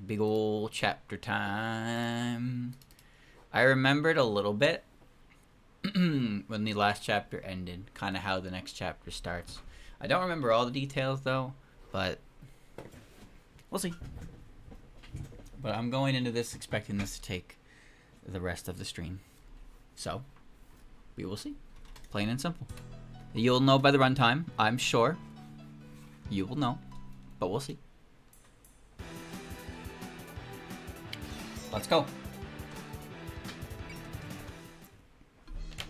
big ol' chapter time. I remembered a little bit when the last chapter ended, kind of how the next chapter starts. I don't remember all the details though, but we'll see. But I'm going into this expecting this to take the rest of the stream. So, we will see. Plain and simple. You'll know by the runtime, I'm sure. You will know, but we'll see. Let's go.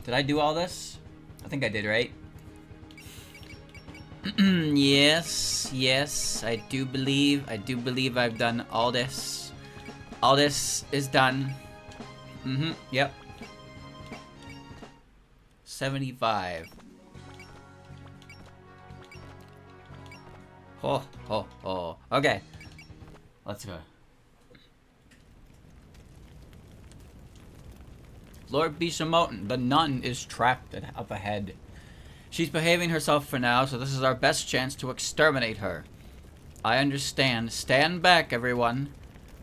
Did I do all this? I think I did, right? Yes, I do believe I've done all this. All this is done. Yep. 75. Oh. Okay. Let's go. Lord Bishamoten, the nun is trapped up ahead. She's behaving herself for now, so this is our best chance to exterminate her. I understand. Stand back, everyone.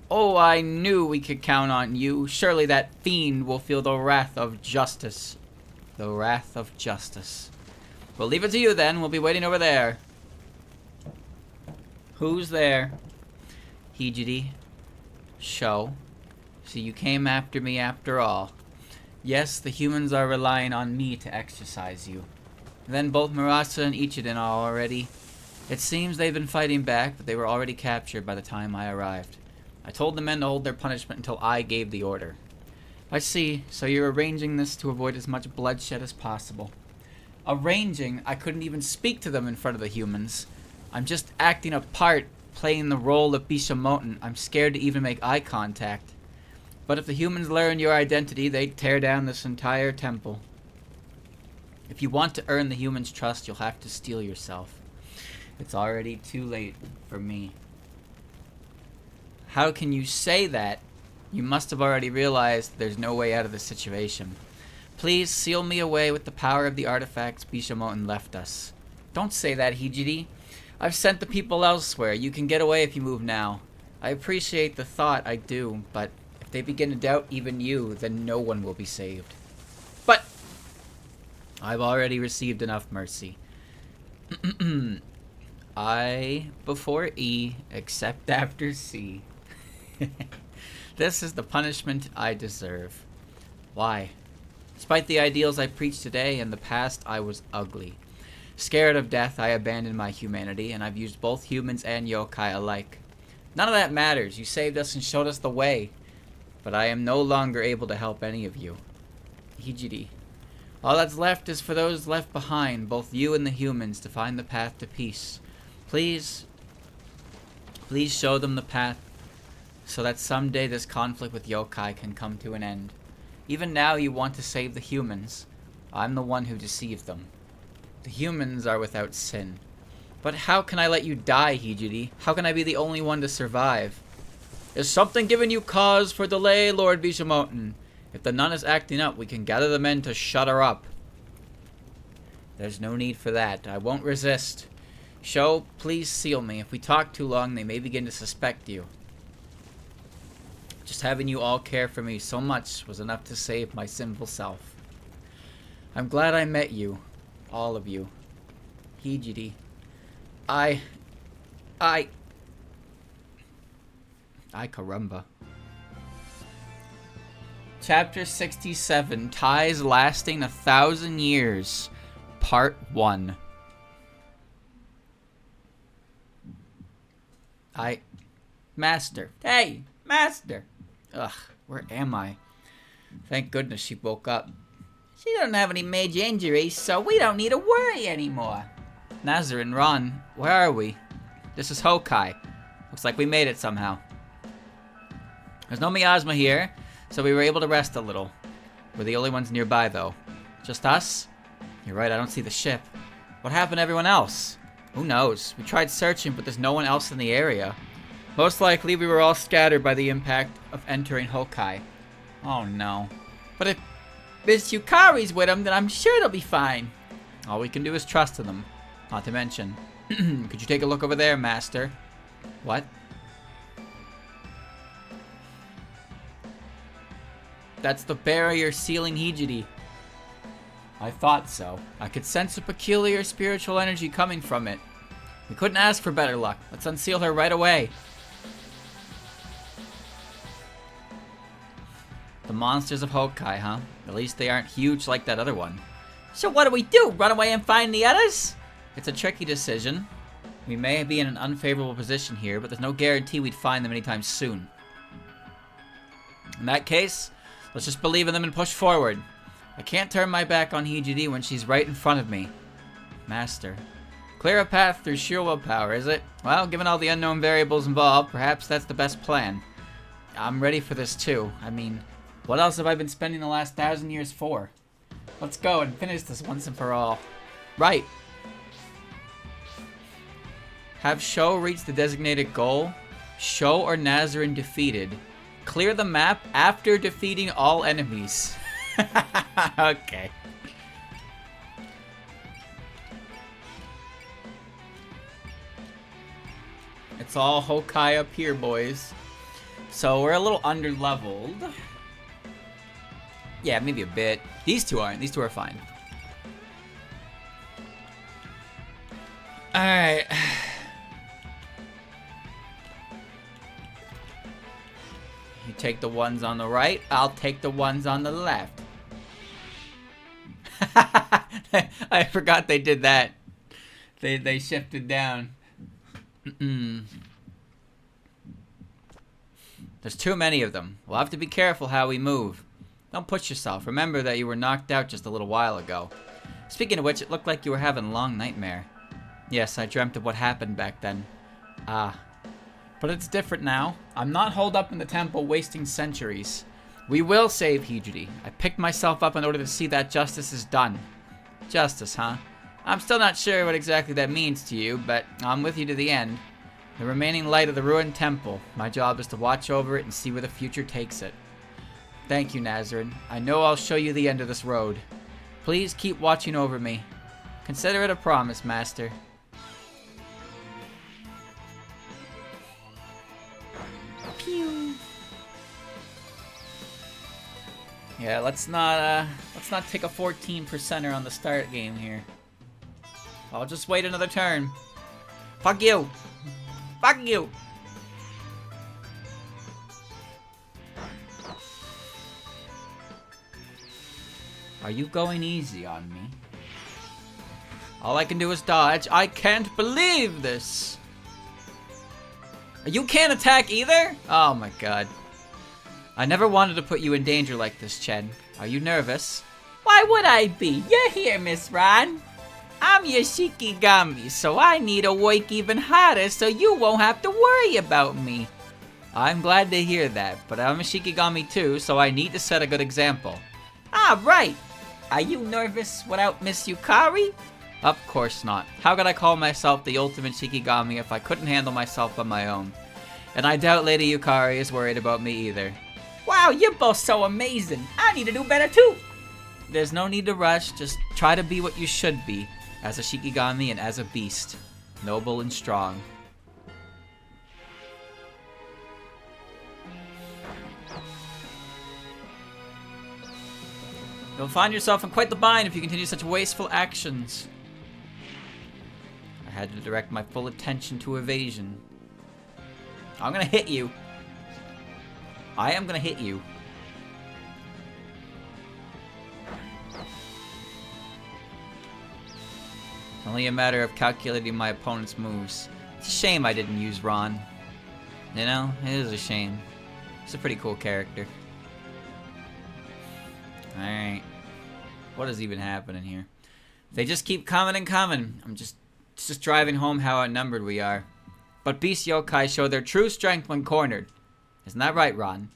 Oh, I knew we could count on you. Surely that fiend will feel the wrath of justice. The wrath of justice. We'll leave it to you then. We'll be waiting over there. Who's there? Hijiri. Sho. So you came after me after all. Yes, the humans are relying on me to exorcise you. Then both Murasa and Ichiden are already... It seems they've been fighting back, but they were already captured by the time I arrived. I told the men to hold their punishment until I gave the order. I see, so you're arranging this to avoid as much bloodshed as possible. Arranging? I couldn't even speak to them in front of the humans. I'm just acting a part, playing the role of Bishamoten. I'm scared to even make eye contact. But if the humans learn your identity, they'd tear down this entire temple. If you want to earn the humans' trust, you'll have to steel yourself. It's already too late for me. How can you say that? You must have already realized there's no way out of this situation. Please seal me away with the power of the artifacts Bishamoten left us. Don't say that, Hijiri. I've sent the people elsewhere. You can get away if you move now. I appreciate the thought, I do, but if they begin to doubt even you, then no one will be saved. But I've already received enough mercy. I before E, except after C. This is the punishment I deserve. Why? Despite the ideals I preached today, in the past I was ugly. Scared of death, I abandoned my humanity, and I've used both humans and yokai alike. None of that matters. You saved us and showed us the way. But I am no longer able to help any of you. Hijiri. All that's left is for those left behind, both you and the humans, to find the path to peace. Please show them the path, so that someday this conflict with yokai can come to an end. Even now you want to save the humans. I'm the one who deceived them. The humans are without sin. But how can I let you die, Hijiri? How can I be the only one to survive? Is something giving you cause for delay, Lord Bishamoten? If the nun is acting up, we can gather the men to shut her up. There's no need for that. I won't resist. Sho, please seal me. If we talk too long, they may begin to suspect you. Just having you all care for me so much was enough to save my sinful self. I'm glad I met you. All of you. Hijiri. I caramba. Chapter 67, Ties Lasting 1,000 Years, Part 1. Master. Hey, Master. Ugh, where am I? Thank goodness she woke up. She doesn't have any major injuries, so we don't need to worry anymore. Nazar and Ron, where are we? This is Hokkai. Looks like we made it somehow. There's no miasma here, so we were able to rest a little. We're the only ones nearby, though. Just us? You're right, I don't see the ship. What happened to everyone else? Who knows? We tried searching, but there's no one else in the area. Most likely, we were all scattered by the impact of entering Hokkai. Oh, no. But if Miss Yukari's with them, then I'm sure they'll be fine. All we can do is trust in them. Not to mention... Could you take a look over there, Master? What? That's the barrier sealing Hijiri. I thought so. I could sense a peculiar spiritual energy coming from it. We couldn't ask for better luck. Let's unseal her right away. The monsters of Hokkai, huh? At least they aren't huge like that other one. So what do? Run away and find the others? It's a tricky decision. We may be in an unfavorable position here, but there's no guarantee we'd find them anytime soon. In that case, let's just believe in them and push forward. I can't turn my back on Hijiri when she's right in front of me. Master. Clear a path through sheer willpower, is it? Well, given all the unknown variables involved, perhaps that's the best plan. I'm ready for this too. I mean, what else have I been spending the last 1,000 years for? Let's go and finish this once and for all. Right. Have Sho reach the designated goal? Sho or Nazarin defeated. Clear the map after defeating all enemies. Okay. It's all Hokkai up here, boys. So we're a little under-leveled. Yeah, maybe a bit. These two aren't. These two are fine. Alright. You take the ones on the right, I'll take the ones on the left. I forgot they did that. They shifted down. There's too many of them. We'll have to be careful how we move. Don't push yourself. Remember that you were knocked out just a little while ago. Speaking of which, it looked like you were having a long nightmare. Yes, I dreamt of what happened back then. Ah. But it's different now. I'm not holed up in the temple wasting centuries. We will save Hijiri. I picked myself up in order to see that justice is done. Justice, huh? I'm still not sure what exactly that means to you, but I'm with you to the end. The remaining light of the ruined temple. My job is to watch over it and see where the future takes it. Thank you, Nazarin. I know I'll show you the end of this road. Please keep watching over me. Consider it a promise, Master. Pew. Yeah, let's not take a 14%er on the start game here. I'll just wait another turn. Fuck you. Fuck you. Are you going easy on me? All I can do is dodge. I can't believe this. You can't attack either? Oh my god. I never wanted to put you in danger like this, Chen. Are you nervous? Why would I be? You're here, Miss Ron. I'm your Shikigami, so I need to work even harder so you won't have to worry about me. I'm glad to hear that, but I'm a Shikigami too, so I need to set a good example. Ah, right. Are you nervous without Miss Yukari? Of course not. How could I call myself the ultimate Shikigami if I couldn't handle myself on my own? And I doubt Lady Yukari is worried about me either. Wow, you're both so amazing. I need to do better too. There's no need to rush. Just try to be what you should be, as a Shikigami and as a beast. Noble and strong. You'll find yourself in quite the bind if you continue such wasteful actions. I had to direct my full attention to evasion. I'm gonna hit you. I am gonna hit you. It's only a matter of calculating my opponent's moves. It's a shame I didn't use Ron. You know, it is a shame. He's a pretty cool character. Alright. What is even happening here? They just keep coming and coming. It's just driving home how outnumbered we are. But beast yokai show their true strength when cornered. Isn't that right, Ron?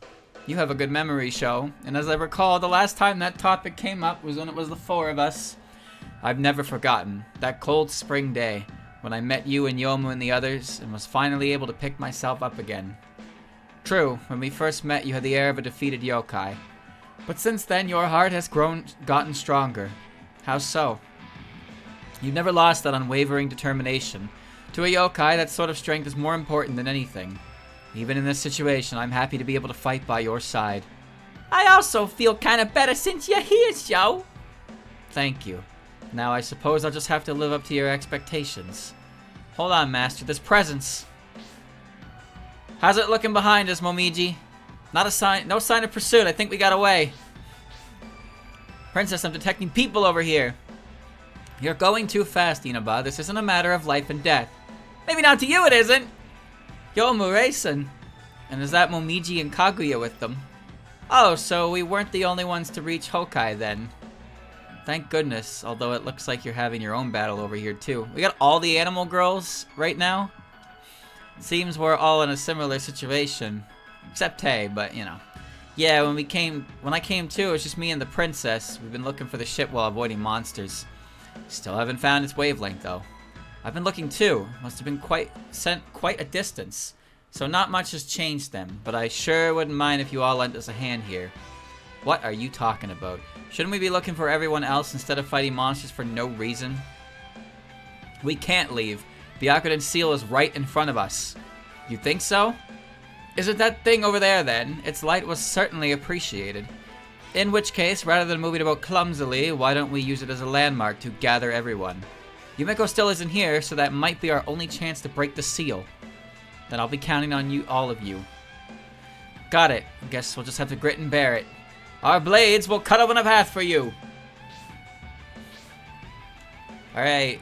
You have a good memory, Sho. And as I recall, the last time that topic came up was when it was the four of us. I've never forgotten that cold spring day when I met you and Yomu and the others and was finally able to pick myself up again. True, when we first met you had the air of a defeated yokai. But since then, your heart has gotten stronger. How so? You've never lost that unwavering determination. To a yokai, that sort of strength is more important than anything. Even in this situation, I'm happy to be able to fight by your side. I also feel kinda better since you're here, Joe. Thank you. Now I suppose I'll just have to live up to your expectations. Hold on, Master. There's presents. How's it looking behind us, Momiji? Not a sign, no sign of pursuit. I think we got away. Princess, I'm detecting people over here. You're going too fast, Inaba. This isn't a matter of life and death. Maybe not to you it isn't. Yo, Murray-san. And is that Momiji and Kaguya with them? Oh, so we weren't the only ones to reach Hokkai then. Thank goodness, although it looks like you're having your own battle over here too. We got all the animal girls right now. Seems we're all in a similar situation. Except Tay, but you know. Yeah, when I came to, it was just me and the princess. We've been looking for the ship while avoiding monsters. Still haven't found its wavelength though. I've been looking too. Must have been sent quite a distance. So not much has changed then, but I sure wouldn't mind if you all lent us a hand here. What are you talking about? Shouldn't we be looking for everyone else instead of fighting monsters for no reason? We can't leave. The Byakuren seal is right in front of us. You think so? Is it that thing over there then? Its light was certainly appreciated. In which case, rather than moving about clumsily, why don't we use it as a landmark to gather everyone? Yumeko still isn't here, so that might be our only chance to break the seal. Then I'll be counting on you, all of you. Got it. Guess we'll just have to grit and bear it. Our blades will cut open a path for you. Alright.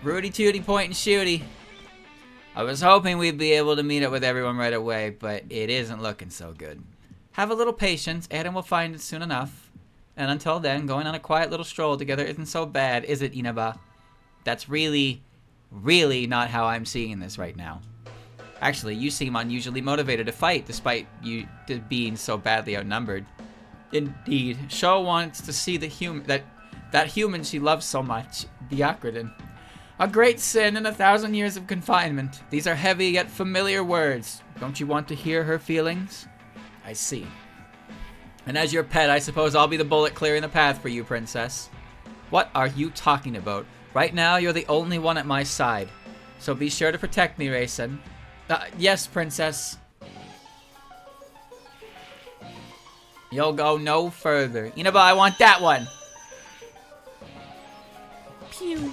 Rudy Tooty point and shooty. I was hoping we'd be able to meet up with everyone right away, but it isn't looking so good. Have a little patience, Adam will find it soon enough. And until then, going on a quiet little stroll together isn't so bad, is it, Inaba? That's really not how I'm seeing this right now. Actually, you seem unusually motivated to fight, despite you being so badly outnumbered. Indeed, Sho wants to see that human she loves so much, Byakuren. A great sin and 1,000 years of confinement. These are heavy yet familiar words. Don't you want to hear her feelings? I see. And as your pet, I suppose I'll be the bullet clearing the path for you, Princess. What are you talking about? Right now, you're the only one at my side. So be sure to protect me, Rayson. Yes, Princess. You'll go no further. Inaba, I want that one. Pew.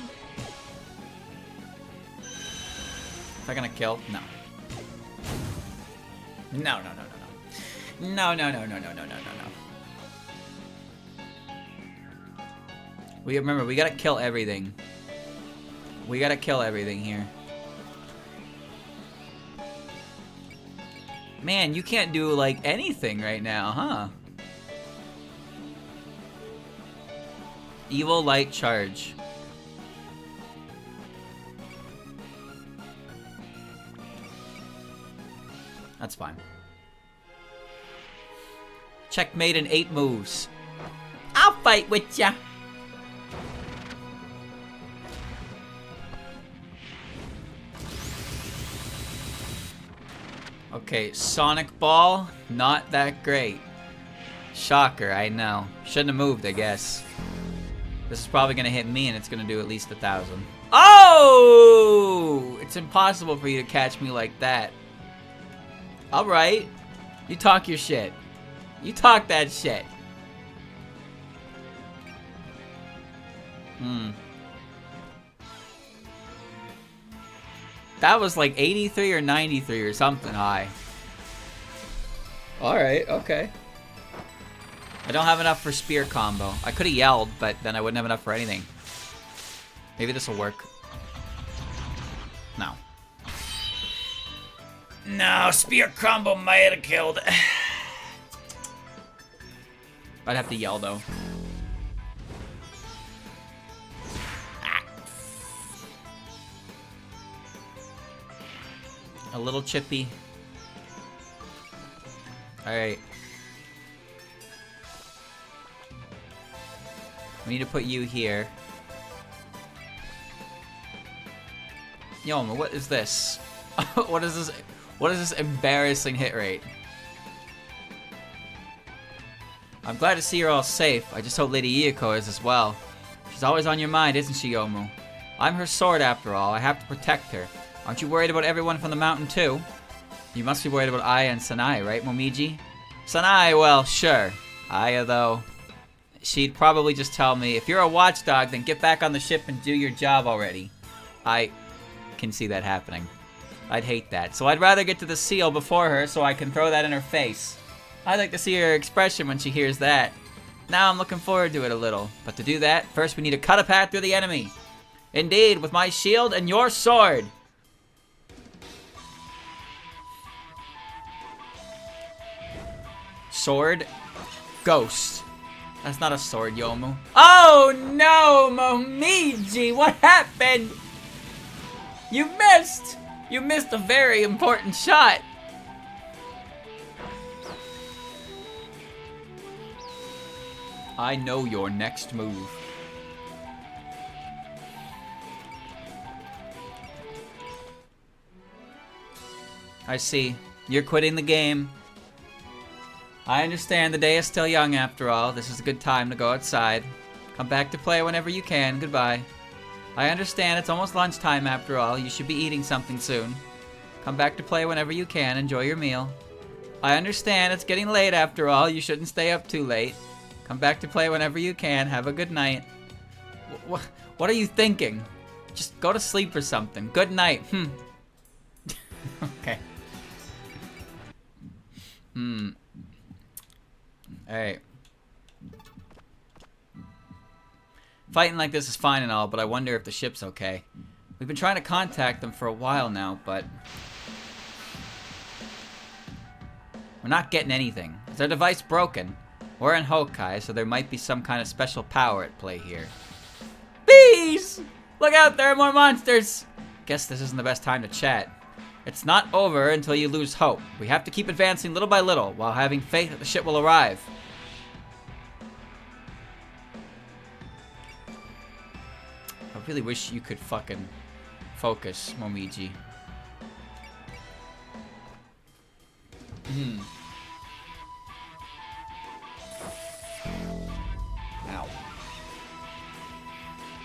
Is that gonna kill? No. No. Remember, we gotta kill everything. We gotta kill everything here. Man, you can't do, like, anything right now, huh? Evil Light Charge. That's fine. Checkmate in 8 moves. I'll fight with ya. Okay, Sonic Ball, not that great. Shocker, I know. Shouldn't have moved, I guess. This is probably gonna hit me and it's gonna do at least 1,000. Oh! It's impossible for you to catch me like that. Alright. You talk your shit. You talk that shit. That was like 83 or 93 or something high. Alright, okay. I don't have enough for spear combo. I could have yelled, but then I wouldn't have enough for anything. Maybe this will work. No. No, spear combo might have killed. I'd have to yell though. A little chippy. Alright. We need to put you here. Yoma, what is this? What is this? What is this embarrassing hit rate? I'm glad to see you're all safe. I just hope Lady Iyako is as well. She's always on your mind, isn't she, Yomu? I'm her sword after all. I have to protect her. Aren't you worried about everyone from the mountain too? You must be worried about Aya and Sanai, right, Momiji? Sanai, well, sure. Aya, though, she'd probably just tell me, if you're a watchdog, then get back on the ship and do your job already. I can see that happening. I'd hate that. So I'd rather get to the seal before her so I can throw that in her face. I'd like to see her expression when she hears that. Now I'm looking forward to it a little. But to do that, first we need to cut a path through the enemy. Indeed, with my shield and your sword. Sword. Ghost. That's not a sword, Yomu. Oh no, Momiji! What happened? You missed! You missed a very important shot. I know your next move. I see. You're quitting the game. I understand the day is still young after all. This is a good time to go outside. Come back to play whenever you can. Goodbye. I understand it's almost lunchtime after all. You should be eating something soon. Come back to play whenever you can. Enjoy your meal. I understand it's getting late after all. You shouldn't stay up too late. Come back to play whenever you can. Have a good night. What are you thinking? Just go to sleep or something. Good night. Okay. Alright. Fighting like this is fine and all, but I wonder if the ship's okay. We've been trying to contact them for a while now, but we're not getting anything. Is their device broken? We're in Hokkai, so there might be some kind of special power at play here. Bees! Look out, there are more monsters! Guess this isn't the best time to chat. It's not over until you lose hope. We have to keep advancing little by little while having faith that the ship will arrive. I really wish you could fucking focus, Momiji. Ow.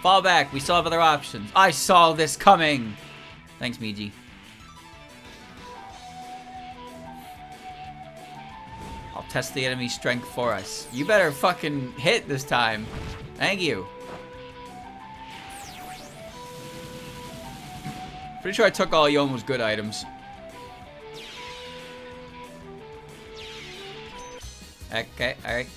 Fall back. We still have other options. I saw this coming. Thanks, Miji. I'll test the enemy's strength for us. You better fucking hit this time. Thank you. Pretty sure I took all Yomu's good items. Okay, alright.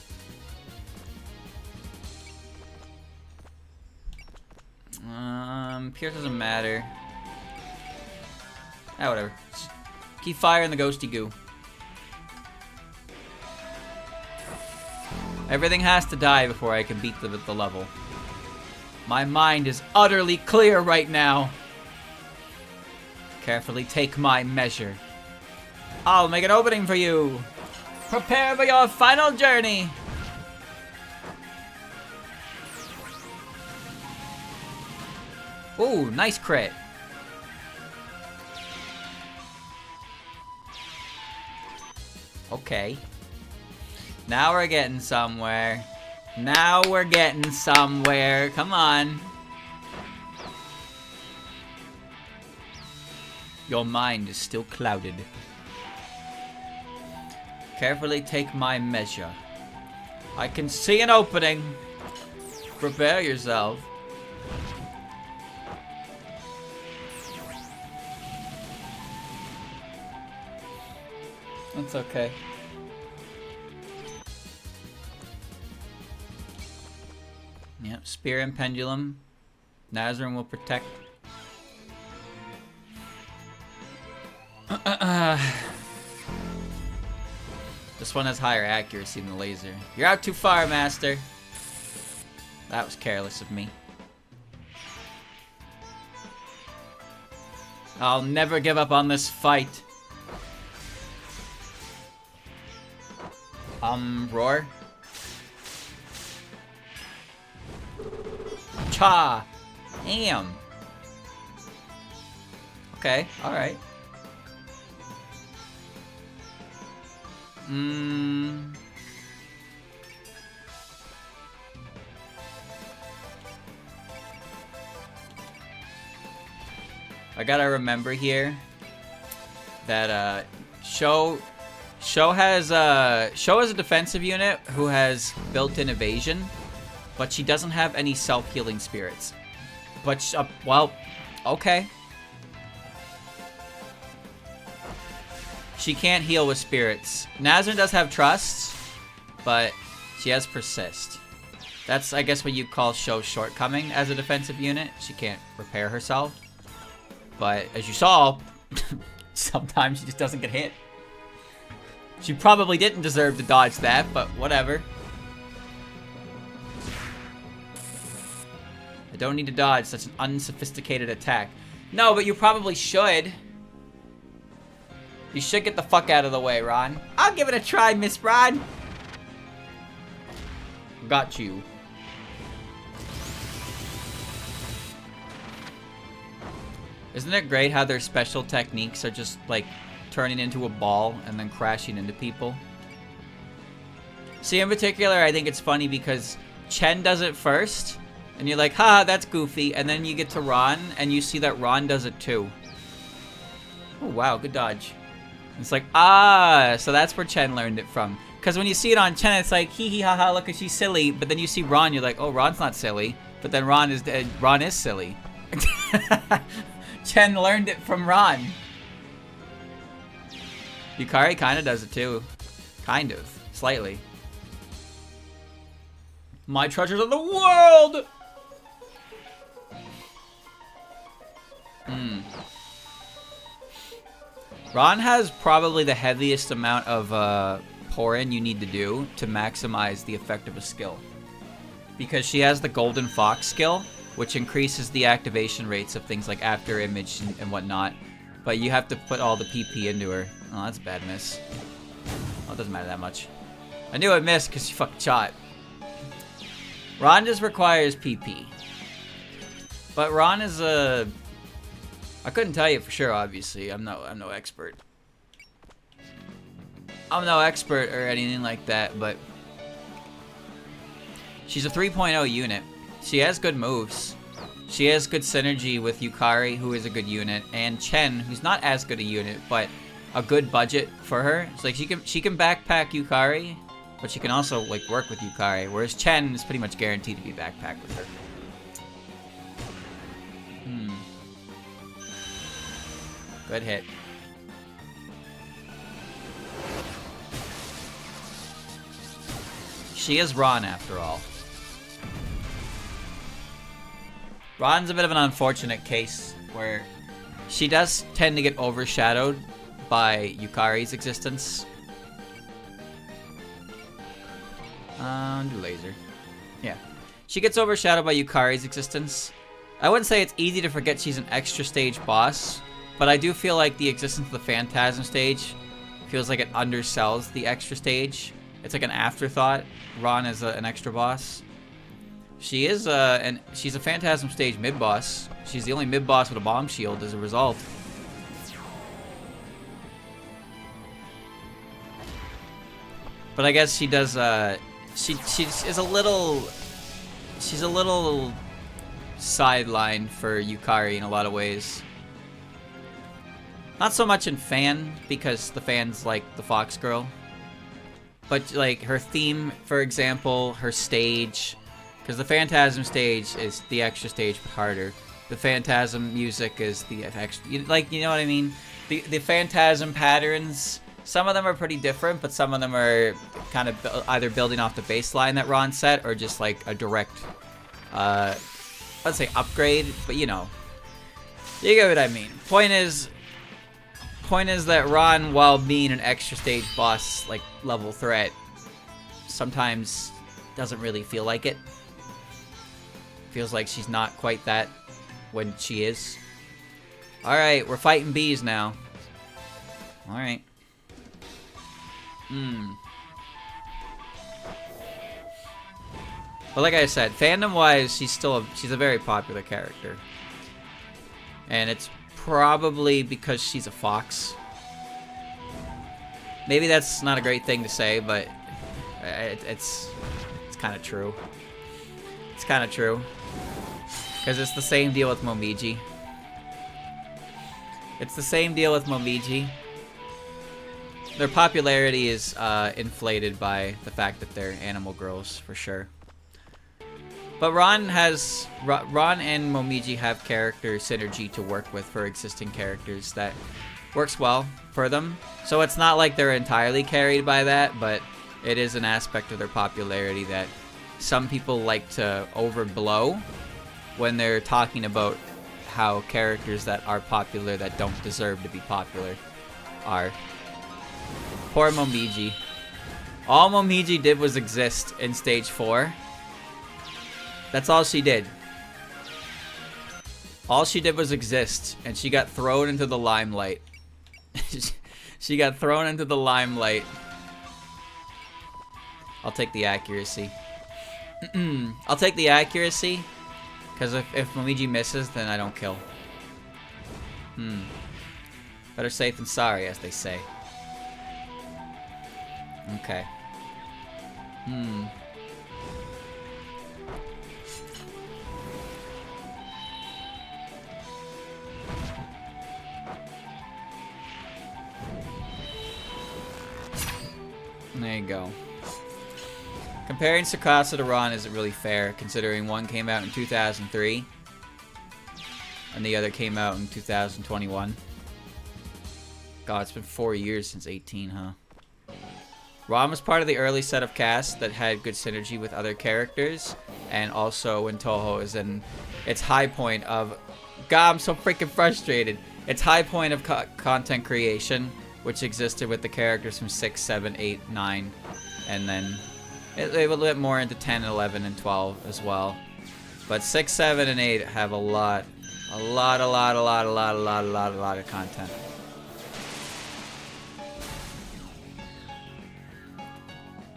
Pierce doesn't matter. Ah, whatever. Just keep firing the ghosty goo. Everything has to die before I can beat the level. My mind is utterly clear right now. Carefully take my measure. I'll make an opening for you. Prepare for your final journey. Ooh, nice crit. Okay. Now we're getting somewhere. Now we're getting somewhere. Come on. Your mind is still clouded. Carefully take my measure. I can see an opening. Prepare yourself. That's okay. Yep, spear and pendulum. Nazarene will protect. This one has higher accuracy than the laser. You're out too far, Master. That was careless of me. I'll never give up on this fight. Roar. Cha! Damn. Okay, alright. I gotta remember here. that Sho has a defensive unit who has built-in evasion, but she doesn't have any self-healing spirits. But well, okay. She can't heal with spirits. Nazrin does have trust, but she has persist. That's, I guess, what you call Sho's shortcoming as a defensive unit. She can't repair herself. But as you saw, sometimes she just doesn't get hit. She probably didn't deserve to dodge that, but whatever. I don't need to dodge such an unsophisticated attack. No, but you probably should. You should get the fuck out of the way, Ron. I'll give it a try, Miss Ron. Got you. Isn't it great how their special techniques are just, like, turning into a ball and then crashing into people? See, in particular, I think it's funny because Chen does it first, and you're like, haha, that's goofy, and then you get to Ron, and you see that Ron does it too. Oh, wow, good dodge. It's like, ah, so that's where Chen learned it from. Because when you see it on Chen, it's like, hee hee ha ha, look, she's silly. But then you see Ron, you're like, oh, Ron's not silly. But then Ron is silly. Chen learned it from Ron. Yukari kind of does it too. Kind of. Slightly. My treasures of the world! Ron has probably the heaviest amount of pour-in you need to do to maximize the effect of a skill. Because she has the Golden Fox skill, which increases the activation rates of things like After Image and whatnot. But you have to put all the PP into her. Oh, that's a bad miss. Oh, it doesn't matter that much. I knew I missed because she fucking shot. Ron just requires PP. But Ron is a... I couldn't tell you for sure, obviously. I'm no expert. I'm no expert or anything like that, but... She's a 3.0 unit. She has good moves. She has good synergy with Yukari, who is a good unit, and Chen, who's not as good a unit, but a good budget for her. It's like she can backpack Yukari, but she can also like work with Yukari, whereas Chen is pretty much guaranteed to be backpacked with her. Good hit. She is Ron after all. Ron's a bit of an unfortunate case where she does tend to get overshadowed by Yukari's existence. Do laser. Yeah. She gets overshadowed by Yukari's existence. I wouldn't say it's easy to forget she's an extra stage boss, but I do feel like the existence of the Phantasm stage feels like it undersells the extra stage. It's like an afterthought. Ron is an extra boss. She is and she's a Phantasm stage mid-boss. She's the only mid-boss with a bomb shield as a result. But I guess she does she's a little sidelined for Yukari in a lot of ways. Not so much in fan, because the fan's like the Fox Girl. But like her theme, for example, her stage, because the Phantasm stage is the extra stage but harder. The Phantasm music is the extra, like, you know what I mean? The Phantasm patterns, some of them are pretty different, but some of them are kind of either building off the baseline that Ron set or just like a direct, let's say upgrade, but you know, you get what I mean. Point is that Ron, while being an extra stage boss, like level threat, sometimes doesn't really feel like it. Feels like she's not quite that when she is. Alright, we're fighting bees now. Alright. But like I said, fandom-wise, she's a very popular character. And it's probably because she's a fox. Maybe that's not a great thing to say, but it's kind of true. It's kind of true. Because it's the same deal with Momiji. It's the same deal with Momiji. their popularity is inflated by the fact that they're animal girls, for sure. But Ron and Momiji have character synergy to work with for existing characters that works well for them. So it's not like they're entirely carried by that, but it is an aspect of their popularity that some people like to overblow when they're talking about how characters that are popular that don't deserve to be popular are. Poor Momiji. All Momiji did was exist in stage 4. That's all she did. All she did was exist, and she got thrown into the limelight. She got thrown into the limelight. I'll take the accuracy. I'll take the accuracy, because if Momiji misses, then I don't kill. Better safe than sorry, as they say. Okay. There you go. Comparing Tsukasa to Ron isn't really fair, considering one came out in 2003 and the other came out in 2021. God, it's been 4 years since 18, huh? Ron was part of the early set of cast that had good synergy with other characters, and also when Toho is in its high point of... God, I'm so freaking frustrated. Its high point of content creation, which existed with the characters from 6, 7, 8, 9, and then a little bit more into 10, 11, and 12 as well. But 6, 7, and 8 have a lot of content.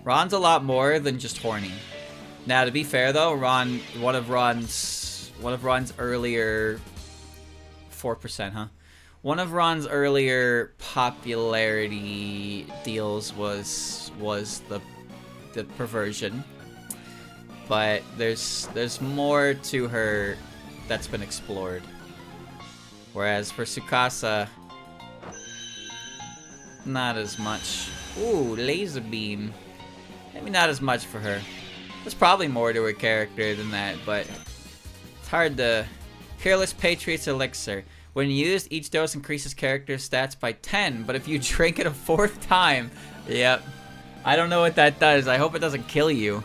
Ron's a lot more than just horny. Now, to be fair though, Ron, one of Ron's earlier 4%, huh? One of Ron's earlier popularity deals was the perversion, but there's more to her that's been explored. Whereas for Tsukasa, not as much. Ooh, laser beam. Maybe not as much for her. There's probably more to her character than that, but it's hard to... Careless Patriot's Elixir. When used, each dose increases character stats by 10, but if you drink it a 4th time... Yep. I don't know what that does. I hope it doesn't kill you.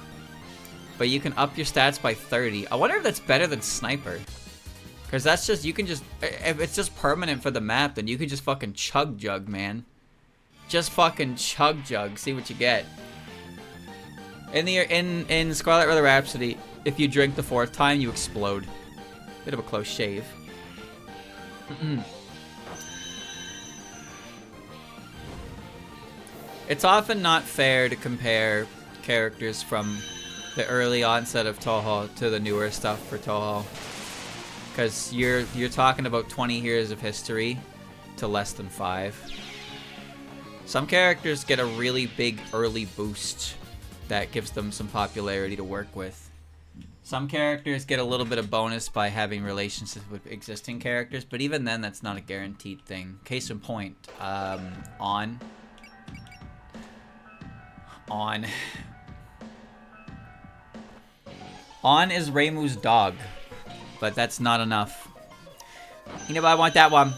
But you can up your stats by 30. I wonder if that's better than Sniper. Because that's just... You can just... If it's just permanent for the map, then you can just fucking chug jug, man. Just fucking chug jug. See what you get. In Scarlet Letter Rhapsody, if you drink the 4th time, you explode. Bit of a close shave. It's often not fair to compare characters from the early onset of Toho to the newer stuff for Toho, because you're talking about 20 years of history to less than 5. Some characters get a really big early boost that gives them some popularity to work with. Some characters get a little bit of bonus by having relationships with existing characters, but even then, that's not a guaranteed thing. Case in point, On is Reimu's dog, but that's not enough. You know, but I want that one.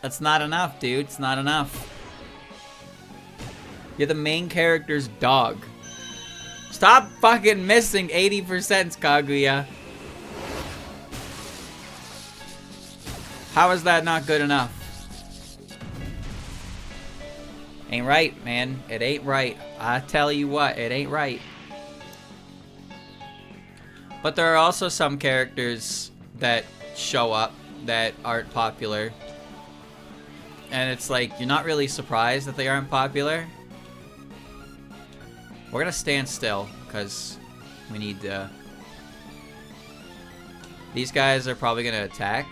That's not enough, dude. It's not enough. You're the main character's dog. Stop fucking missing 80%, Kaguya. How is that not good enough? Ain't right, man. It ain't right. I tell you what, it ain't right. But there are also some characters that show up that aren't popular. And it's like, you're not really surprised that they aren't popular. We're gonna stand still, because we need to... These guys are probably gonna attack.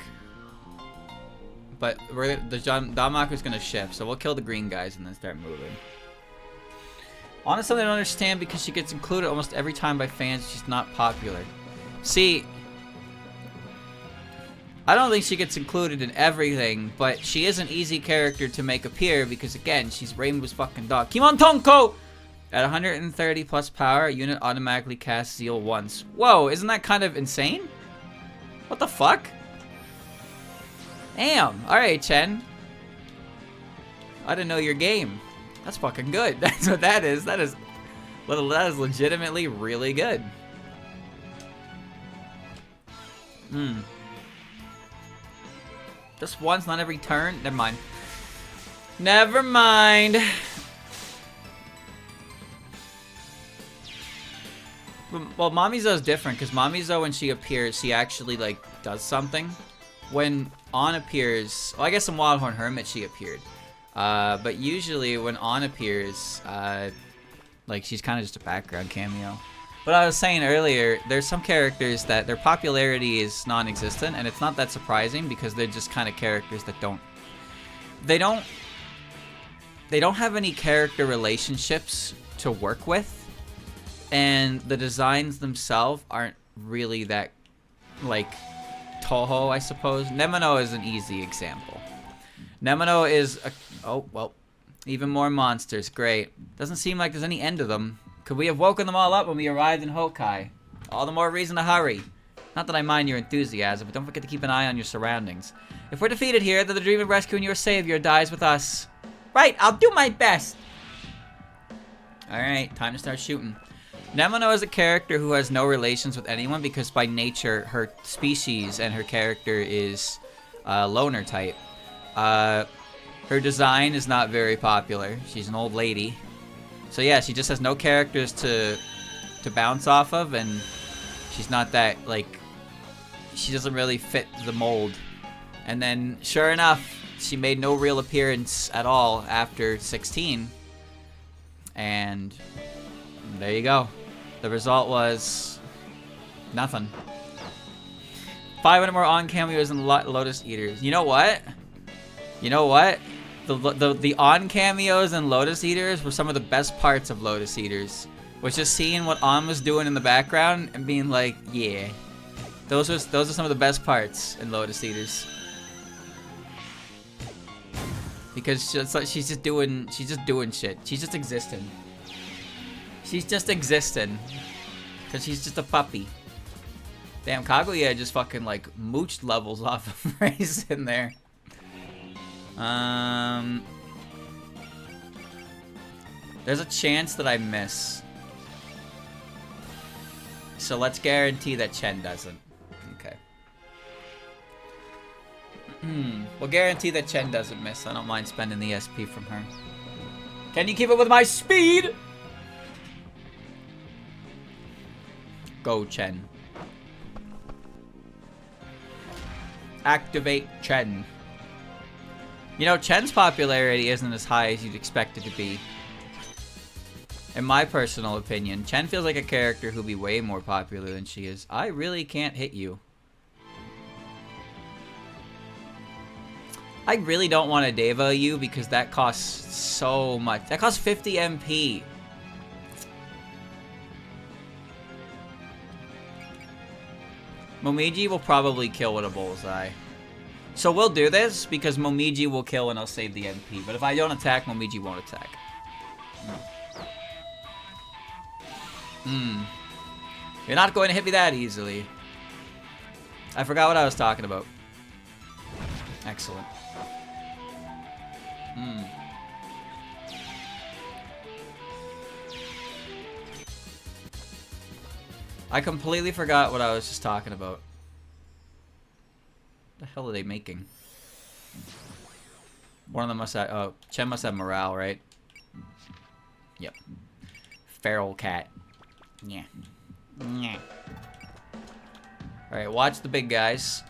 But Damaku's gonna shift, so we'll kill the green guys and then start moving. Honestly, I don't understand, because she gets included almost every time by fans. She's not popular. See, I don't think she gets included in everything, but she is an easy character to make appear because, again, she's Rainbow's fucking dog. Kimon Tonko! At 130 plus power, a unit automatically casts Zeal once. Whoa, isn't that kind of insane? What the fuck? Damn. Alright, Chen. I didn't know your game. That's fucking good. That's what that is. That is legitimately really good. Just once, not every turn? Never mind. Never mind. Well, Mamizo is different, because Mamizo, when she appears, she actually, like, does something. When On appears... Well, I guess in Wildhorn Hermit she appeared. But usually when On appears, like, she's kind of just a background cameo. But I was saying earlier, there's some characters that their popularity is non-existent, and it's not that surprising because they're just kind of characters that don't... They don't have any character relationships to work with, and the designs themselves aren't really that, like, Toho, I suppose. Nemono is an easy example. Nemono is a... Oh, well, even more monsters. Great. Doesn't seem like there's any end to them. Could we have woken them all up when we arrived in Hokkai? All the more reason to hurry. Not that I mind your enthusiasm, but don't forget to keep an eye on your surroundings. If we're defeated here, then the dream of rescuing your savior dies with us. Right, I'll do my best. Alright, time to start shooting. Nemono is a character who has no relations with anyone because by nature, her species and her character is loner type. Her design is not very popular. She's an old lady. So yeah, she just has no characters to bounce off of, and she's not that, like, she doesn't really fit the mold. And then, sure enough, she made no real appearance at all after 16. And there you go. The result was nothing. 500 more on cameos and Lotus Eaters. You know what? You know what? The on cameos and Lotus Eaters were some of the best parts of Lotus Eaters. Was just seeing what On was doing in the background and being like, yeah. Those are some of the best parts in Lotus Eaters. Because she's just doing shit. She's just existing. She's just existing. Cause she's just a puppy. Damn, Kaguya just fucking like mooched levels off of Race in there. There's a chance that I miss. So let's guarantee that Chen doesn't. Okay. We'll guarantee that Chen doesn't miss. I don't mind spending the SP from her. Can you keep up with my speed? Go, Chen. Activate Chen. You know, Chen's popularity isn't as high as you'd expect it to be. In my personal opinion, Chen feels like a character who'd be way more popular than she is. I really can't hit you. I really don't want to Deva you because that costs so much. That costs 50 MP. Momiji will probably kill with a bullseye. So we'll do this because Momiji will kill and I'll save the MP. But if I don't attack, Momiji won't attack. You're not going to hit me that easily. I forgot what I was talking about. Excellent. I completely forgot what I was just talking about. What the hell are they making? One of them must have... Oh, Chen must have morale, right? Yep. Feral cat. Yeah. Yeah. Alright, watch the big guys.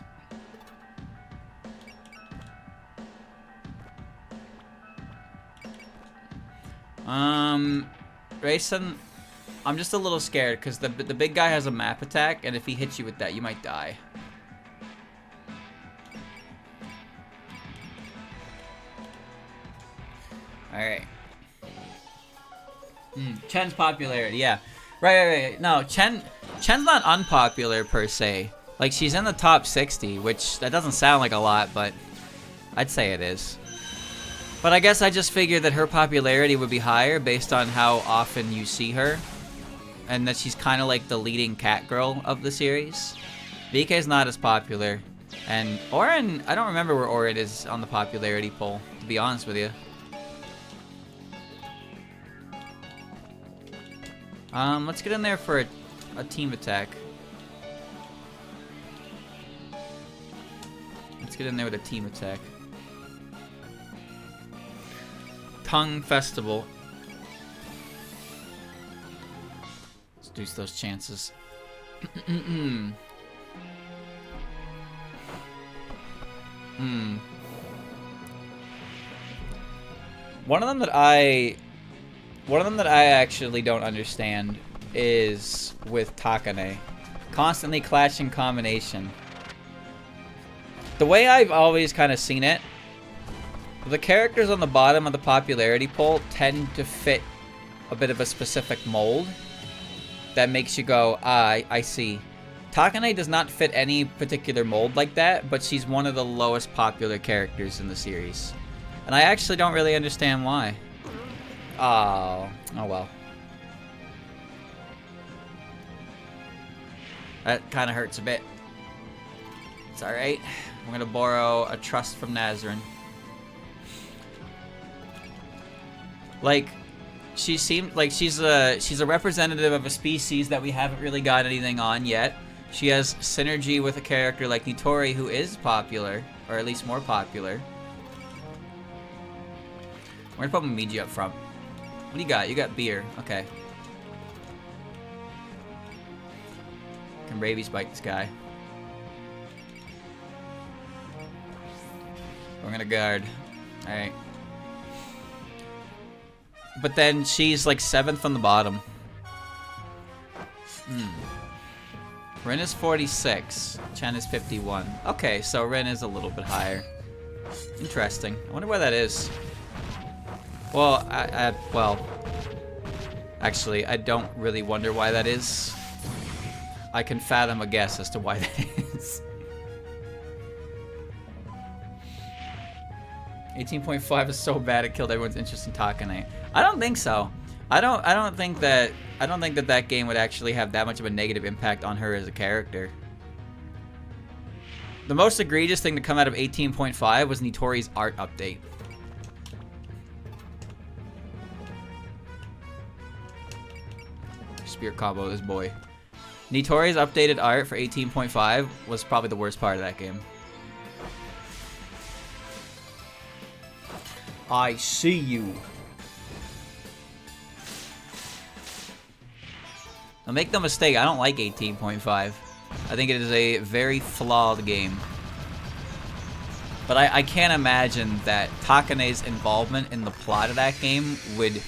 Rayson, I'm just a little scared because the big guy has a map attack, and if he hits you with that, you might die. Alright. Chen's popularity, yeah. Right. No, Chen's not unpopular per se. Like, she's in the top 60, which that doesn't sound like a lot, but I'd say it is. But I guess I just figured that her popularity would be higher based on how often you see her. And that she's kind of like the leading cat girl of the series. VK's not as popular. And Orin, I don't remember where Orin is on the popularity poll, to be honest with you. Let's get in there for a team attack. Let's get in there with a team attack. Tongue Festival. Let's deuce those chances. One of them that I actually don't understand is with Takane. Constantly clashing combination. The way I've always kind of seen it, the characters on the bottom of the popularity poll tend to fit a bit of a specific mold that makes you go, ah, I see. Takane does not fit any particular mold like that, but she's one of the lowest popular characters in the series. And I actually don't really understand why. Oh well. That kind of hurts a bit. It's alright. I'm gonna borrow a trust from Nazarene. Like, she seemed like she's a representative of a species that we haven't really got anything on yet. She has synergy with a character like Nitori, who is popular, or at least more popular. We're gonna put Momiji up front. What do you got? You got beer. Okay. Can rabies bite this guy? We're gonna guard. Alright. But then she's like 7th from the bottom. Rin is 46. Chen is 51. Okay, so Rin is a little bit higher. Interesting. I wonder why that is. Well, well, actually, I don't really wonder why that is. I can fathom a guess as to why that is. 18.5 is so bad it killed everyone's interest in Takane. I don't think so. I don't think that game would actually have that much of a negative impact on her as a character. The most egregious thing to come out of 18.5 was Nitori's art update. Spear combo this boy. Nitori's updated art for 18.5 was probably the worst part of that game. I see you. Now make no mistake, I don't like 18.5. I think it is a very flawed game. But I can't imagine that Takane's involvement in the plot of that game would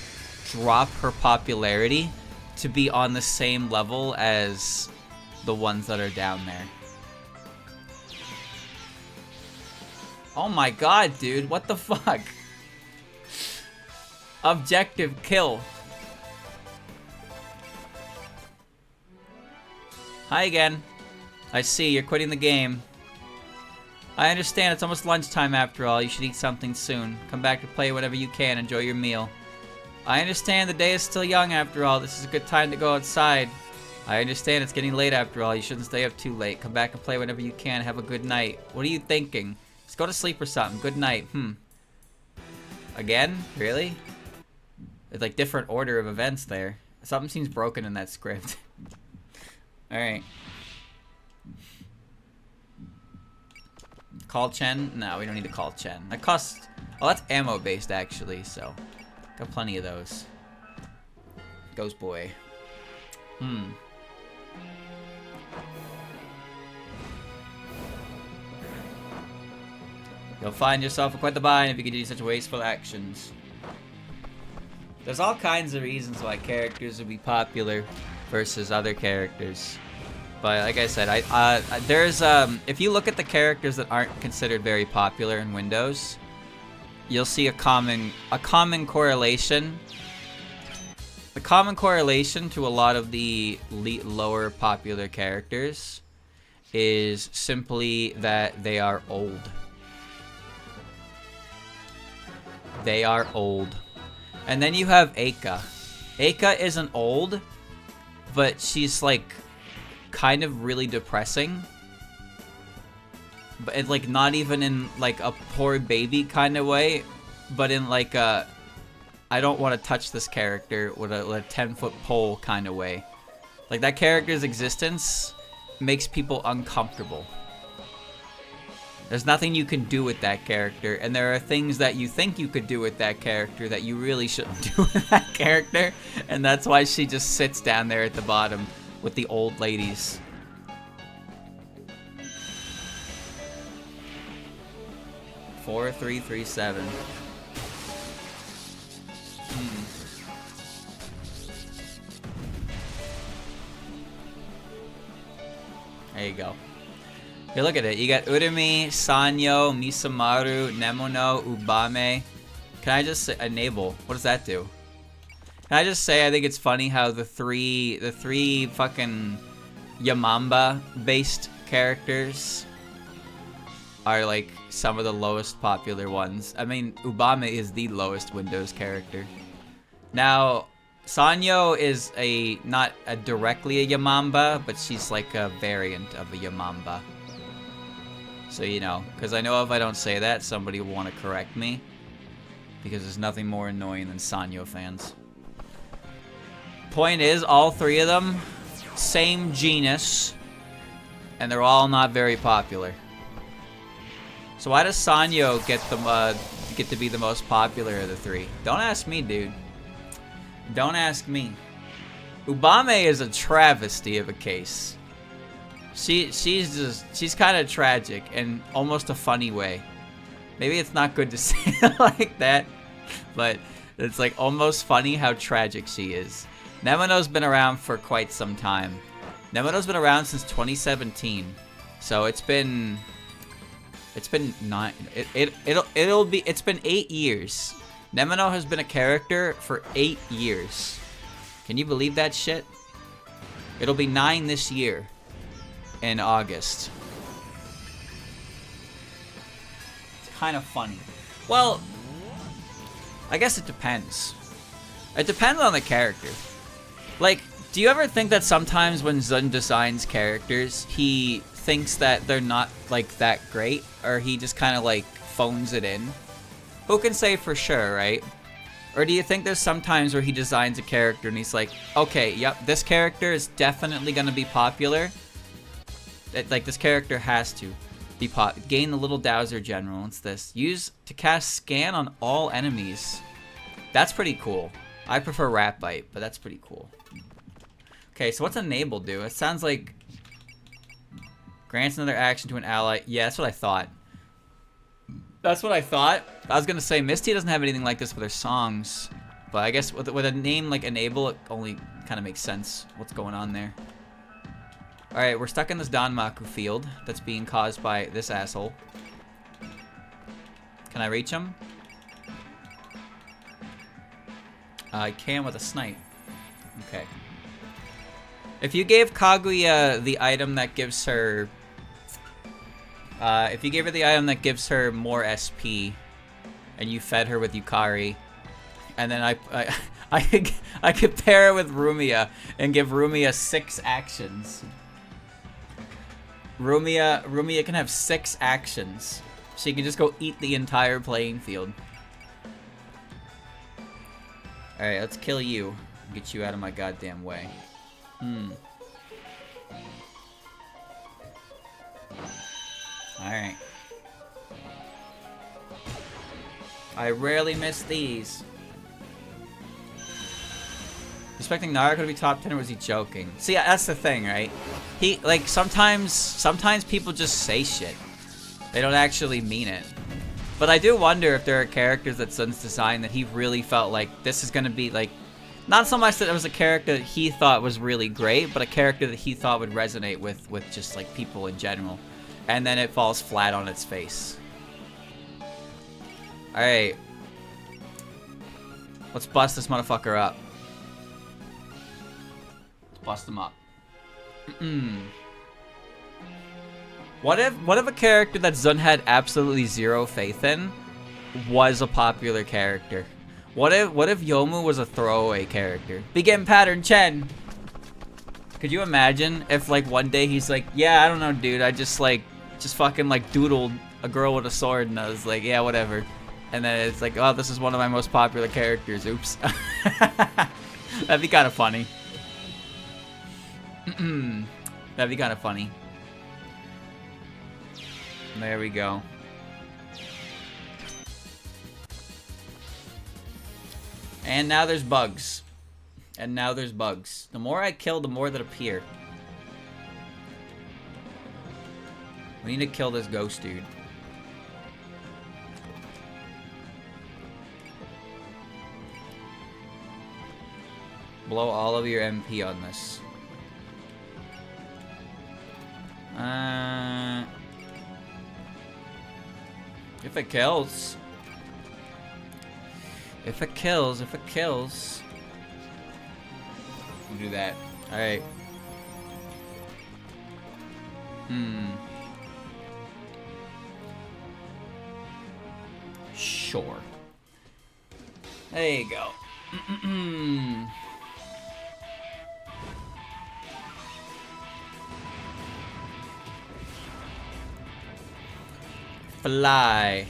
drop her popularity to be on the same level as the ones that are down there. Oh my god, dude, what the fuck? Objective kill. Hi again. I see, you're quitting the game. I understand, it's almost lunchtime after all. You should eat something soon. Come back to play whenever you can. Enjoy your meal. I understand the day is still young after all. This is a good time to go outside. I understand it's getting late after all. You shouldn't stay up too late. Come back and play whenever you can. Have a good night. What are you thinking? Just go to sleep or something. Good night. Again? Really? It's like different order of events there. Something seems broken in that script. Alright. Call Chen? No, we don't need to call Chen. That costs... Oh, that's ammo based actually, so... Got plenty of those. Ghost boy. You'll find yourself quite the bind if you continue such wasteful actions. There's all kinds of reasons why characters would be popular versus other characters. But like I said, there's if you look at the characters that aren't considered very popular in Windows, you'll see a common correlation. The common correlation to a lot of the lower popular characters is simply that they are old. They are old. And then you have Eika. Eika isn't old, but she's like kind of really depressing. But it's like not even in like a poor baby kind of way, but in like a I don't want to touch this character with a 10-foot pole kind of way. Like that character's existence makes people uncomfortable. There's nothing you can do with that character, and there are things that you think you could do with that character that you really shouldn't do with that character, and that's why she just sits down there at the bottom with the old ladies. Four, 3, 3, 7. There you go. Hey, look at it. You got Urumi, Sanyo, Misamaru, Nemono, Ubame. Can I just say enable? What does that do? Can I just say I think it's funny how the three fucking Yamamba based characters are like some of the lowest popular ones. I mean, Ubame is the lowest Windows character. Now, Sanyo is not directly a Yamamba, but she's like a variant of a Yamamba. So, you know, because I know if I don't say that, somebody will want to correct me. Because there's nothing more annoying than Sanyo fans. Point is, all three of them, same genus, and they're all not very popular. So why does Sanyo get to be the most popular of the three? Don't ask me, dude. Don't ask me. Ubame is a travesty of a case. She's kind of tragic in almost a funny way. Maybe it's not good to say it like that, but it's like almost funny how tragic she is. Nemono's been around for quite some time. Nemono's been around since 2017, so it's been 8 years. Nemono has been a character for 8 years. Can you believe that shit? It'll be 9 this year. In August. It's kind of funny. Well, I guess it depends. It depends on the character. Like, do you ever think that sometimes when Zun designs characters, he thinks that they're not, like, that great? Or he just kind of, like, phones it in? Who can say for sure, right? Or do you think there's sometimes where he designs a character and he's like, okay, yep, this character is definitely gonna be popular. Like, this character has to be gain the little Dowser General. It's this. Use to cast Scan on all enemies. That's pretty cool. I prefer Rat Bite, but that's pretty cool. Okay, so what's Enable do? It sounds like grants another action to an ally. Yeah, that's what I thought. That's what I thought. I was gonna say Misty doesn't have anything like this with her songs, but I guess with a name like Enable, it only kind of makes sense what's going on there. Alright, we're stuck in this Danmaku field that's being caused by this asshole. Can I reach him? I can with a snipe. Okay. If you gave Kaguya the item that gives her... if you gave her the item that gives her more SP, and you fed her with Yukari, and then I could pair it with Rumia and give Rumia 6 actions. Rumia can have 6 actions. She can just go eat the entire playing field. Alright, let's kill you. Get you out of my goddamn way. Alright. I rarely miss these. Expecting Naruto to be top 10, or was he joking? See, that's the thing, right? He, like, sometimes people just say shit. They don't actually mean it. But I do wonder if there are characters that Sun's designed that he really felt like this is gonna be, like, not so much that it was a character that he thought was really great, but a character that he thought would resonate with just, like, people in general. And then it falls flat on its face. Alright. Let's bust this motherfucker up. Bust them up. What if a character that Zun had absolutely zero faith in was a popular character? What if Yomu was a throwaway character? Begin pattern Chen. Could you imagine if like one day he's like, yeah, I don't know, dude, I just fucking like doodled a girl with a sword, and I was like, yeah, whatever. And then it's like, oh, this is one of my most popular characters. Oops. That'd be kind of funny. That'd be kind of funny. There we go. And now there's bugs. And now there's bugs. The more I kill, the more that appear. We need to kill this ghost dude. Blow all of your MP on this. If it kills. If it kills. We'll do that. Alright. Sure. There you go. Fly.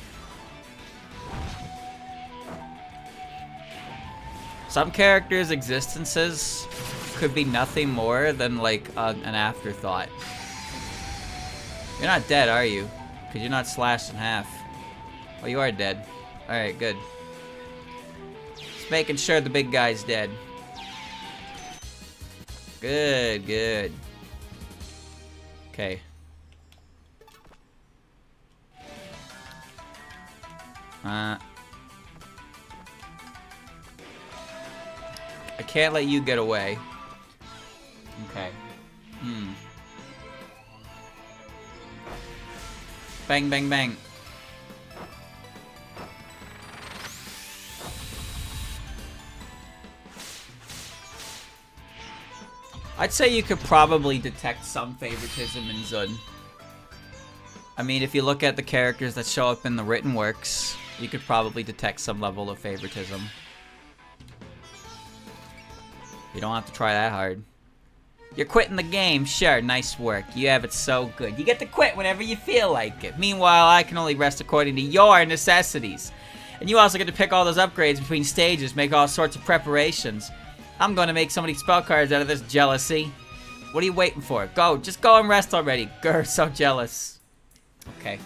Some characters' existences could be nothing more than like an afterthought. You're not dead, are you? Because you're not slashed in half. Oh, you are dead. Alright, good. Just making sure the big guy's dead. Good, good. Okay. I can't let you get away. Okay. Bang, bang, bang. I'd say you could probably detect some favoritism in Zun. I mean, if you look at the characters that show up in the written works, you could probably detect some level of favoritism. You don't have to try that hard. You're quitting the game. Sure, nice work. You have it so good. You get to quit whenever you feel like it. Meanwhile, I can only rest according to your necessities. And you also get to pick all those upgrades between stages, make all sorts of preparations. I'm going to make so many spell cards out of this jealousy. What are you waiting for? Go. Just go and rest already. Grr, so jealous. Okay.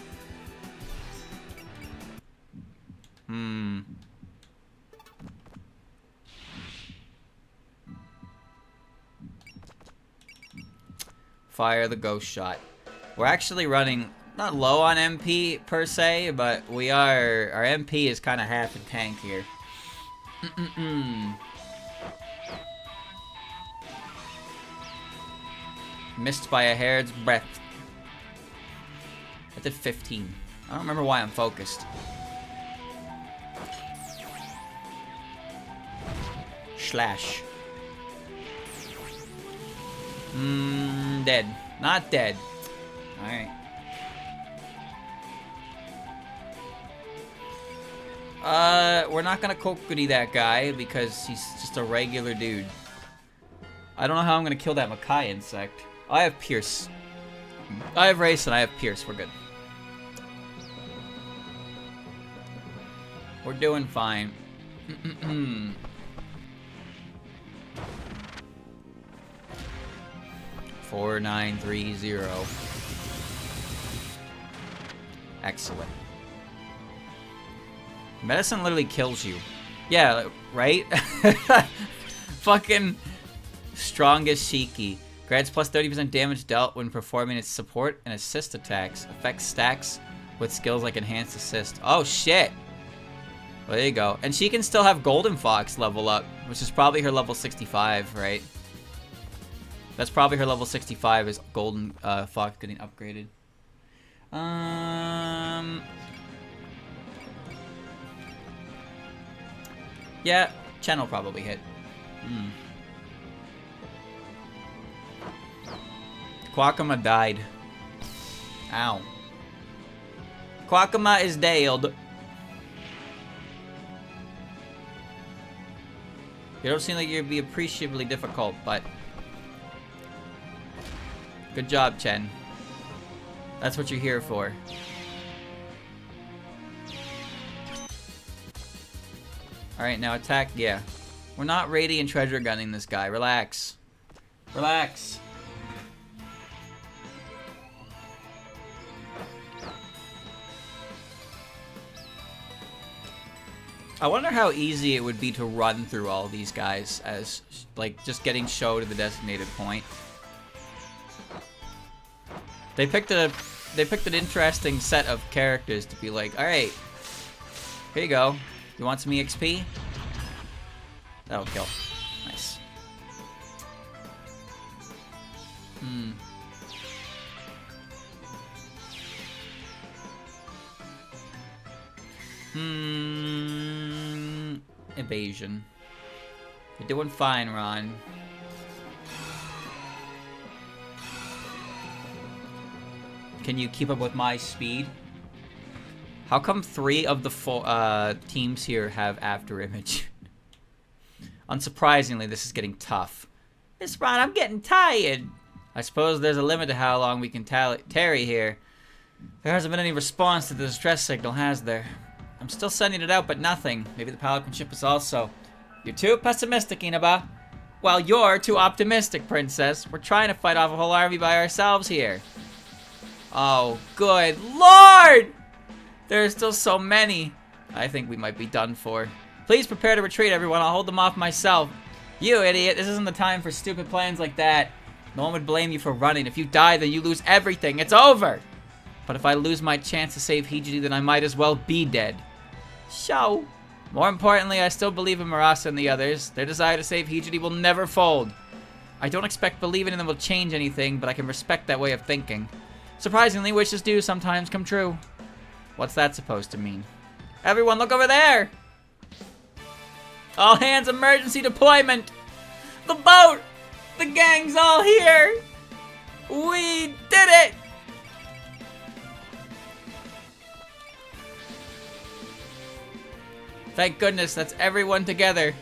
Fire the ghost shot. We're actually running not low on MP per se, but we are. Our MP is kind of half a tank here. Missed by a hair's breadth. I did 15. I don't remember why I'm focused. Slash. Dead. Not dead. Alright. We're not gonna Kokuri that guy because he's just a regular dude. I don't know how I'm gonna kill that Makai insect. I have Pierce. I have Race and I have Pierce. We're good. We're doing fine. 4930. Excellent. Medicine literally kills you. Yeah, right? Fucking strongest Shinki. Grants plus 30% damage dealt when performing its support and assist attacks. Affects stacks with skills like enhanced assist. Oh shit! Well, there you go. And she can still have Golden Fox level up, which is probably her level 65, right? That's probably her level 65 is Golden Fox getting upgraded. Yeah, Chen will probably hit. Quackama died. Ow. Quackama is nailed. You don't seem like you'd be appreciably difficult, but... Good job, Chen. That's what you're here for. Alright, now attack. Yeah. We're not radiant treasure gunning this guy. Relax. Relax. I wonder how easy it would be to run through all these guys as, like, just getting Sho to the designated point. They picked an interesting set of characters to be like, alright, here you go. You want some EXP? That'll kill. Nice. Evasion. You're doing fine, Ron. Can you keep up with my speed? How come 3 of the 4 teams here have after image? Unsurprisingly, this is getting tough. Miss Ron, I'm getting tired. I suppose there's a limit to how long we can tarry here. There hasn't been any response to the distress signal, has there? I'm still sending it out, but nothing. Maybe the Pelican ship is also. You're too pessimistic, Inaba. Well, you're too optimistic, Princess. We're trying to fight off a whole army by ourselves here. Oh, good Lord! There are still so many. I think we might be done for. Please prepare to retreat, everyone. I'll hold them off myself. You idiot. This isn't the time for stupid plans like that. No one would blame you for running. If you die, then you lose everything. It's over. But if I lose my chance to save Hijiri, then I might as well be dead. So, more importantly, I still believe in Murasa and the others. Their desire to save Hijiri will never fold. I don't expect believing in them will change anything, but I can respect that way of thinking. Surprisingly, wishes do sometimes come true. What's that supposed to mean? Everyone, look over there! All hands emergency deployment! The boat! The gang's all here! We did it! Thank goodness, that's everyone together.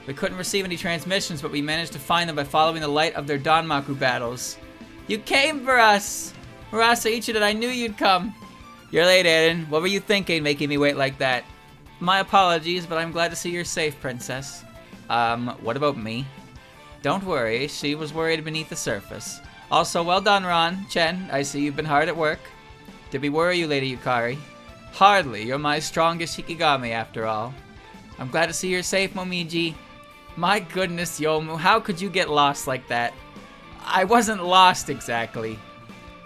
We couldn't receive any transmissions, but we managed to find them by following the light of their Danmaku battles. You came for us! Murasa Ichida, I knew you'd come. You're late, Aiden. What were you thinking, making me wait like that? My apologies, but I'm glad to see you're safe, Princess. What about me? Don't worry, she was worried beneath the surface. Also, well done, Ron. Chen, I see you've been hard at work. Did we worry you, Lady Yukari? Hardly. You're my strongest Hikigami, after all. I'm glad to see you're safe, Momiji. My goodness, Yomu, how could you get lost like that? I wasn't lost, exactly.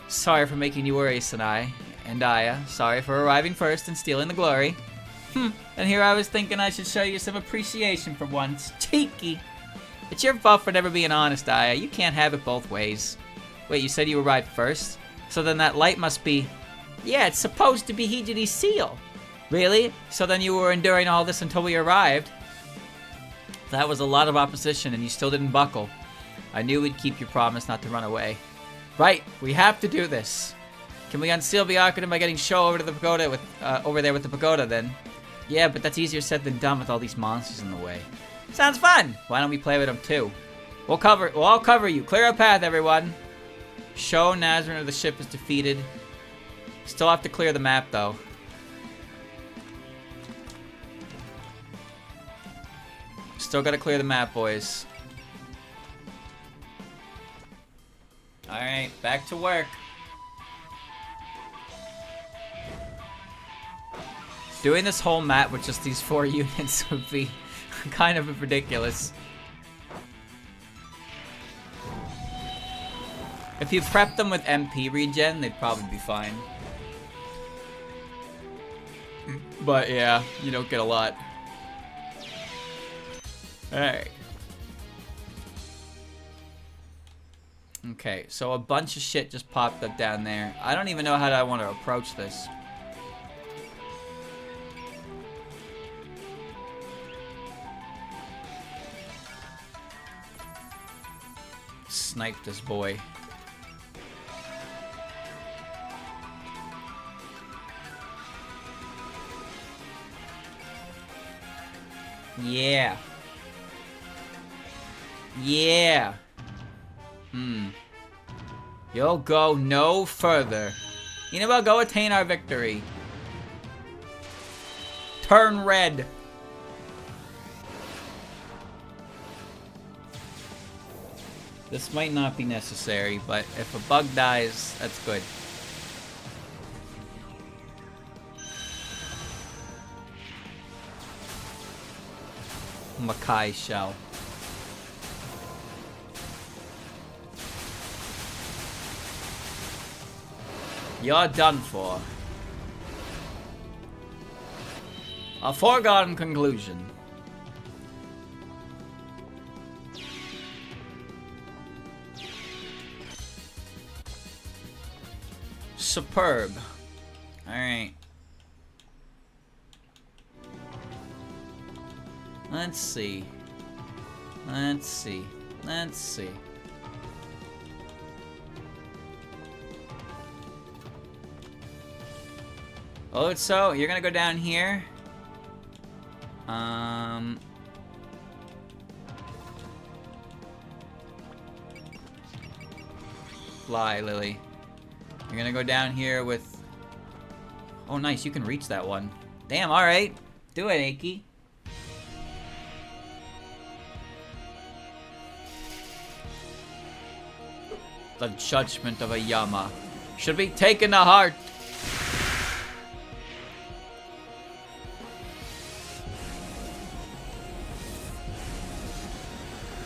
Sorry for making you worry, Sanai. And Aya, sorry for arriving first and stealing the glory. And here I was thinking I should show you some appreciation for once. Cheeky! It's your fault for never being honest, Aya. You can't have it both ways. Wait, you said you arrived first? So then that light must be... Yeah, it's supposed to be Hijiri's seal. Really? So then you were enduring all this until we arrived? That was a lot of opposition and you still didn't buckle. I knew we'd keep your promise not to run away. Right, we have to do this. Can we unseal Byakuren by getting Sho over to the pagoda with, over there with the pagoda then? Yeah, but that's easier said than done with all these monsters in the way. Sounds fun! Why don't we play with them too? We'll all cover you. Clear a path, everyone. Sho, Nazarene of the ship is defeated. Still have to clear the map though. Still gotta clear the map, boys. Alright, back to work. Doing this whole map with just these 4 units would be kind of ridiculous. If you prep them with MP regen, they'd probably be fine. But yeah, you don't get a lot. Alright. Okay, so a bunch of shit just popped up down there. I don't even know how I want to approach this. Snipe this boy. Yeah. Yeah. You'll go no further. You know what? Go attain our victory. Turn red. This might not be necessary, but if a bug dies, that's good. Hokkai shell. You're done for. A foregone conclusion. Superb. Alright. Let's see. Let's see. Let's see. Oh, so you're gonna go down here. Fly, Lily. You're gonna go down here with... Oh, nice. You can reach that one. Damn, alright. Do it, Aki. The judgment of a Yama should be taken to heart.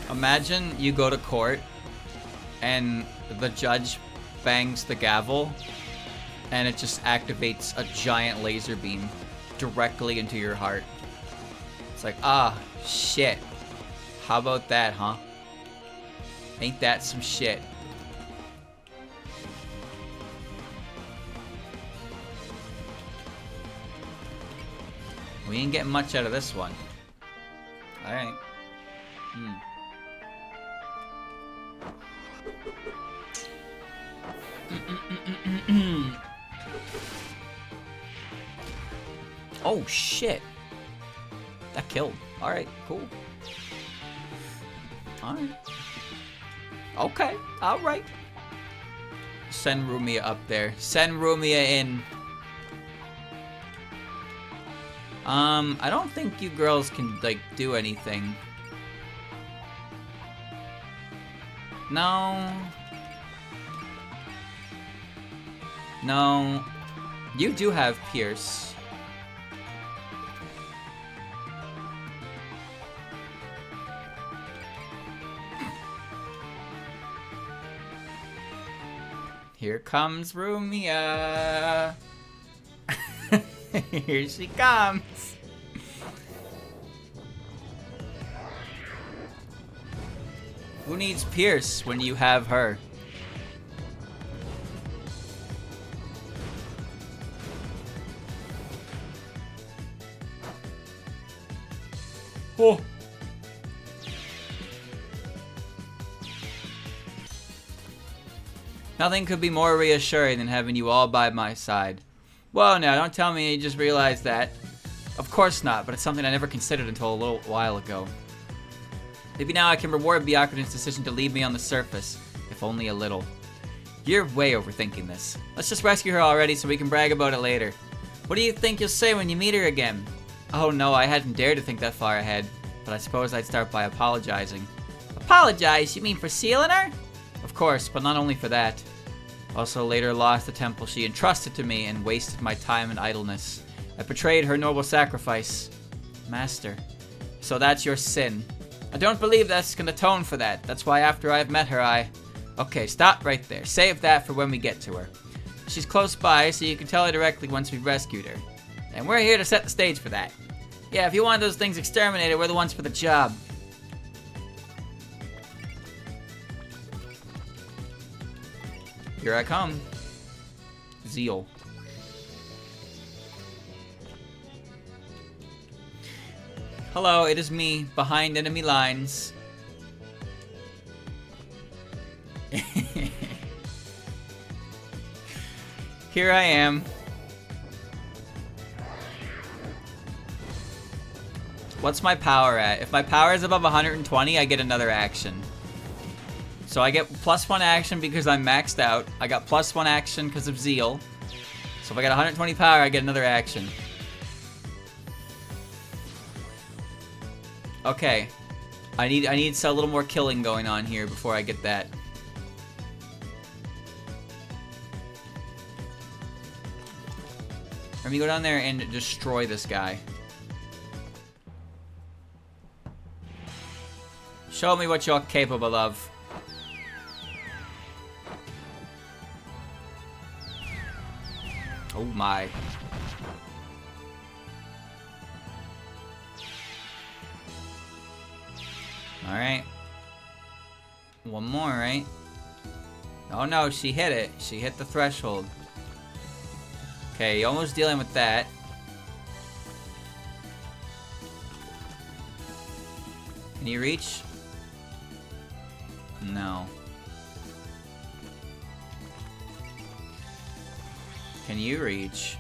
Imagine you go to court and the judge bangs the gavel and it just activates a giant laser beam directly into your heart. It's like, ah, shit. How about that, huh? Ain't that some shit? We ain't getting much out of this one. Alright. Oh shit. That killed. Alright, cool. Alright. Okay, alright. Send Rumia up there. Send Rumia in. I don't think you girls can, like, do anything. No. No. You do have Pierce. Here comes Rumia. Here she comes. Who needs Pierce when you have her? Oh. Nothing could be more reassuring than having you all by my side. Whoa, now, don't tell me you just realized that. Of course not, but it's something I never considered until a little while ago. Maybe now I can reward Byakunin's decision to leave me on the surface, if only a little. You're way overthinking this. Let's just rescue her already so we can brag about it later. What do you think you'll say when you meet her again? Oh no, I hadn't dared to think that far ahead, but I suppose I'd start by apologizing. Apologize? You mean for sealing her? Of course, but not only for that. Also later lost the temple she entrusted to me and wasted my time in idleness. I betrayed her noble sacrifice. Master. So that's your sin. I don't believe that's gonna atone for that. That's why after I've met her, Okay, stop right there. Save that for when we get to her. She's close by, so you can tell her directly once we've rescued her. And we're here to set the stage for that. Yeah, if you want those things exterminated, we're the ones for the job. Here I come. Zeal. Hello, it is me, behind enemy lines. Here I am. What's my power at? If my power is above 120, I get another action. So I get +1 action because I'm maxed out. I got +1 action because of Zeal. So if I got 120 power, I get another action. Okay. I need a little more killing going on here before I get that. Let me go down there and destroy this guy. Show me what you're capable of. Oh my. Alright. One more, right? Oh no, she hit it. She hit the threshold. Okay, almost dealing with that. Can you reach? No. Can you reach?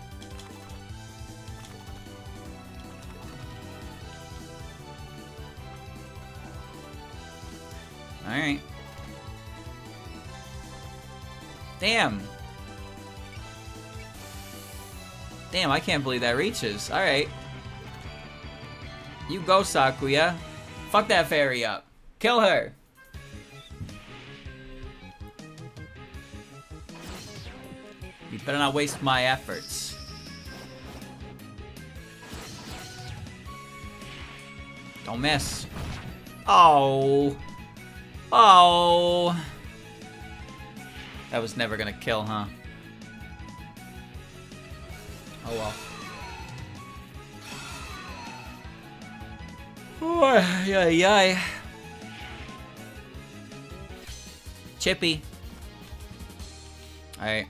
Alright. Damn. Damn, I can't believe that reaches. Alright. You go, Sakuya. Fuck that fairy up. Kill her. You better not waste my efforts. Don't miss. Oh. Oh. That was never gonna kill, huh? Oh well. Oh, yeah. Chippy. Alright.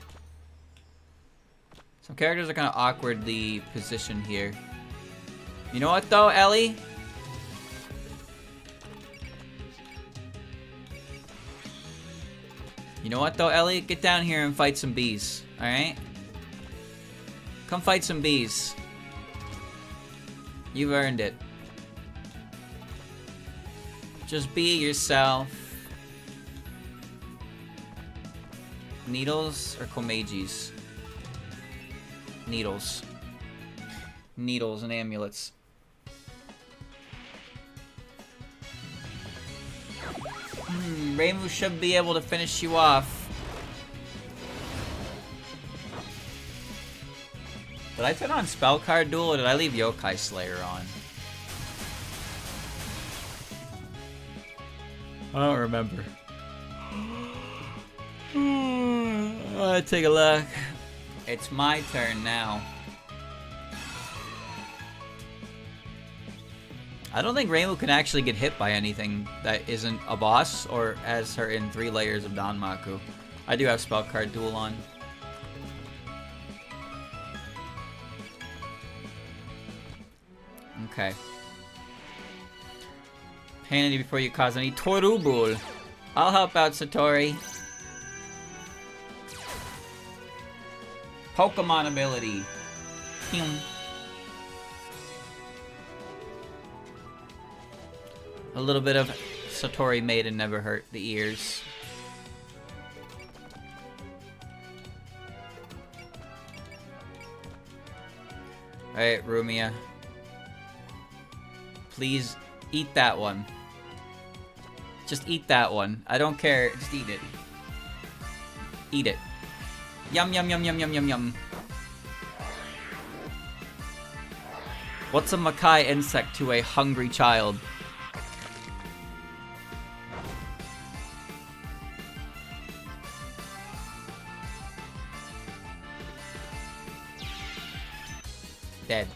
Some characters are kind of awkwardly positioned here. You know what though, Ellie? You know what though, Ellie? Get down here and fight some bees, alright? Come fight some bees. You've earned it. Just be yourself. Needles or Komagis? Needles. Needles and amulets. Reimu should be able to finish you off. Did I turn on Spell Card Duel or did I leave Yokai Slayer on? I don't remember. Let's take a look. It's my turn now. I don't think Reimu can actually get hit by anything that isn't a boss or has her in 3 layers of Danmaku. I do have Spell Card Duel on. Okay. Panity before you cause any Torubul. I'll help out, Satori. Pokemon ability. A little bit of Satori Maiden never hurt the ears. Alright, Rumia. Please eat that one. Just eat that one. I don't care. Just eat it. Eat it. Yum, yum, yum, yum, yum, yum, yum. What's a Makai insect to a hungry child? Dead.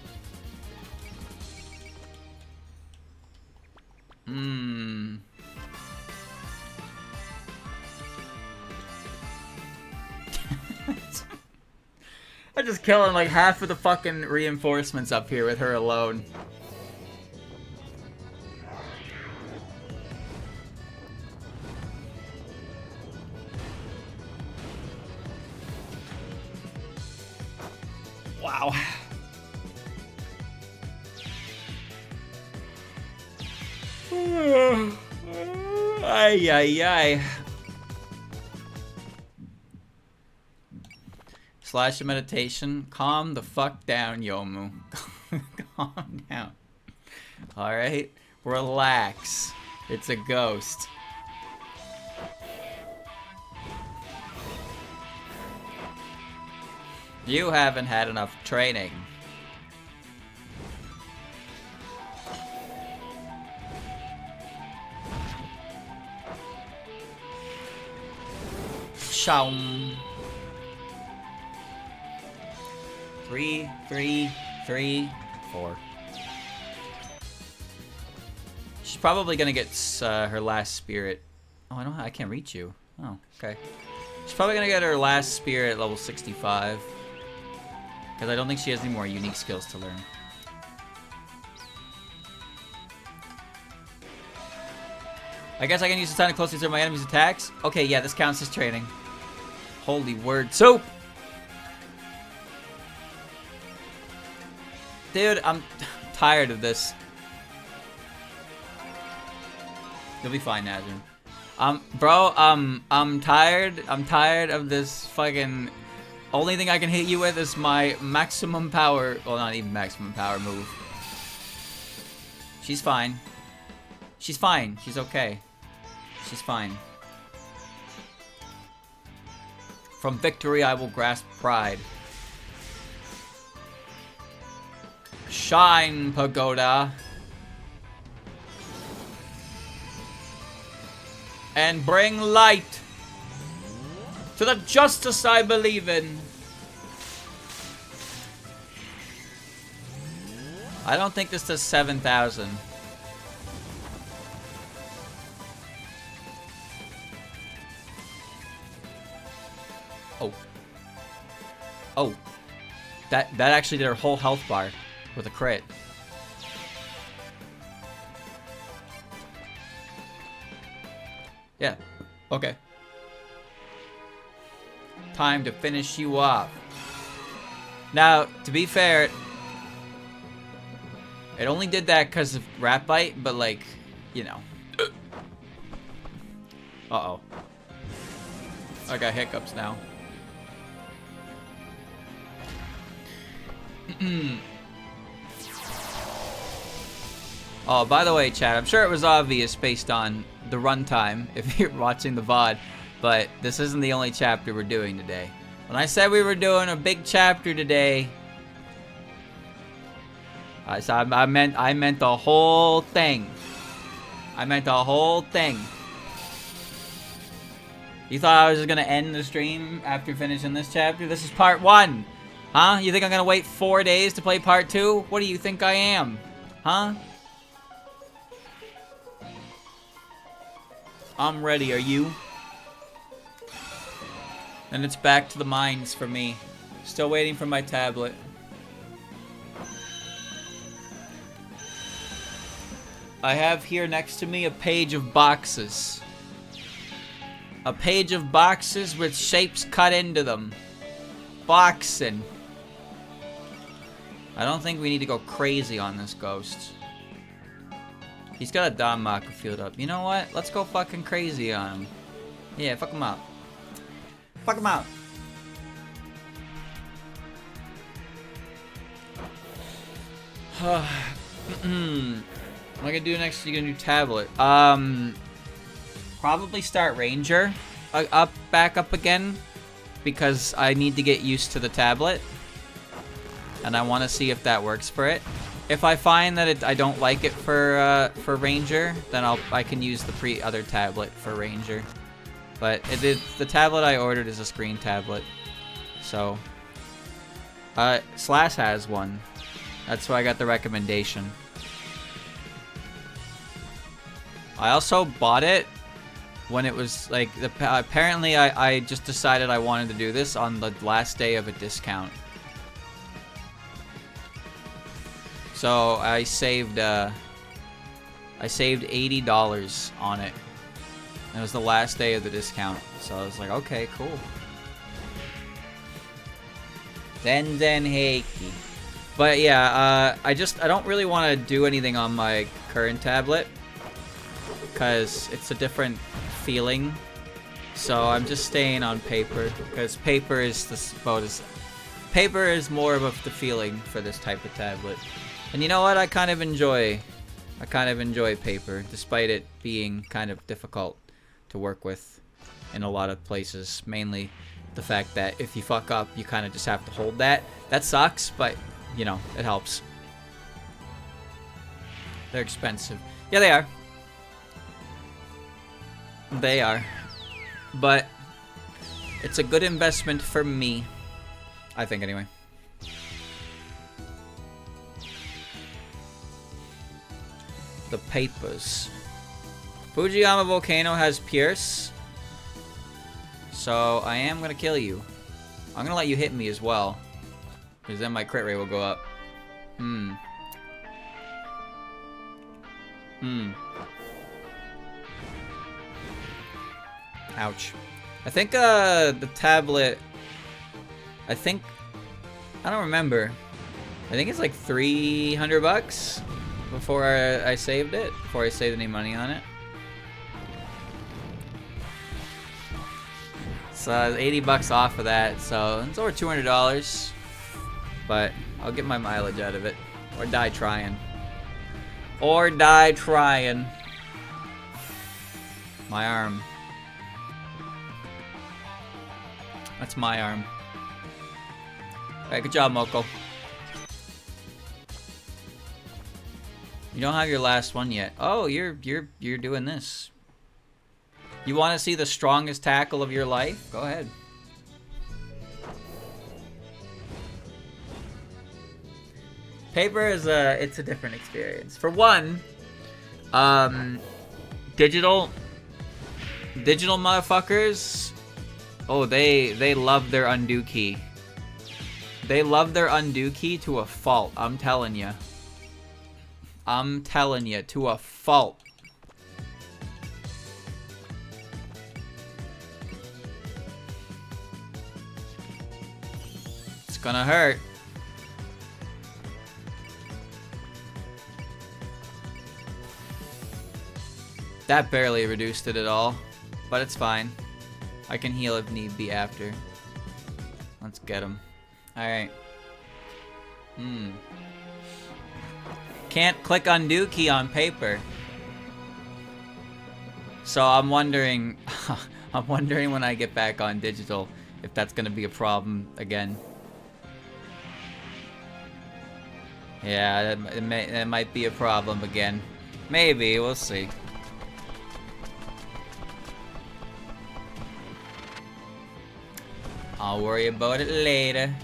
I'm just killing like half of the fucking reinforcements up here with her alone. Wow. Ay, ay, ay. Slash of meditation. Calm the fuck down, Yomu. Calm down. Alright? Relax. It's a ghost. You haven't had enough training. Shaum. 3, 3, 3, 4. She's probably gonna get her last spirit. Oh, I can't reach you. Oh, okay. She's probably gonna get her last spirit at level 65. Because I don't think she has any more unique skills to learn. I guess I can use the time to closely observe my enemy's attacks. Okay, yeah, this counts as training. Holy word. Soap! Dude, I'm tired of this. You'll be fine, Nazrin. Bro, I'm tired. I'm tired of this fucking... Only thing I can hit you with is my maximum power... Well, not even maximum power move. She's fine. She's fine. She's okay. She's fine. From victory, I will grasp pride. Shine, Pagoda. And bring light to the justice I believe in. I don't think this does 7,000. Oh. Oh. That actually did her whole health bar with a crit. Yeah. Okay. Time to finish you off. Now, to be fair, it only did that because of rat bite, but like, you know. Uh-oh. I got hiccups now. Oh, by the way, chat, I'm sure it was obvious based on the runtime if you're watching the VOD, but this isn't the only chapter we're doing today. When I said we were doing a big chapter today, I meant the whole thing. I meant the whole thing. You thought I was just gonna end the stream after finishing this chapter? This is part 1. Huh? You think I'm gonna wait 4 days to play part 2? What do you think I am? Huh? I'm ready, are you? And it's back to the mines for me. Still waiting for my tablet. I have here next to me a page of boxes. A page of boxes with shapes cut into them. Boxing. I don't think we need to go crazy on this ghost. He's got a Danmaku field up. You know what? Let's go fucking crazy on him. Yeah, fuck him up. Fuck him out. What am I gonna do next? You gonna do tablet? Probably start Ranger back up again because I need to get used to the tablet, and I want to see if that works for it. If I find that I don't like it for Ranger, then I can use the other tablet for Ranger. But the tablet I ordered is a screen tablet, so Slash has one. That's why I got the recommendation. I also bought it when it was like apparently I just decided I wanted to do this on the last day of a discount. So I saved $80 on it. It was the last day of the discount, so I was like, okay, cool. Zenzen Heiki. But yeah, I don't really want to do anything on my current tablet because it's a different feeling. So I'm just staying on paper because paper is paper is more of the feeling for this type of tablet. And you know what? I kind of enjoy paper, despite it being kind of difficult to work with in a lot of places. Mainly the fact that if you fuck up, you kind of just have to hold that. That sucks, but you know, it helps. They're expensive. Yeah, they are. They are. But it's a good investment for me. I think, anyway. The papers. Fujiyama Volcano has Pierce. So I am going to kill you. I'm going to let you hit me as well. Because then my crit rate will go up. Ouch. I think the tablet, I don't remember. I think it's like 300 bucks before I saved it, before I saved any money on it. So 80 bucks off of that, so it's over $200. But I'll get my mileage out of it, or die trying. Or die trying. My arm. That's my arm. Alright, good job, Moko. You don't have your last one yet. Oh, you're doing this. You want to see the strongest tackle of your life? Go ahead. Paper is it's a different experience. For one, digital motherfuckers. Oh, they love their undo key. They love their undo key to a fault. I'm telling you. I'm telling you, to a fault. It's gonna hurt. That barely reduced it at all, but it's fine. I can heal if need be after. Let's get him. Alright. Can't click undo key on paper. So I'm wondering I'm wondering when I get back on digital if that's gonna be a problem again. Yeah, it might be a problem again. Maybe, we'll see. I'll worry about it later.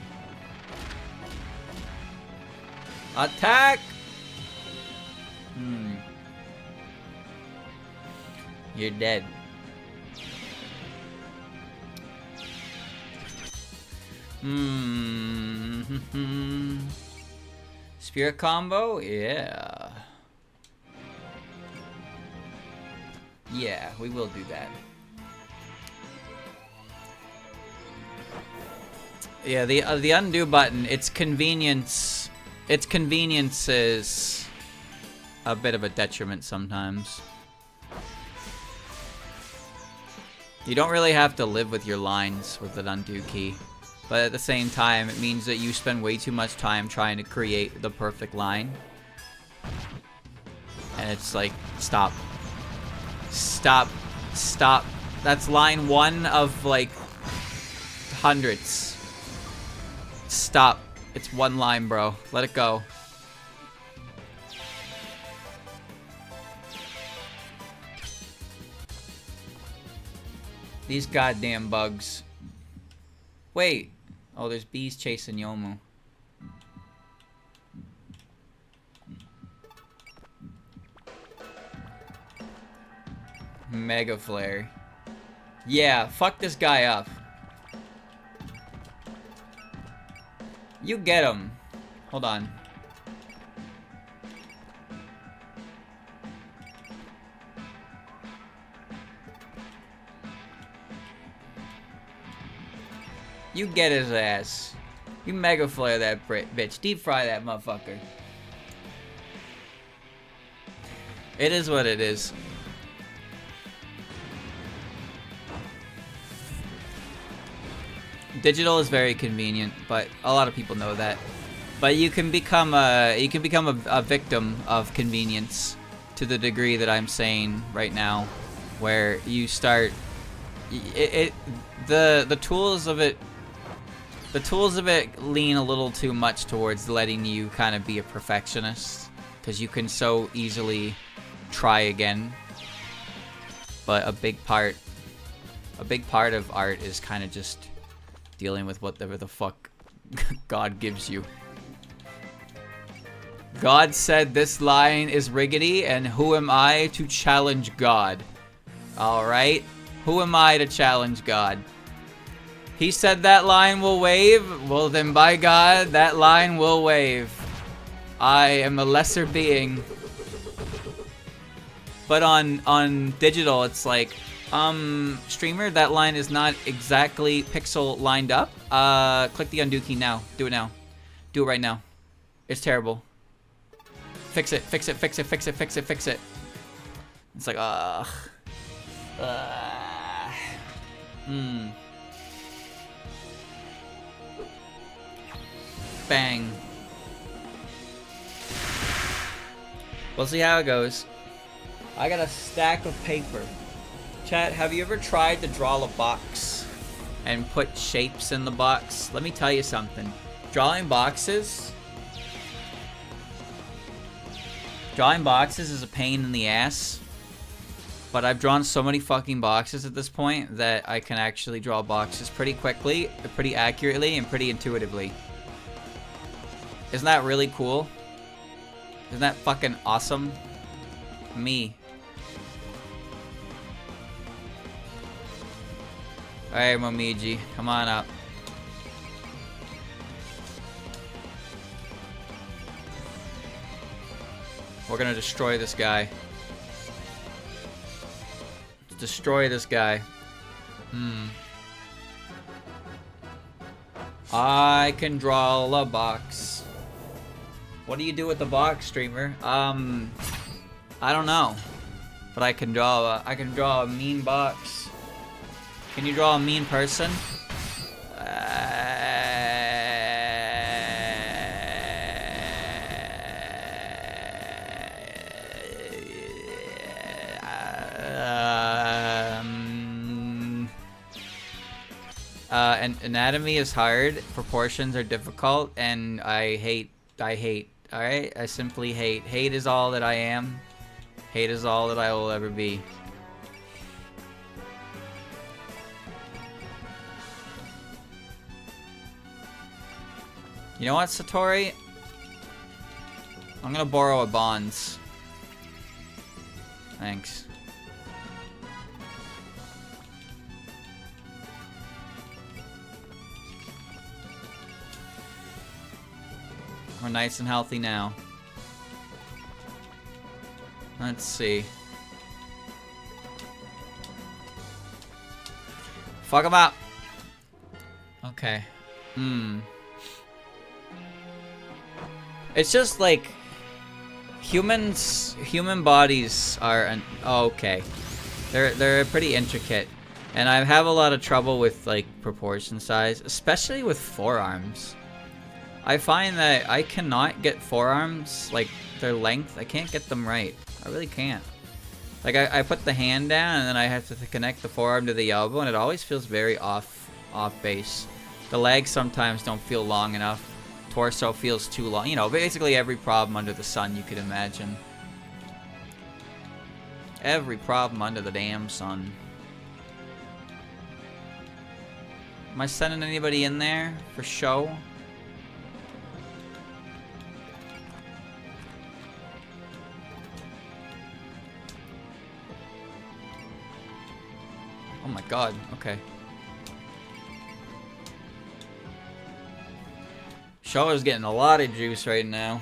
Attack! You're dead. Spirit combo? Yeah. Yeah, we will do that. Yeah, the undo button, its convenience is a bit of a detriment sometimes. You don't really have to live with your lines with the undo key, but at the same time, it means that you spend way too much time trying to create the perfect line. And it's like, stop. Stop. Stop. That's line one of like hundreds. Stop. It's one line, bro. Let it go. These goddamn bugs. Wait. Oh, there's bees chasing Yomu. Mega Flare. Yeah, fuck this guy up. You get him. Hold on. You get his ass. You Mega Flare that bitch. Deep fry that motherfucker. It is what it is. Digital is very convenient, but a lot of people know that. But you can become a victim of convenience to the degree that I'm saying right now, where you start the tools of it lean a little too much towards letting you kind of be a perfectionist, because you can so easily try again. But a big part of art is kind of just dealing with whatever the fuck God gives you. God said this line is riggedy, and who am I to challenge God? Alright? Who am I to challenge God? He said that line will wave, well then by God, that line will wave. I am a lesser being. But on digital, it's like, streamer, that line is not exactly pixel lined up. Click the undo key now. Do it now. Do it right now. It's terrible. Fix it, fix it, fix it, fix it, fix it, fix it. It's like, Bang. We'll see how it goes. I got a stack of paper. Chat, have you ever tried to draw a box and put shapes in the box? Let me tell you something. Drawing boxes is a pain in the ass. But I've drawn so many fucking boxes at this point that I can actually draw boxes pretty quickly, pretty accurately, and pretty intuitively. Isn't that really cool? Isn't that fucking awesome? Me. Alright, Momiji, come on up. We're gonna destroy this guy. Destroy this guy. I can draw a box. What do you do with the box, streamer? I don't know. But I can draw a mean box. Can you draw a mean person? And anatomy is hard, proportions are difficult, and I hate, alright? I simply hate. Hate is all that I am. Hate is all that I will ever be. You know what, Satori? I'm gonna borrow a Bonds. Thanks. We're nice and healthy now. Let's see. Fuck him up. Okay. It's just like human bodies are okay. They're pretty intricate, and I have a lot of trouble with like proportion size, especially with forearms. I find that I cannot get forearms, like their length, I can't get them right. I really can't. Like I put the hand down and then I have to connect the forearm to the elbow, and it always feels very off base. The legs sometimes don't feel long enough. Torso feels too long. You know, basically every problem under the sun you could imagine. Every problem under the damn sun. Am I sending anybody in there for show? Oh my god, okay. Shaw is getting a lot of juice right now.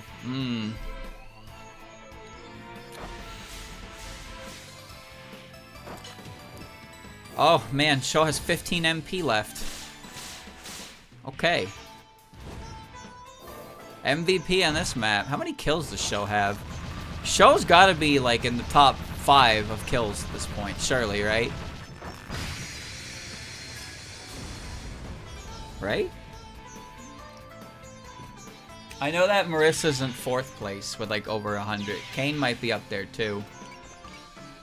Oh man, Shaw has 15 MP left. Okay. MVP on this map. How many kills does Shaw have? Shaw's gotta be like in the top 5 of kills at this point, surely, right? right? I know that Marissa's in 4th place with like over 100. Kane might be up there too.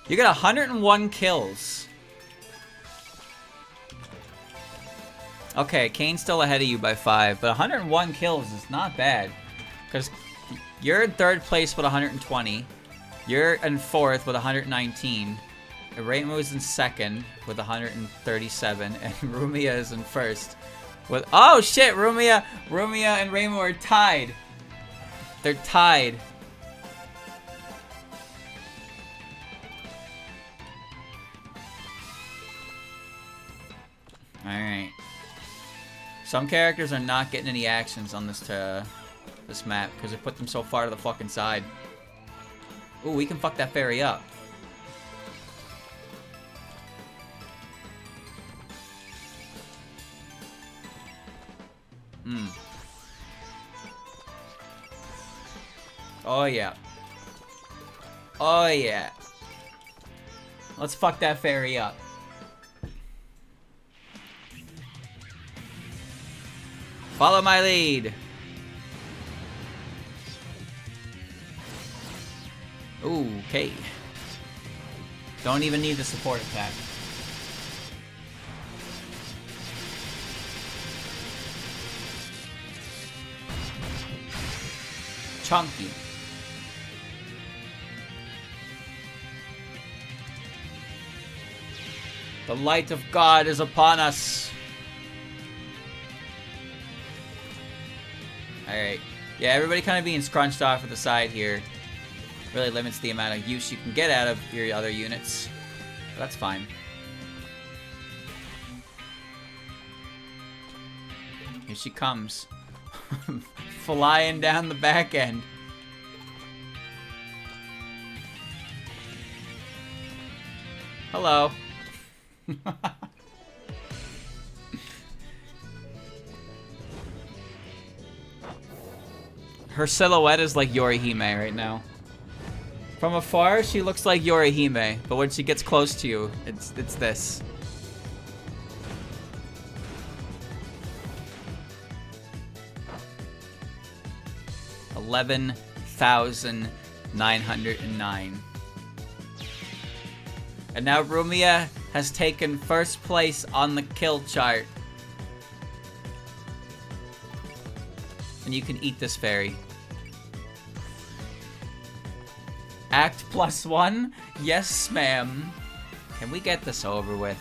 You got 101 kills. Okay, Kane's still ahead of you by 5, but 101 kills is not bad. Because you're in 3rd place with 120. You're in 4th with 119. Reimu's in 2nd with 137. And Rumia is in 1st with... Oh shit! Rumia and Reimu are tied. They're tied. Alright. Some characters are not getting any actions on this this map because they put them so far to the fucking side. Ooh, we can fuck that fairy up. Oh yeah. Oh yeah. Let's fuck that fairy up. Follow my lead. Ooh, okay. Don't even need the support attack. Chunky. The light of God is upon us. Alright. Yeah, everybody kind of being scrunched off at the side here really limits the amount of use you can get out of your other units. But that's fine. Here she comes. Flying down the back end. Hello. Her silhouette is like Yorihime right now. From afar, she looks like Yorihime, but when she gets close to you, it's this. $11,909. And now Rumia has taken 1st place on the kill chart. And you can eat this fairy. Act +1? Yes, ma'am. Can we get this over with?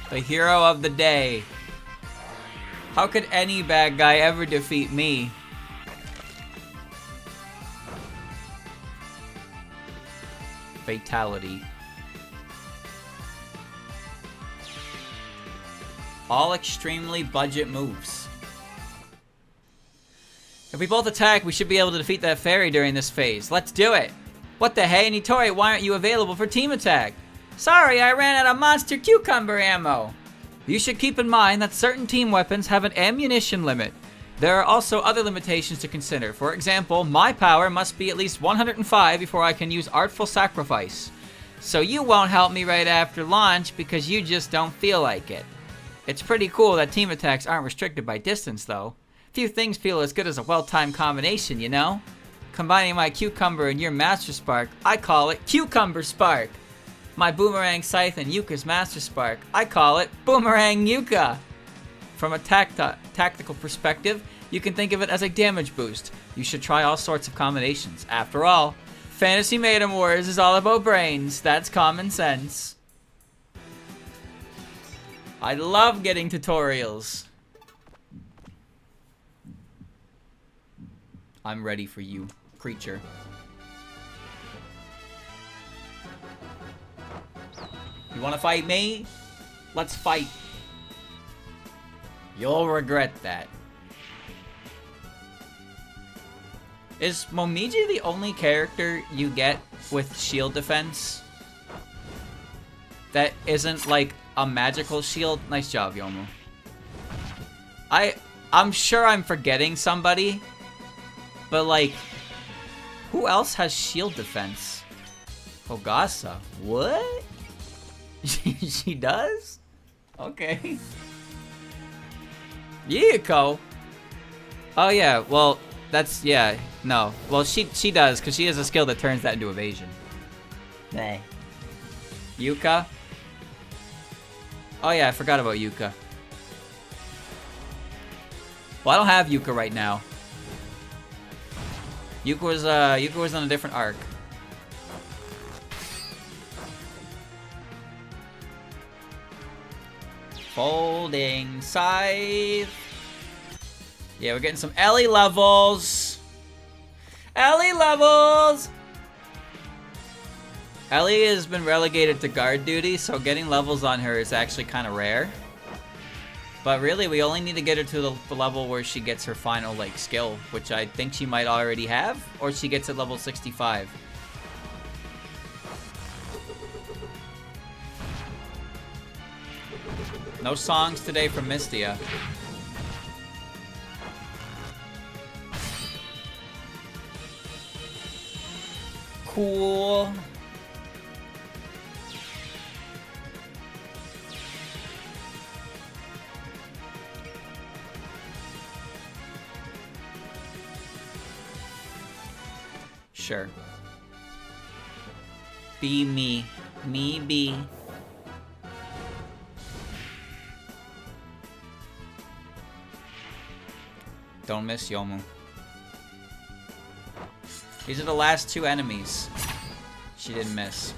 The hero of the day. How could any bad guy ever defeat me? Fatality. All extremely budget moves. If we both attack, we should be able to defeat that fairy during this phase. Let's do it! What the hey, Nitori, why aren't you available for team attack? Sorry, I ran out of monster cucumber ammo! You should keep in mind that certain team weapons have an ammunition limit. There are also other limitations to consider. For example, my power must be at least 105 before I can use Artful Sacrifice. So you won't help me right after launch because you just don't feel like it. It's pretty cool that team attacks aren't restricted by distance though. Few things feel as good as a well-timed combination, you know? Combining my Cucumber and your Master Spark, I call it Cucumber Spark. My Boomerang Scythe and Yuka's Master Spark, I call it Boomerang Yuka. From a tactical perspective, you can think of it as a damage boost. You should try all sorts of combinations. After all, Fantasy Maiden Wars is all about brains. That's common sense. I love getting tutorials. I'm ready for you, creature. You wanna fight me? Let's fight. You'll regret that. Is Momiji the only character you get with shield defense that isn't like a magical shield? Nice job, Yomu. I'm sure I'm forgetting somebody, but like, who else has shield defense? Hogasa? What? She does? Okay. Yiko? Oh yeah, well, that's, yeah, no. Well, she does, because she has a skill that turns that into evasion. Nah. Yuka? Oh yeah, I forgot about Yuka. Well, I don't have Yuka right now. Yuka was on a different arc. Folding scythe. Yeah, we're getting some Ellie levels. Ellie levels! Ellie has been relegated to guard duty, so getting levels on her is actually kind of rare. But really, we only need to get her to the level where she gets her final, like, skill, which I think she might already have, or she gets at level 65. No songs today from Mystia. Cool. Sure. Be me. Me be. Don't miss Yomu. These are the last two enemies she didn't miss.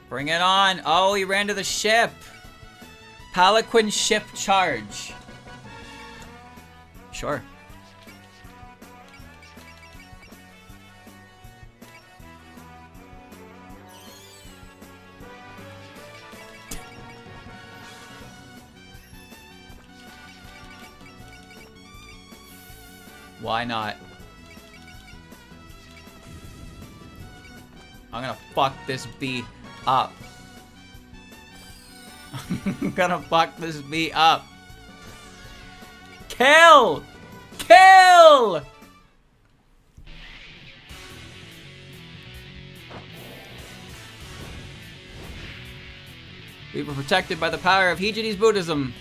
Bring it on. Oh, he ran to the ship. Palaquin ship charge. Sure. Why not? I'm gonna fuck this bee up. I'm gonna fuck this bee up. Kill! Kill! We were protected by the power of Hijiri's Buddhism.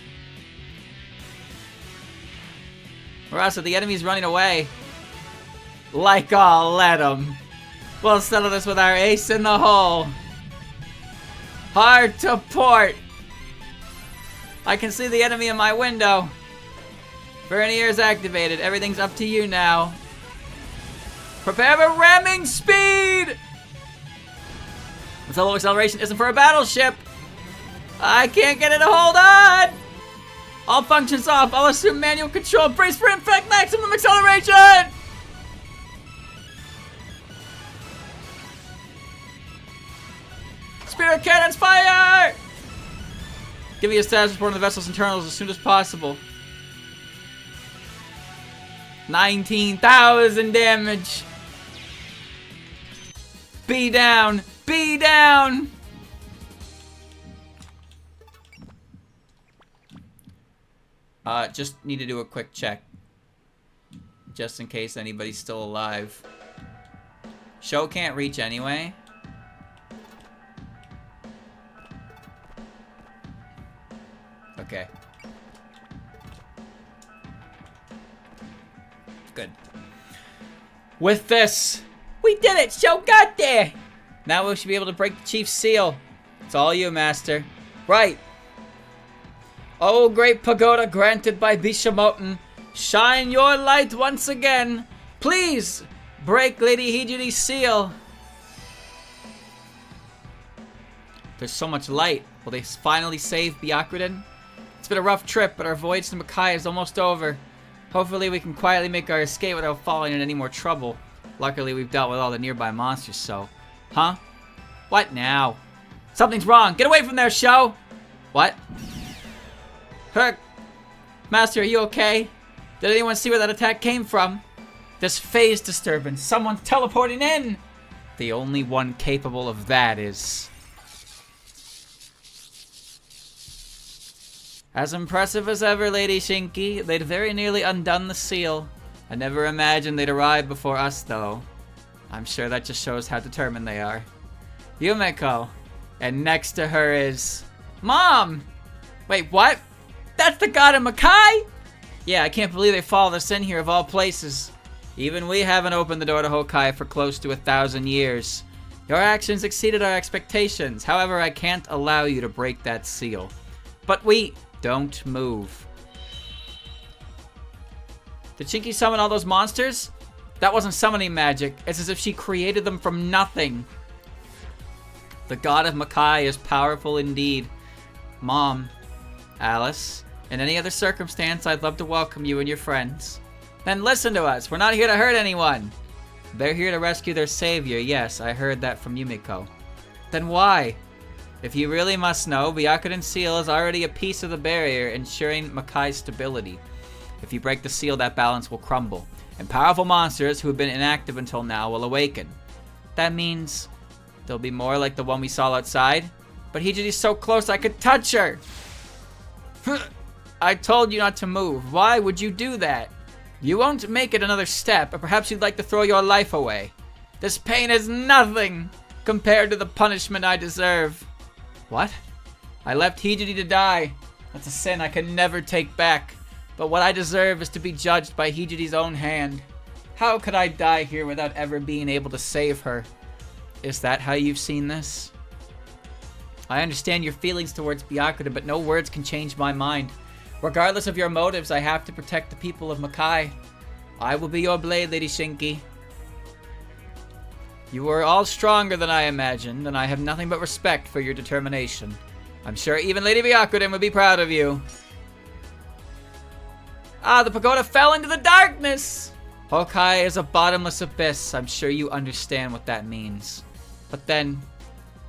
Rasa, the enemy's running away. Like, I'll let him. We'll settle this with our ace in the hole. Hard to port. I can see the enemy in my window. Vernier is activated. Everything's up to you now. Prepare for ramming speed! The solo acceleration isn't for a battleship. I can't get it to hold on! All functions off. I'll assume manual control. Brace for impact. Maximum acceleration! Spirit cannons fire! Give me a status report on the vessel's internals as soon as possible. 19,000 damage. Be down. Be down. Just need to do a quick check. Just in case anybody's still alive. Show can't reach anyway. Okay. Good. With this, we did it! Show got there! Now we should be able to break the chief's seal. It's all you, Master. Right. Oh, great pagoda granted by Bishamoten, shine your light once again. Please, break Lady Hijiri's seal. There's so much light. Will they finally save Byakuren? It's been a rough trip, but our voyage to Makai is almost over. Hopefully we can quietly make our escape without falling in any more trouble. Luckily, we've dealt with all the nearby monsters, so... Huh? What now? Something's wrong. Get away from there, Sho! What? Herc! Master, are you okay? Did anyone see where that attack came from? This phase disturbance. Someone's teleporting in! The only one capable of that is... As impressive as ever, Lady Shinki. They'd very nearly undone the seal. I never imagined they'd arrive before us, though. I'm sure that just shows how determined they are. Yumeko. And next to her is... Mom! Wait, what? That's the god of Hokkai? Yeah, I can't believe they followed us in here of all places. Even we haven't opened the door to Hokkai for close to 1,000 years. Your actions exceeded our expectations. However, I can't allow you to break that seal. But we... Don't move. Did Shinki summon all those monsters? That wasn't summoning magic. It's as if she created them from nothing. The god of Hokkai is powerful indeed. Mom, Alice, in any other circumstance, I'd love to welcome you and your friends. Then listen to us. We're not here to hurt anyone. They're here to rescue their savior. Yes, I heard that from Yumeko. Then why? If you really must know, Byakuren Seal is already a piece of the barrier ensuring Hokkai's stability. If you break the seal, that balance will crumble, and powerful monsters who have been inactive until now will awaken. That means they'll be more like the one we saw outside. But Hijudi's so close I could touch her! I told you not to move. Why would you do that? You won't make it another step, or perhaps you'd like to throw your life away. This pain is nothing compared to the punishment I deserve. What? I left Hijudi to die. That's a sin I can never take back. But what I deserve is to be judged by Hijudi's own hand. How could I die here without ever being able to save her? Is that how you've seen this? I understand your feelings towards Byakuren, but no words can change my mind. Regardless of your motives, I have to protect the people of Hokkai. I will be your blade, Lady Shinki. You are all stronger than I imagined, and I have nothing but respect for your determination. I'm sure even Lady Byakuren would be proud of you. Ah, the pagoda fell into the darkness! Hokkai is a bottomless abyss. I'm sure you understand what that means. But then,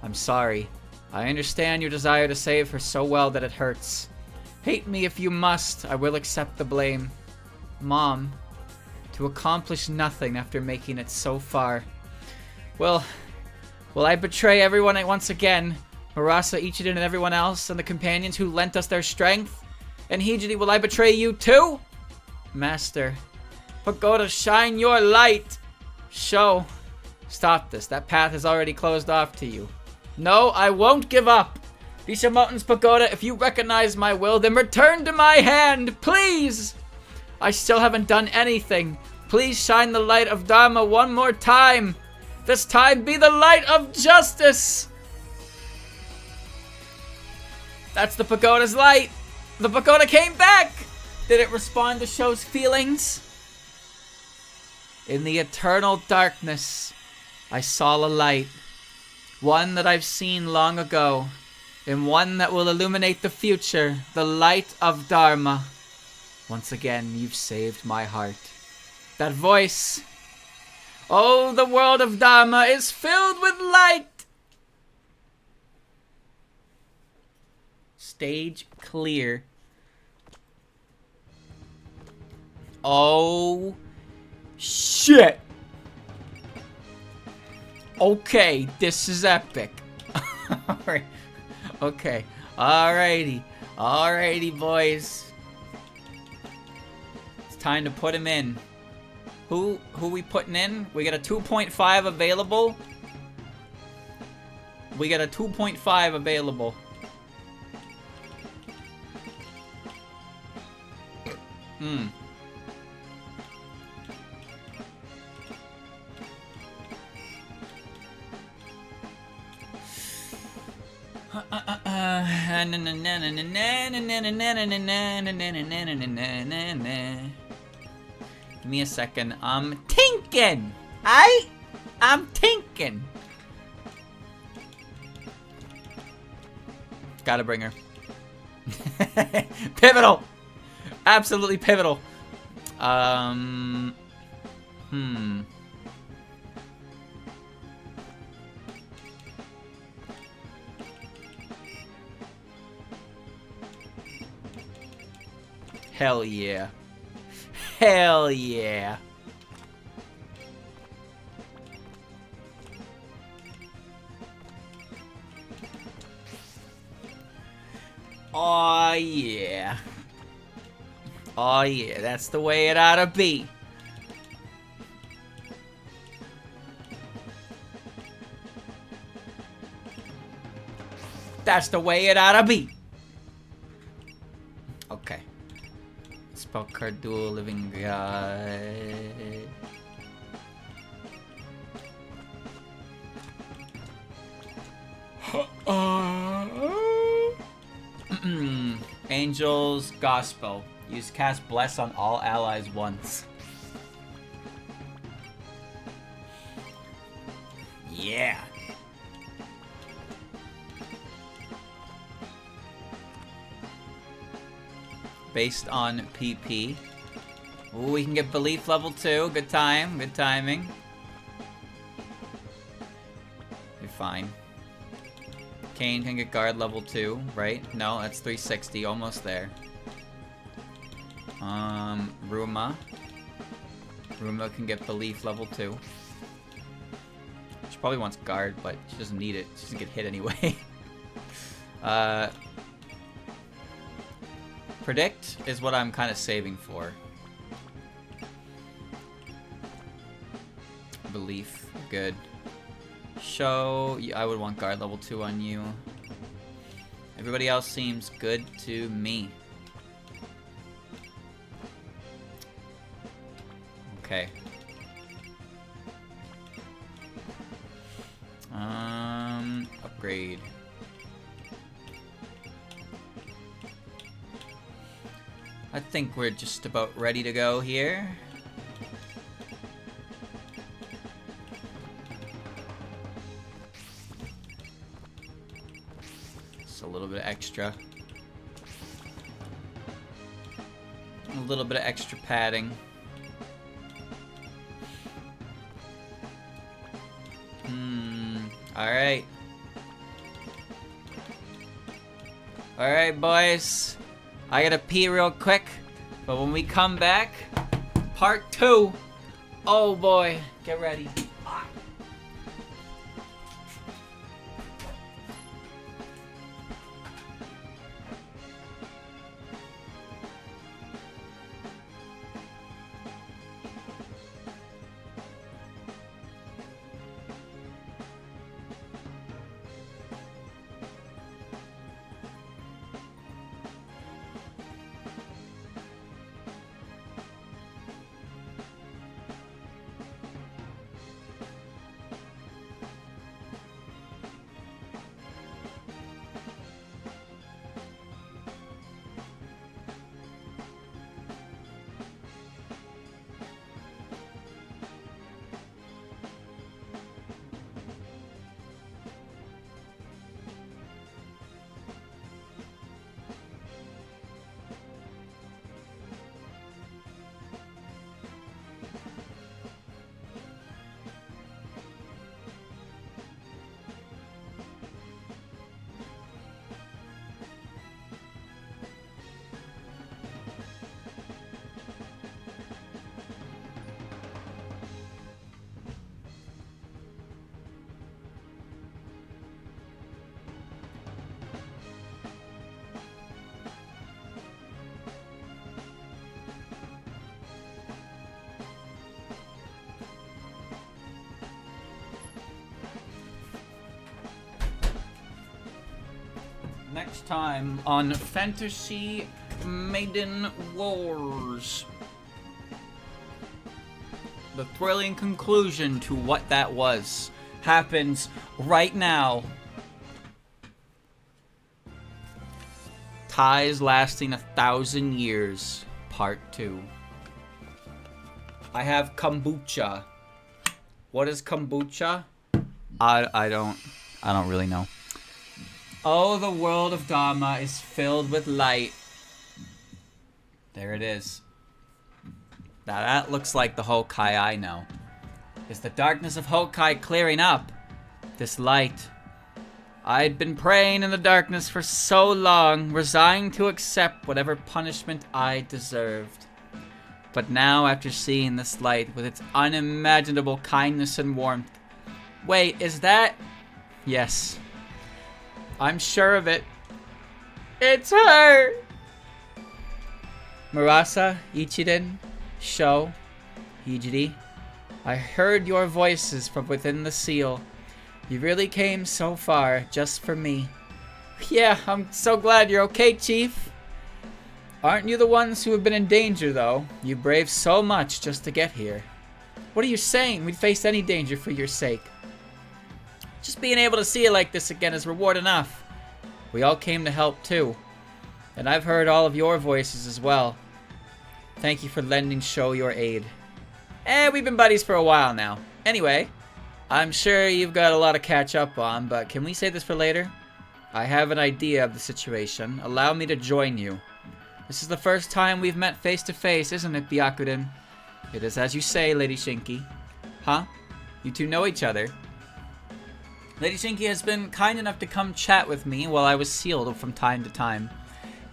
I'm sorry. I understand your desire to save her so well that it hurts. Hate me if you must. I will accept the blame. Mom, to accomplish nothing after making it so far. Will I betray everyone once again? Marasa, Ichiden, and everyone else, and the companions who lent us their strength? And Hijudi, will I betray you too? Master, Pagoda, shine your light! Show. Stop this. That path is already closed off to you. No, I won't give up. Bishamoten's Pagoda, if you recognize my will, then return to my hand, please! I still haven't done anything. Please shine the light of Dharma one more time. This time be the light of justice! That's the pagoda's light! The pagoda came back! Did it respond to Sho's feelings? In the eternal darkness, I saw a light. One that I've seen long ago, and one that will illuminate the future, the light of Dharma. Once again, you've saved my heart. That voice... Oh, the world of Dharma is filled with light! Stage clear. Oh, shit! Okay, this is epic. Alright. Okay. Alrighty. Alrighty, boys. It's time to put him in. Who we putting in? We got a 2.5 available. We got a 2.5 available. Give me a second. I'm tinking. I'm tinking. Gotta bring her. Pivotal. Absolutely pivotal. Hell yeah. Hell yeah. Oh yeah. Oh yeah, that's the way it ought to be. That's the way it oughta be. Okay. Spell card duel, living god. Angel's Gospel. Use cast bless on all allies once. Yeah. Based on PP. Ooh, we can get belief level 2. Good time. Good timing. You're fine. Kane can get guard level 2, right? No, that's 360. Almost there. Ruma. Ruma can get belief level 2. She probably wants guard, but she doesn't need it. She doesn't get hit anyway. Predict is what I'm kind of saving for. Belief, good. Show, I would want guard level 2 on you. Everybody else seems good to me. Okay. Upgrade. I think we're just about ready to go here. Just a little bit of extra. A little bit of extra padding. Alright. Alright, boys. I gotta pee real quick. But when we come back, part 2. Oh boy, get ready. Next time on Fantasy Maiden Wars. The thrilling conclusion to what that was happens right now. Ties lasting 1,000 years, part 2. I have kombucha. What is kombucha? I don't really know. Oh, the world of Dharma is filled with light. There it is. Now that looks like the Hokkai I know. Is the darkness of Hokkai clearing up? This light. I'd been praying in the darkness for so long, resigned to accept whatever punishment I deserved. But now, after seeing this light with its unimaginable kindness and warmth... Wait, is that... Yes. I'm sure of it. It's her! Murasa, Ichiden, Sho, Hijiri, I heard your voices from within the seal. You really came so far just for me. Yeah, I'm so glad you're okay, Chief. Aren't you the ones who have been in danger, though? You braved so much just to get here. What are you saying? We'd face any danger for your sake. Just being able to see you like this again is reward enough. We all came to help, too. And I've heard all of your voices as well. Thank you for lending Sho your aid. We've been buddies for a while now. Anyway, I'm sure you've got a lot to catch up on, but can we save this for later? I have an idea of the situation. Allow me to join you. This is the first time we've met face to face, isn't it, Byakuten? It is as you say, Lady Shinki. Huh? You two know each other. Lady Shinki has been kind enough to come chat with me while I was sealed from time to time.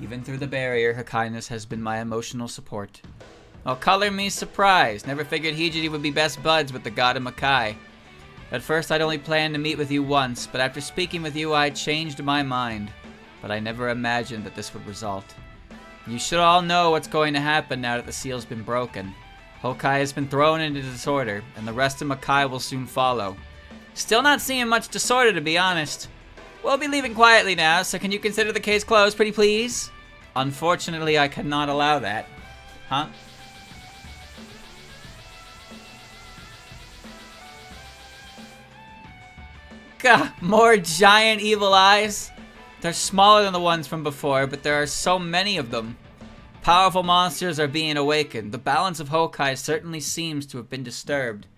Even through the barrier, her kindness has been my emotional support. Oh, color me surprised. Never figured Hijiri would be best buds with the god of Makai. At first, I'd only planned to meet with you once, but after speaking with you, I changed my mind. But I never imagined that this would result. You should all know what's going to happen now that the seal's been broken. Hokkai has been thrown into disorder, and the rest of Makai will soon follow. Still not seeing much disorder, to be honest. We'll be leaving quietly now, so can you consider the case closed, pretty please? Unfortunately, I cannot allow that. Huh? Gah, more giant evil eyes. They're smaller than the ones from before, but there are so many of them. Powerful monsters are being awakened. The balance of Hokkai certainly seems to have been disturbed.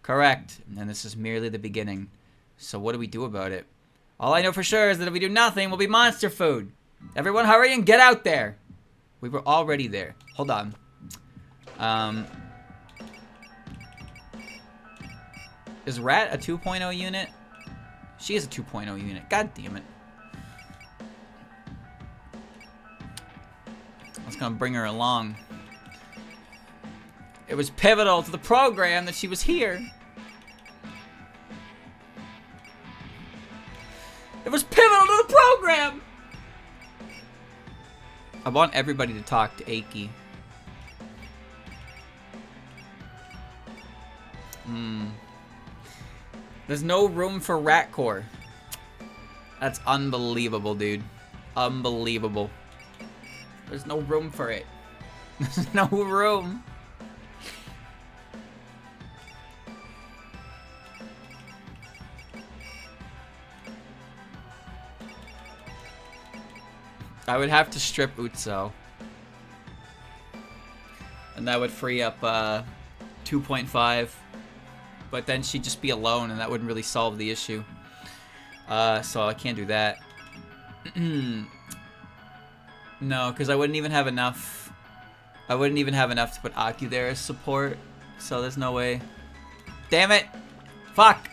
Correct, and this is merely the beginning. So what do we do about it? All I know for sure is that if we do nothing, we'll be monster food. Everyone hurry and get out there. We were already there. Hold on. Is Rat a 2.0 unit? She is a 2.0 unit. God damn it. I was gonna bring her along. It was pivotal to the program that she was here. It was pivotal to the program! I want everybody to talk to Aiki. There's no room for Ratcore. That's unbelievable, dude. Unbelievable. There's no room for it. There's no room. I would have to strip Utso. And that would free up 2.5. But then she'd just be alone and that wouldn't really solve the issue. So I can't do that. No, because I wouldn't even have enough. I wouldn't even have enough to put Aku there as support. So there's no way. Damn it! Fuck!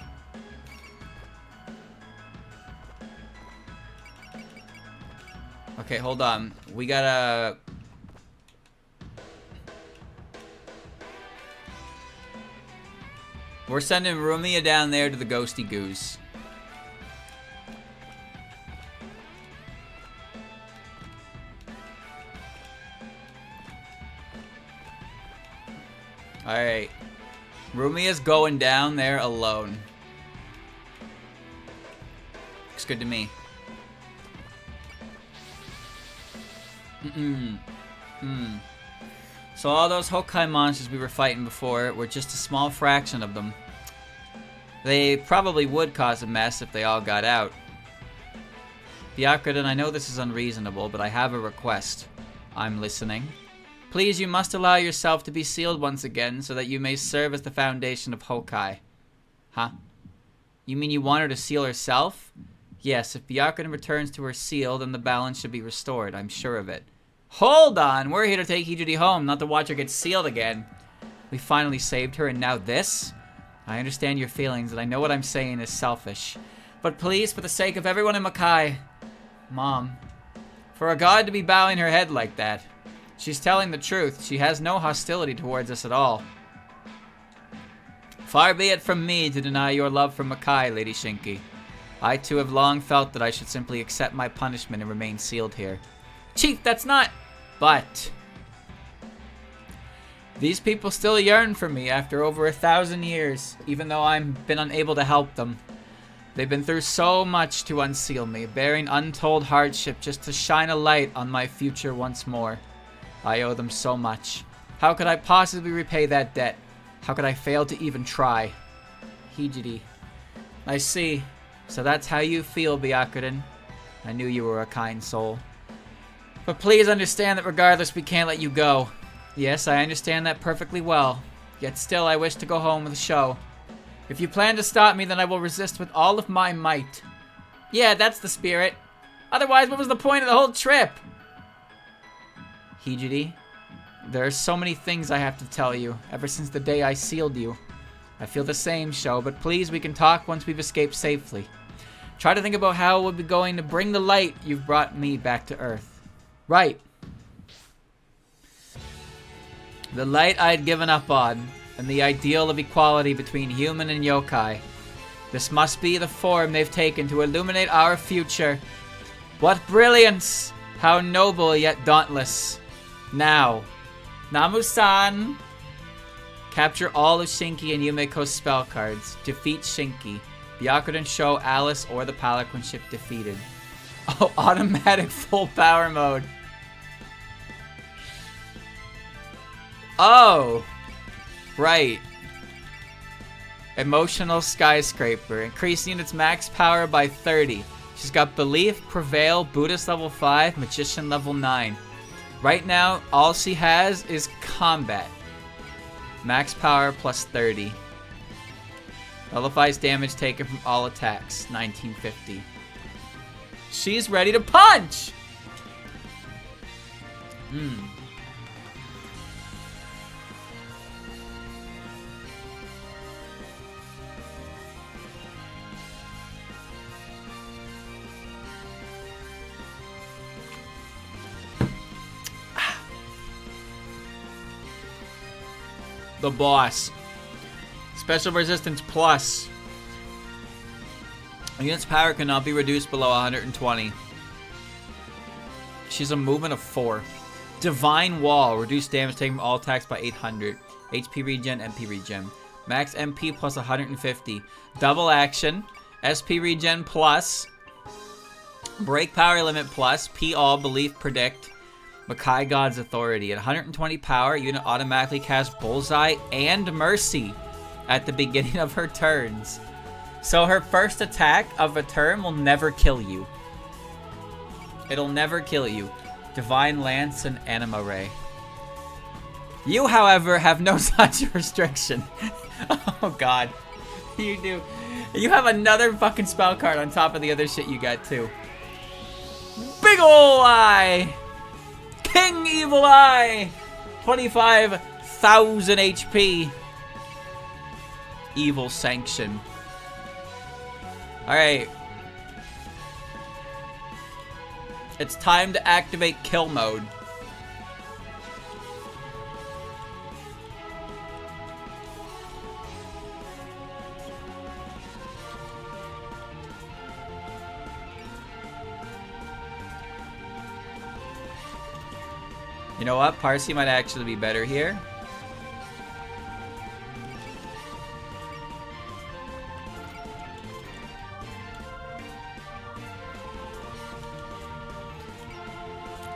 Okay, hold on. We gotta... We're sending Rumia down there to the Ghosty Goose. Alright. Rumia's going down there alone. Looks good to me. So all those Hokkai monsters we were fighting before were just a small fraction of them. They probably would cause a mess if they all got out. Byakuten, I know this is unreasonable, but I have a request. I'm listening. Please, you must allow yourself to be sealed once again so that you may serve as the foundation of Hokkai. Huh? You mean you want her to seal herself? Yes, if Byakuten returns to her seal, then the balance should be restored. I'm sure of it. Hold on! We're here to take Hijiri home, not to watch her get sealed again. We finally saved her, and now this? I understand your feelings, and I know what I'm saying is selfish. But please, for the sake of everyone in Makai... Mom. For a god to be bowing her head like that. She's telling the truth. She has no hostility towards us at all. Far be it from me to deny your love for Makai, Lady Shinki. I too have long felt that I should simply accept my punishment and remain sealed here. Chief, that's not... But... These people still yearn for me after over 1,000 years, even though I've been unable to help them. They've been through so much to unseal me, bearing untold hardship just to shine a light on my future once more. I owe them so much. How could I possibly repay that debt? How could I fail to even try? Hijiri. I see. So that's how you feel, Byakuren. I knew you were a kind soul. But please understand that regardless, we can't let you go. Yes, I understand that perfectly well. Yet still, I wish to go home with the show. If you plan to stop me, then I will resist with all of my might. Yeah, that's the spirit. Otherwise, what was the point of the whole trip? Hijiri, there are so many things I have to tell you, ever since the day I sealed you. I feel the same, Sho, but please, we can talk once we've escaped safely. Try to think about how we'll be going to bring the light you've brought me back to Earth. Right. The light I had given up on, and the ideal of equality between human and yokai. This must be the form they've taken to illuminate our future. What brilliance! How noble yet dauntless. Now, Namu-san! Capture all of Shinki and Yumeko's spell cards. Defeat Shinki. Byakuren, Sho, Alice, or the Palanquin ship defeated. Oh, automatic full power mode. Oh! Right. Emotional skyscraper. Increasing its max power by 30. She's got Belief, Prevail, Buddhist level 5, Magician level 9. Right now, all she has is Combat. Max power plus 30. Nullifies damage taken from all attacks. 1950. She's ready to punch! The boss. Special resistance plus. Unit's power cannot be reduced below 120. She's a movement of 4. Divine Wall. Reduce damage taken from all attacks by 800. HP regen, MP regen. Max MP plus 150. Double action. SP regen plus. Break power limit plus. P all. Belief predict. Makai God's Authority. At 120 power, unit automatically casts Bullseye and Mercy at the beginning of her turns. So her first attack of a turn will never kill you. It'll never kill you. Divine Lance and Anima Ray. You, however, have no such restriction. Oh god. You do. You have another fucking spell card on top of the other shit you got too. Big ol' eye! King Evil Eye! 25,000 HP. Evil Sanction. Alright. It's time to activate kill mode. You know what? Parsi might actually be better here.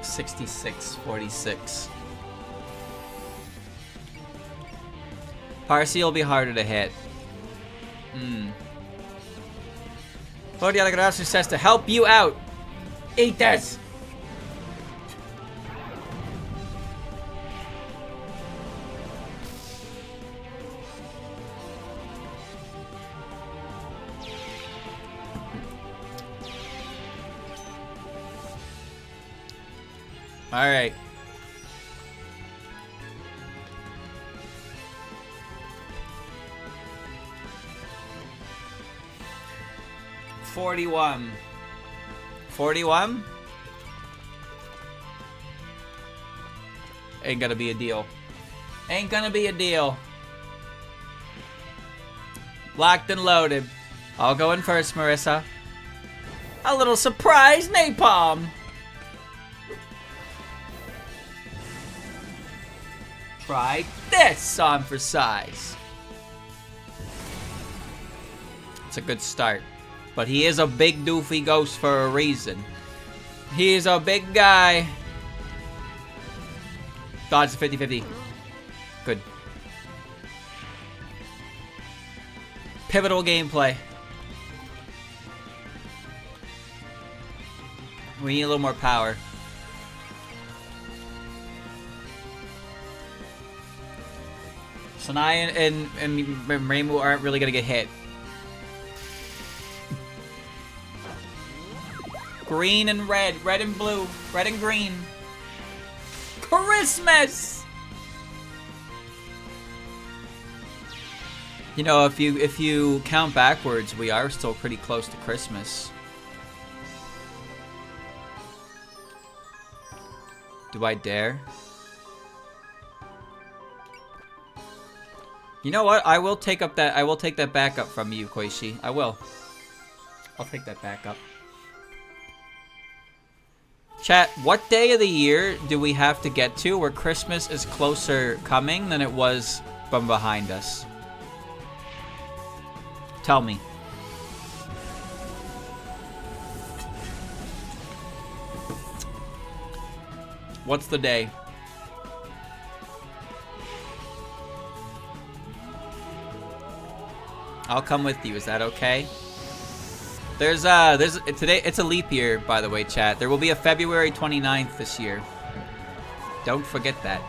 $66.46. Parsi will be harder to hit. Claudia Lagrasso says to help you out. Eat this! Alright. $41. $41? Ain't gonna be a deal. Ain't gonna be a deal. Locked and loaded. I'll go in first, Marissa. A little surprise napalm. Try this on for size. It's a good start. But he is a big doofy ghost for a reason. He is a big guy. Dodge the 50-50. Good. Pivotal gameplay. We need a little more power. Sanai and Rainbow aren't really gonna get hit. Green and red, red and blue, red and green. Christmas! You know, if you count backwards, we are still pretty close to Christmas. Do I dare? You know what? I will take up that. I will take that back up from you, Koishi. I will. I'll take that back up. Chat, what day of the year do we have to get to where Christmas is closer coming than it was from behind us? Tell me. What's the day? I'll come with you. Is that okay? There's today, it's a leap year, by the way, chat. There will be a February 29th this year. Don't forget that.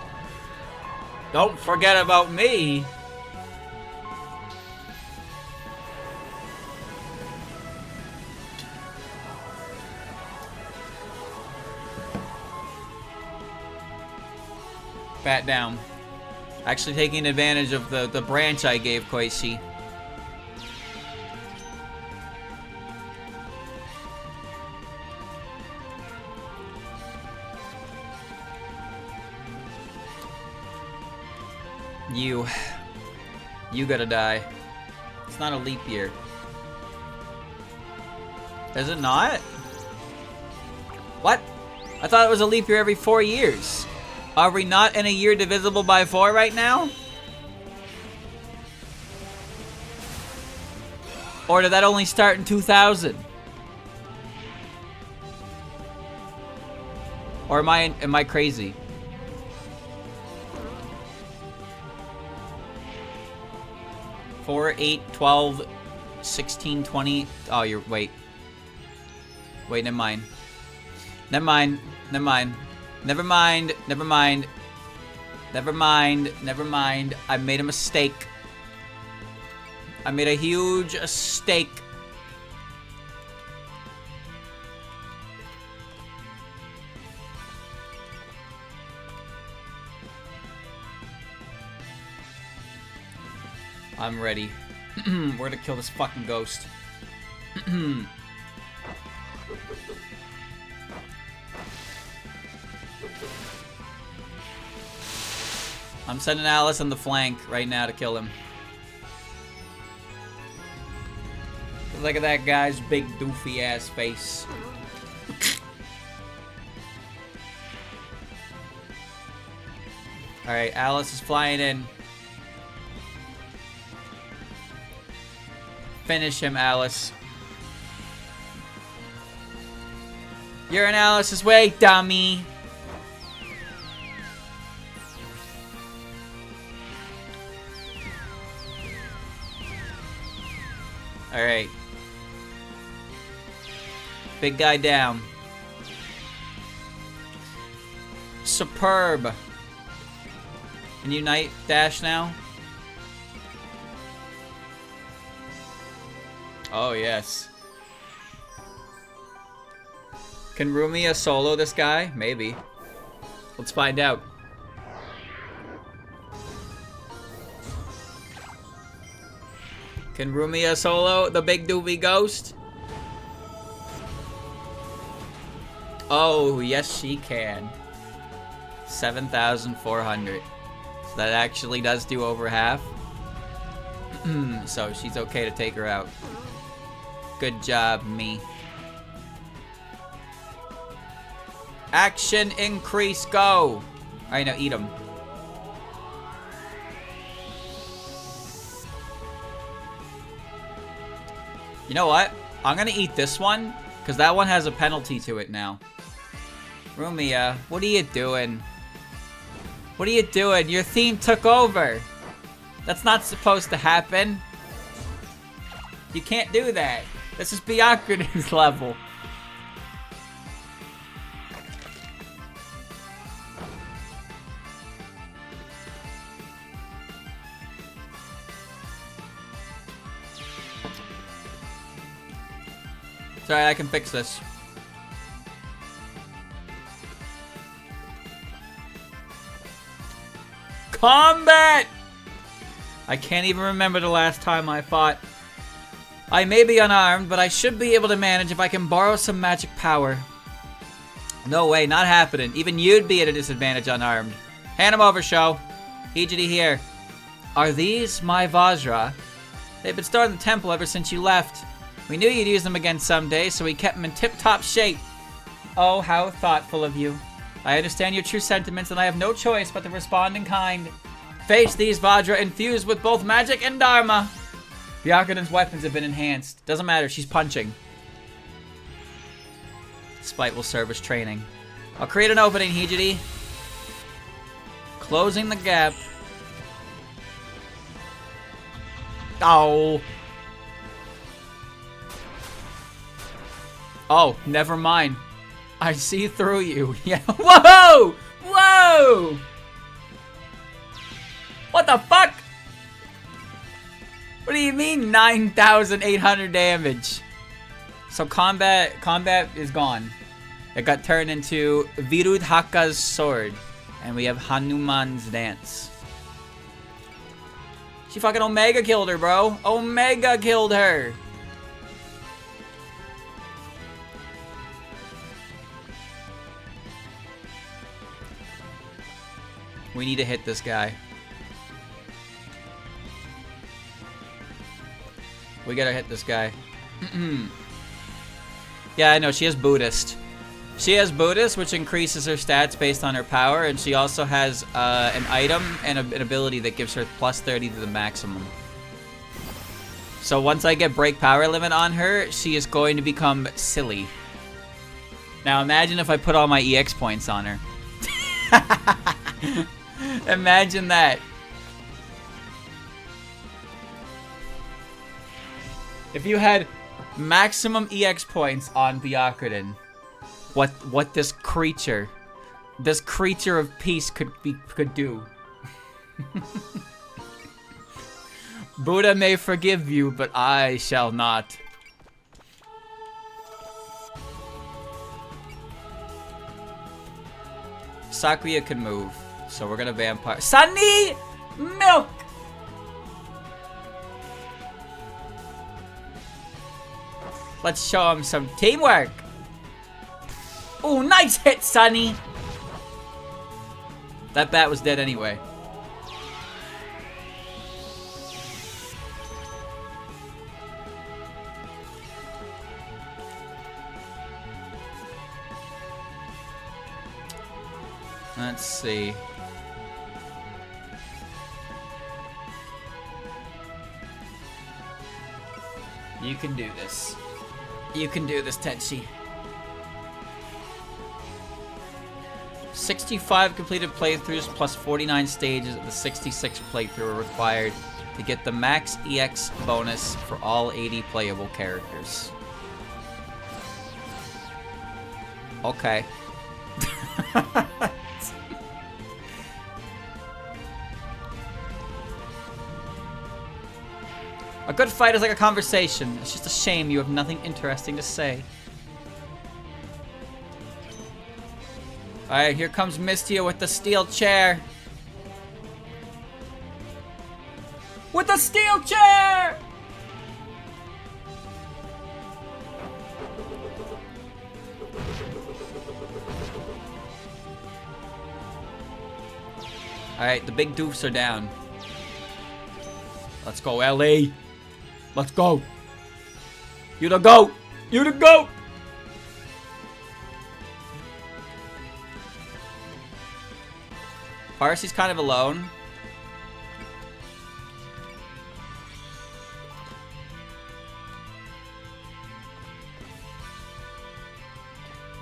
Don't forget about me. Bat down. Actually taking advantage of the branch I gave Koichi. You gotta die. It's not a leap year. Is it not? What? I thought it was a leap year every 4 years. Are we not in a year divisible by 4 right now? Or did that only start in 2000? Or am I crazy? Four, 8, 12, 16, 20. Oh, you're wait. Wait, never mind. Never mind. Never mind. Never mind. Never mind. Never mind. Never mind. I made a mistake. I made a huge mistake. I'm ready. We're gonna kill this fucking ghost. I'm sending Alice on the flank right now to kill him. Look at that guy's big doofy ass face. Alright, Alice is flying in. Finish him, Alice. You're in Alice's way, dummy. Alright. Big guy down. Superb. Can you night dash now? Oh, yes. Can Rumia solo this guy? Maybe. Let's find out. Can Rumia solo the big doofy ghost? Oh, yes she can. 7,400. So that actually does do over half. So she's okay to take her out. Good job, me. Action increase, go! Alright, now eat him. You know what? I'm gonna eat this one, because that one has a penalty to it now. Rumia, what are you doing? What are you doing? Your theme took over. That's not supposed to happen. You can't do that. This is Byakuren's level. It's alright, I can fix this. Combat! I can't even remember the last time I fought. I may be unarmed, but I should be able to manage if I can borrow some magic power. No way, not happening. Even you'd be at a disadvantage unarmed. Hand him over, Sho. Hijiri here. Are these my Vajra? They've been stored in the temple ever since you left. We knew you'd use them again someday, so we kept them in tip-top shape. Oh, how thoughtful of you. I understand your true sentiments, and I have no choice but to respond in kind. Face these Vajra infused with both magic and Dharma. Byakuren's weapons have been enhanced. Doesn't matter, she's punching. Spite will serve as training. I'll create an opening, Hijiri. Closing the gap. Oh. Oh, never mind. I see through you. Yeah. Whoa! Whoa! What the fuck? What do you mean 9,800 damage? So combat is gone. It got turned into Virudhaka's sword. And we have Hanuman's dance. She fucking Omega killed her, bro. Omega killed her. We need to hit this guy. We gotta hit this guy. Yeah, I know, she has Buddhist. She has Buddhist, which increases her stats based on her power, and she also has an item and an ability that gives her plus 30 to the maximum. So once I get break power limit on her, she is going to become silly. Now imagine if I put all my EX points on her. Imagine that. If you had maximum EX points on Byakuren, what this creature of peace could do. Buddha may forgive you, but I shall not. Sakuya can move, so we're gonna vampire. Sunny Milk! Let's show him some teamwork. Oh, nice hit, Sunny! That bat was dead anyway. Let's see. You can do this. You can do this, Tenchi. 65 completed playthroughs plus 49 stages of the 66 playthrough are required to get the max EX bonus for all 80 playable characters. Okay. A good fight is like a conversation. It's just a shame you have nothing interesting to say. Alright, here comes Mistia with the steel chair. With the steel chair! Alright, the big doofs are down. Let's go, LA. Let's go. You the GOAT. You the GOAT. Parsi's kind of alone.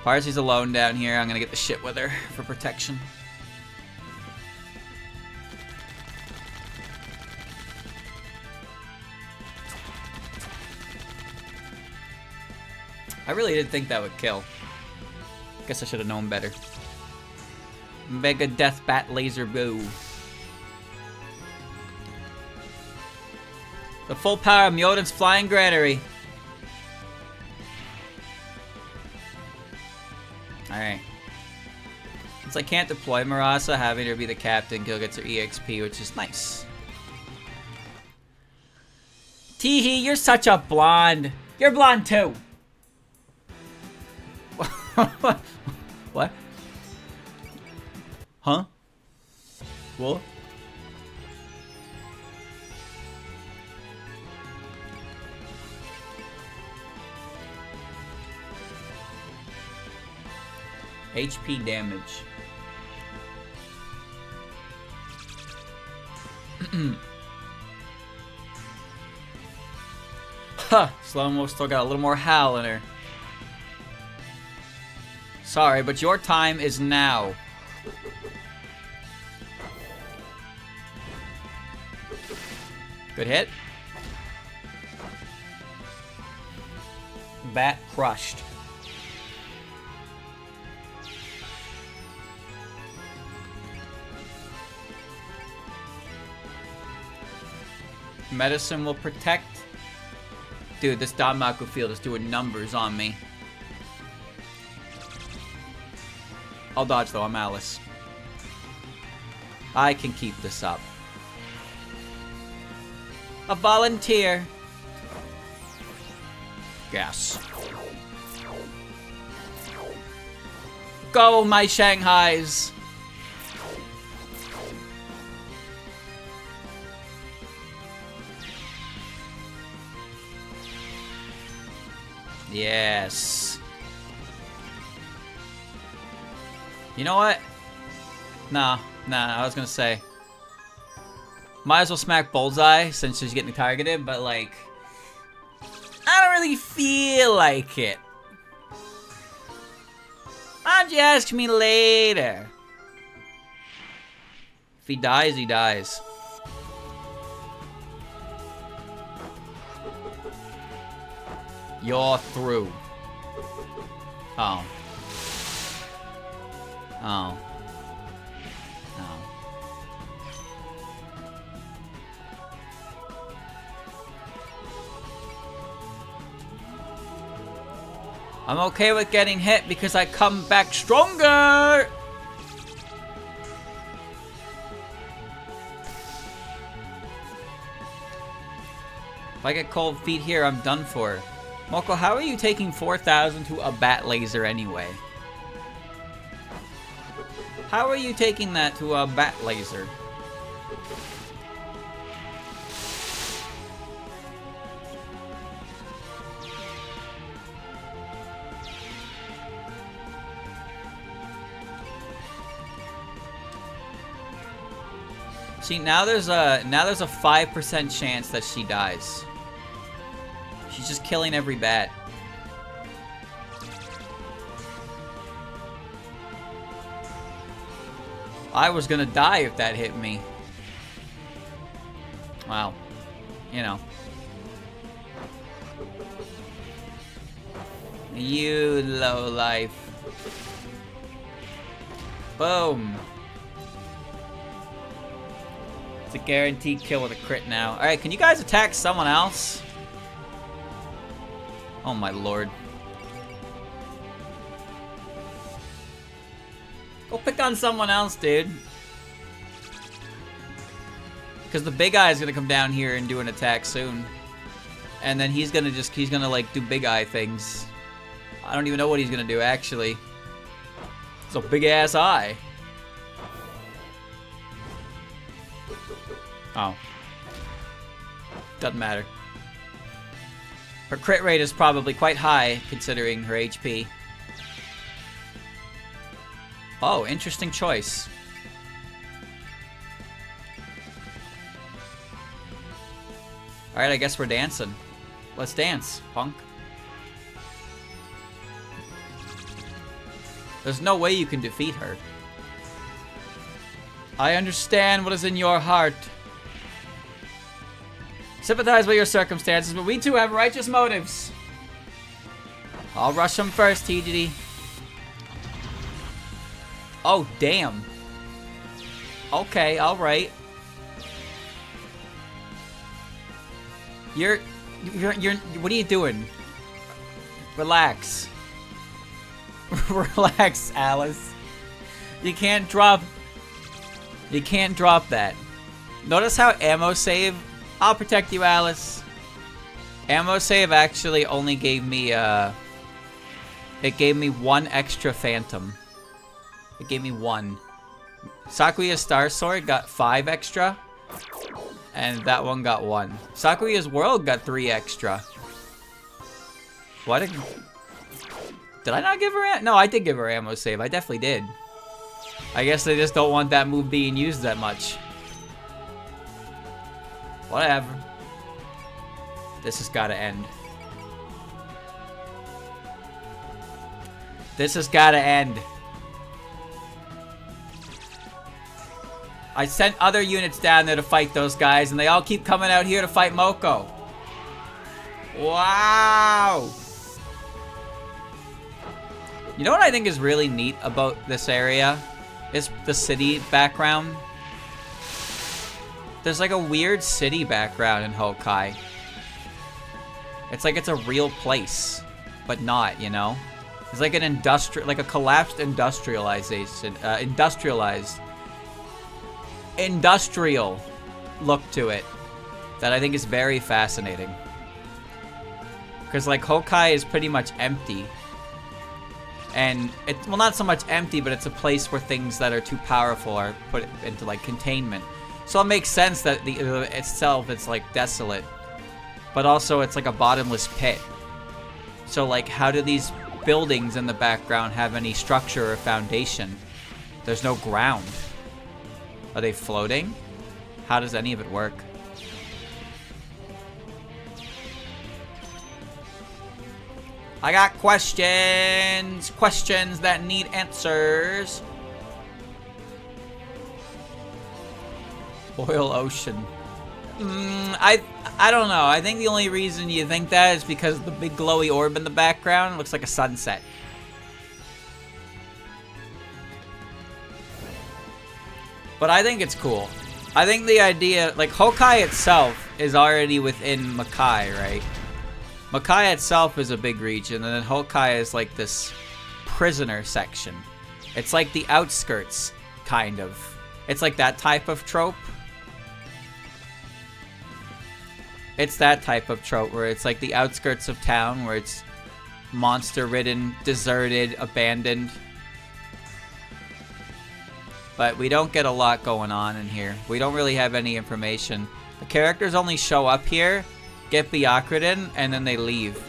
Parsley's alone down here. I'm gonna get the shit with her for protection. I really didn't think that would kill. Guess I should have known better. Mega Death Bat Laser Bow. The full power of Mjolnir's Flying Granary. Alright. Since I can't deploy Marasa, having her be the captain, Gil gets her EXP, which is nice. Teehee, you're such a blonde. You're blonde too. What? Huh? What? HP damage. Huh, Slow-mo still got a little more howl in her. Sorry, but your time is now. Good hit. Bat crushed. Medicine will protect. Dude, this Danmaku field is doing numbers on me. I'll dodge though, I'm Alice. I can keep this up. A volunteer. Yes. Go, my Shanghais. Yes. You know what? Nah, I was gonna say. Might as well smack Bullseye since she's getting targeted, but like, I don't really feel like it. Why don't you ask me later? If he dies, he dies. You're through. Oh. Oh. Oh. I'm okay with getting hit because I come back stronger! If I get cold feet here, I'm done for. Moko, how are you taking 4,000 to a bat laser anyway? How are you taking that to a bat laser? See, now there's a 5% chance that she dies. She's just killing every bat. I was gonna die if that hit me. Wow. You know. You lowlife. Boom. It's a guaranteed kill with a crit now. Alright, can you guys attack someone else? Oh my lord. Go pick on someone else, dude. Because the big eye is gonna come down here and do an attack soon. And then he's gonna like do big eye things. I don't even know what he's gonna do actually. It's a big ass eye. Oh. Doesn't matter. Her crit rate is probably quite high, considering her HP. Oh, interesting choice. Alright, I guess we're dancing. Let's dance, punk. There's no way you can defeat her. I understand what is in your heart. Sympathize with your circumstances, but we too have righteous motives. I'll rush him first, TGD. Oh, damn. Okay, alright. You're, what are you doing? Relax. Relax, Alice. You can't drop that. Notice how ammo save? I'll protect you, Alice. Ammo save actually only gave me, it gave me 1 extra phantom. It gave me 1. Sakuya's Star Sword got 5 extra. And that one got 1. Sakuya's World got 3 extra. What? Did I not give her no, I did give her ammo save. I definitely did. I guess they just don't want that move being used that much. Whatever. This has got to end. This has got to end. I sent other units down there to fight those guys, and they all keep coming out here to fight Moko. Wow! You know what I think is really neat about this area? Is the city background. There's like a weird city background in Hokkai. It's like it's a real place, but not, you know? It's like an like a collapsed industrialization, industrial look to it that I think is very fascinating. Because like Hokkai is pretty much empty. And it's, well, not so much empty, but it's a place where things that are too powerful are put into like containment. So it makes sense that the itself it's like desolate, but also it's like a bottomless pit. So like, how do these buildings in the background have any structure or foundation? There's no ground. Are they floating? How does any of it work? I got questions. Questions that need answers. Oil ocean. I don't know. I think the only reason you think that is because the big glowy orb in the background looks like a sunset. But I think it's cool. I think the idea, like Hokkai itself is already within Makai, right? Makai itself is a big region, and then Hokkai is like this prisoner section. It's like the outskirts, kind of. It's like that type of trope. It's that type of trope where it's like the outskirts of town, where it's monster-ridden, deserted, abandoned. But we don't get a lot going on in here. We don't really have any information. The characters only show up here, get Byakuren, and then they leave.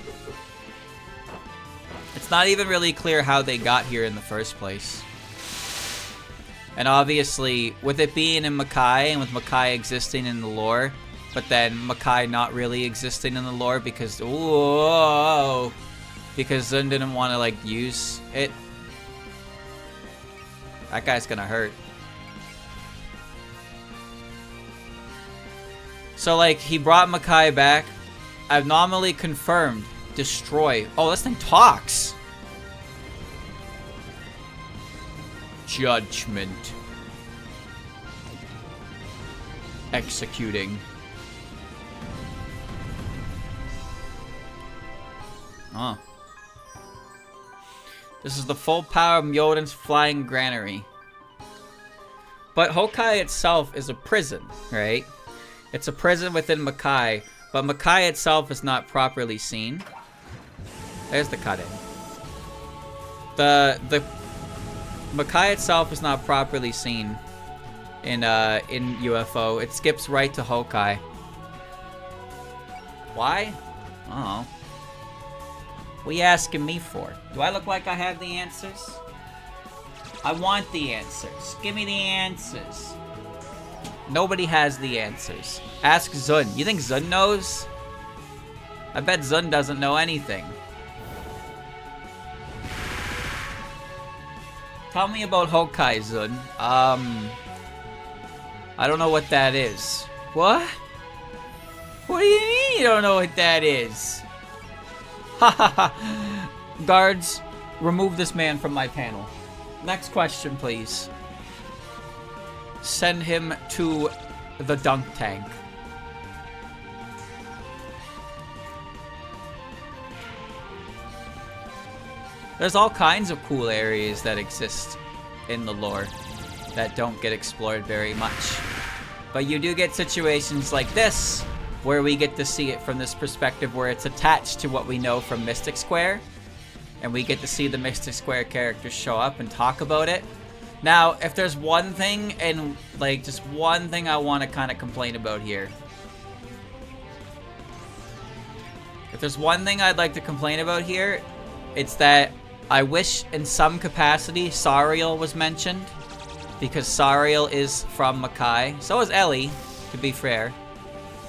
It's not even really clear how they got here in the first place. And obviously, with it being in Makai, and with Makai existing in the lore, but then Makai not really existing in the lore because, whoa, because Zun didn't want to, like, use it. That guy's gonna hurt. So, like, he brought Makai back. Anomaly confirmed. Destroy. Oh, this thing talks. Judgment. Executing. Oh. This is the full power of Myoden's flying granary. But Hokkai itself is a prison, right? It's a prison within Makai, but Makai itself is not properly seen. There's the cut-in. The Makai itself is not properly seen in UFO. It skips right to Hokkai. Why? I don't know. What are you asking me for? Do I look like I have the answers? I want the answers. Give me the answers. Nobody has the answers. Ask Zun. You think Zun knows? I bet Zun doesn't know anything. Tell me about Hokkai, Zun. I don't know what that is. What? What do you mean you don't know what that is? Ha ha ha. Guards, remove this man from my panel. Next question, please. Send him to the dunk tank. There's all kinds of cool areas that exist in the lore that don't get explored very much. But you do get situations like this, where we get to see it from this perspective where it's attached to what we know from Mystic Square. And we get to see the Mystic Square characters show up and talk about it. Now, if there's one thing, and like just one thing I want to kind of complain about here. If there's one thing I'd like to complain about here, it's that I wish in some capacity Sariel was mentioned. Because Sariel is from Makai. So is Ellie, to be fair.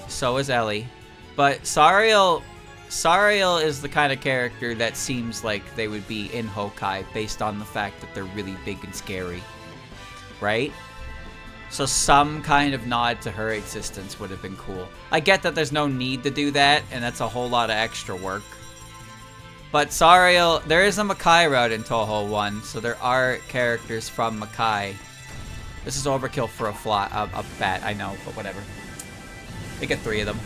So is Ellie. But Sariel is the kind of character that seems like they would be in Hokkai based on the fact that they're really big and scary. Right? So some kind of nod to her existence would have been cool. I get that there's no need to do that, and that's a whole lot of extra work. But Sariel, there is a Makai route in Toho 1, so there are characters from Makai. This is overkill for a bat, I know, but whatever. They get 3 of them.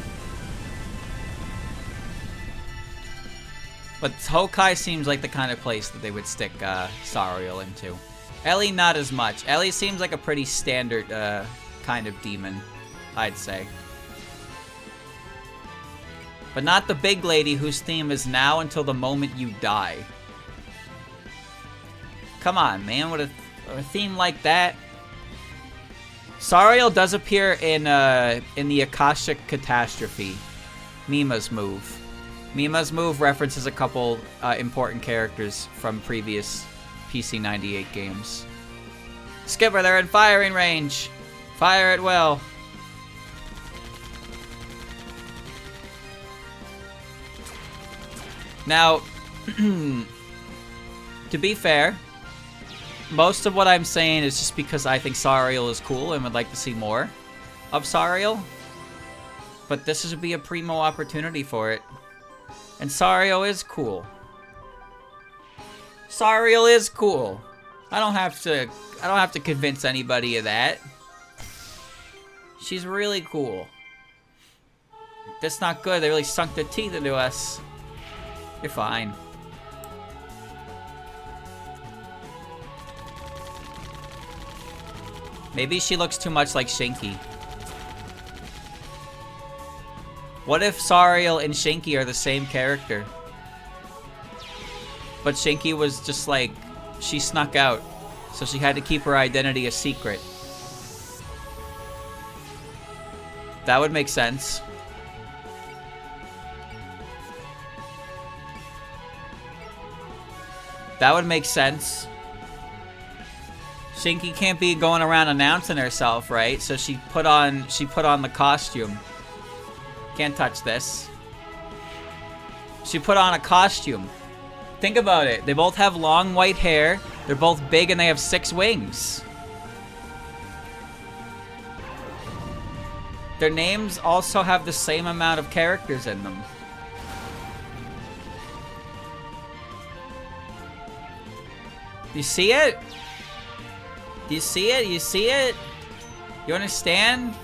But Hokkai seems like the kind of place that they would stick Sariel into. Ellie, not as much. Ellie seems like a pretty standard kind of demon, I'd say. But not the big lady whose theme is now until the moment you die. Come on, man, with a theme like that. Sariel does appear in the Akashic Catastrophe, Mima's move. Mima's move references a couple important characters from previous PC 98 games. Skipper, they're in firing range. Fire at will. Now, to be fair, most of what I'm saying is just because I think Sariel is cool and would like to see more of Sariel. But this would be a primo opportunity for it. And Sariel is cool. Sariel is cool. I don't have to convince anybody of that. She's really cool. That's not good. They really sunk their teeth into us. You're fine. Maybe she looks too much like Shinki. What if Sariel and Shinki are the same character? But Shinki was just like, she snuck out, so she had to keep her identity a secret. That would make sense. That would make sense. Shinki can't be going around announcing herself, right? So she put on the costume. Can't touch this. She put on a costume. Think about it. They both have long white hair. They're both big and they have 6 wings. Their names also have the same amount of characters in them. You see it? Do you see it? You see it? You understand?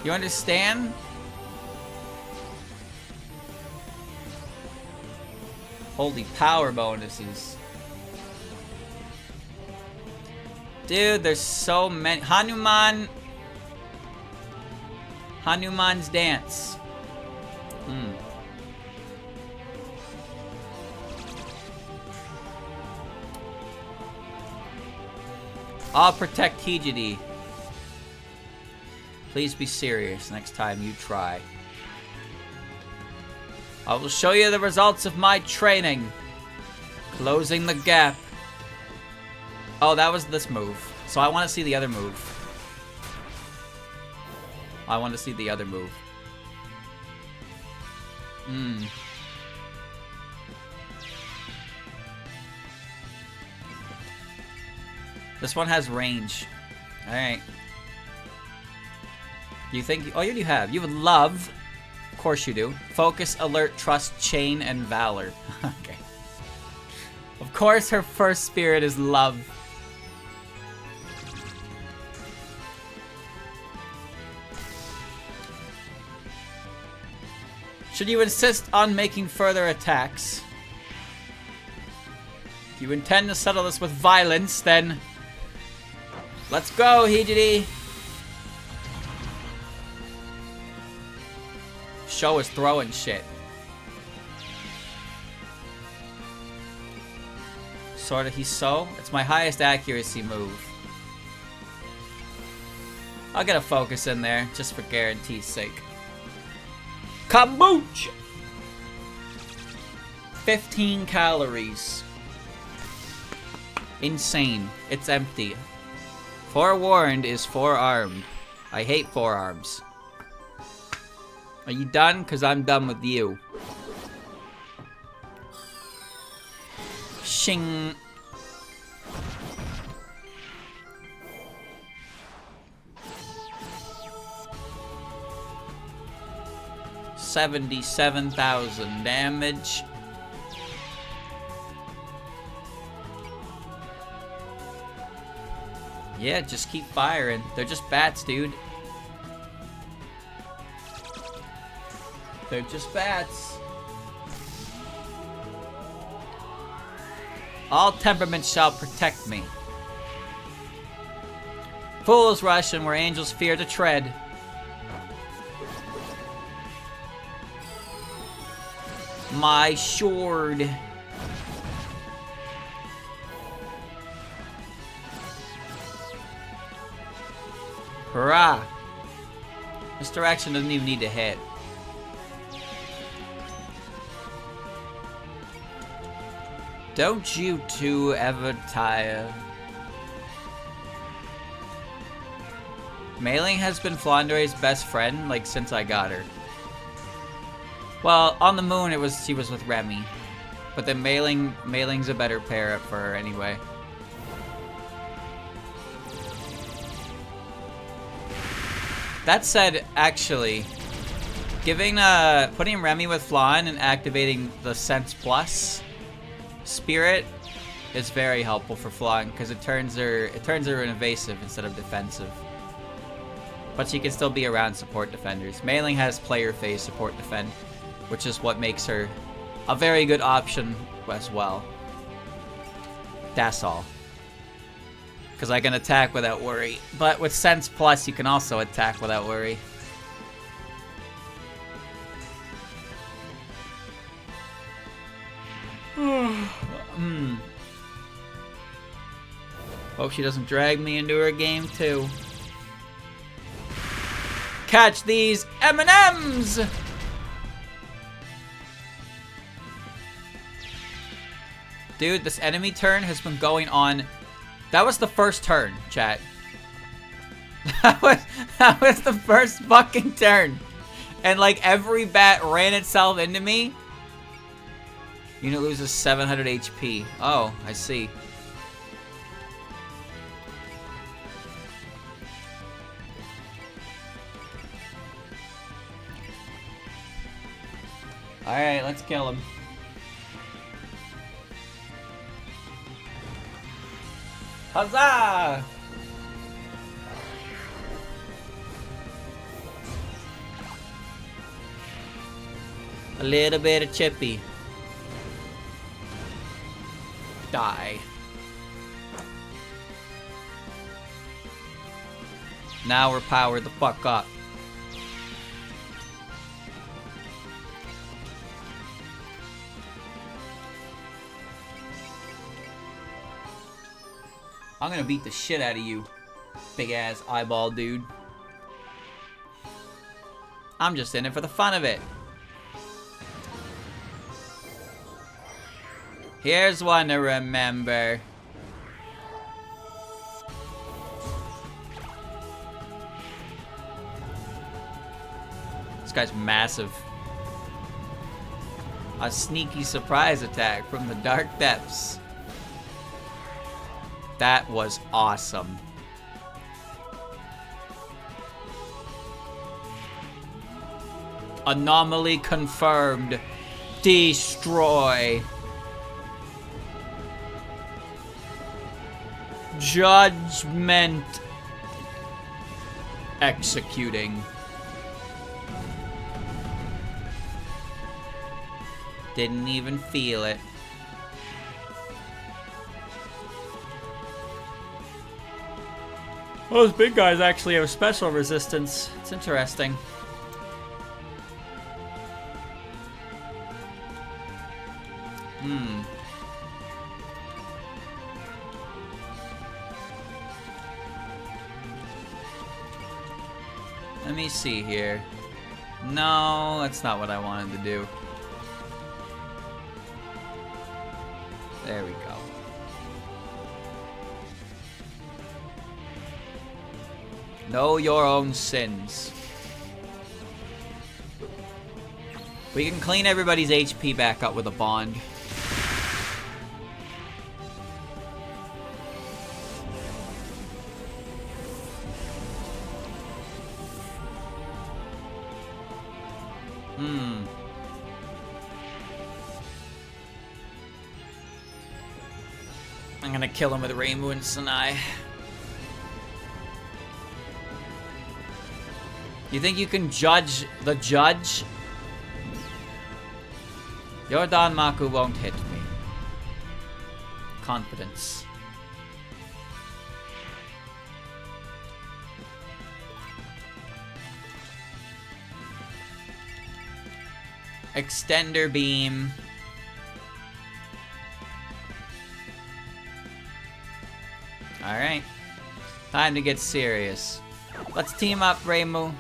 You understand? Holy power bonuses. Dude, there's so many. Hanuman's dance. I'll protect Hijidi. Please be serious next time you try. I will show you the results of my training. Closing the gap. Oh, that was this move. So I want to see the other move. I want to see the other move. This one has range. Alright. You think... Oh, you have. You would love... Of course you do. Focus, alert, trust, chain, and valor. Okay. Of course her first spirit is love. Should you insist on making further attacks, if you intend to settle this with violence, then let's go, Hijiri. Show is throwing shit. Sword of Hiso. It's my highest accuracy move. I'll get a focus in there, just for guarantee's sake. Kombucha! 15 calories. Insane. It's empty. Forewarned is forearmed. I hate forearms. Are you done? Because I'm done with you. Shing. $77,000 damage. Yeah, just keep firing. They're just bats, dude. They're just bats. All temperaments shall protect me. Fools rush and where angels fear to tread. My sword. Hurrah! Misdirection doesn't even need to hit. Don't you two ever tire? Mailing has been Flandra's best friend, like, since I got her. Well, on the moon, she was with Remy. But then Mailing's a better pair for her anyway. That said, actually, putting Remy with Flan and activating the Sense Plus Spirit is very helpful for Flan because it turns her an evasive instead of defensive. But she can still be around support defenders. Mailing has player phase support defend, which is what makes her a very good option as well. That's all. Because I can attack without worry. But with Sense Plus, you can also attack without worry. Hope she doesn't drag me into her game too. Catch these M&Ms! Dude, this enemy turn has been going on. That was the first turn, chat. That was the first fucking turn. And like every bat ran itself into me. Unit loses 700 HP. Oh, I see. Alright, let's kill him. Huzzah! A little bit of chippy. Die. Now we're powered the fuck up. I'm gonna beat the shit out of you, big ass eyeball dude. I'm just in it for the fun of it. Here's one to remember. This guy's massive. A sneaky surprise attack from the dark depths. That was awesome. Anomaly confirmed. Destroy. Judgment. Executing. Didn't even feel it. Those big guys actually have special resistance. It's interesting. Let me see here. No, that's not what I wanted to do. There we go. Know your own sins. We can clean everybody's HP back up with a bond. I'm gonna kill him with Reimu and Sanai. You think you can judge the judge? Your Danmaku won't hit me. Confidence. Extender beam. Alright. Time to get serious. Let's team up, Reimu.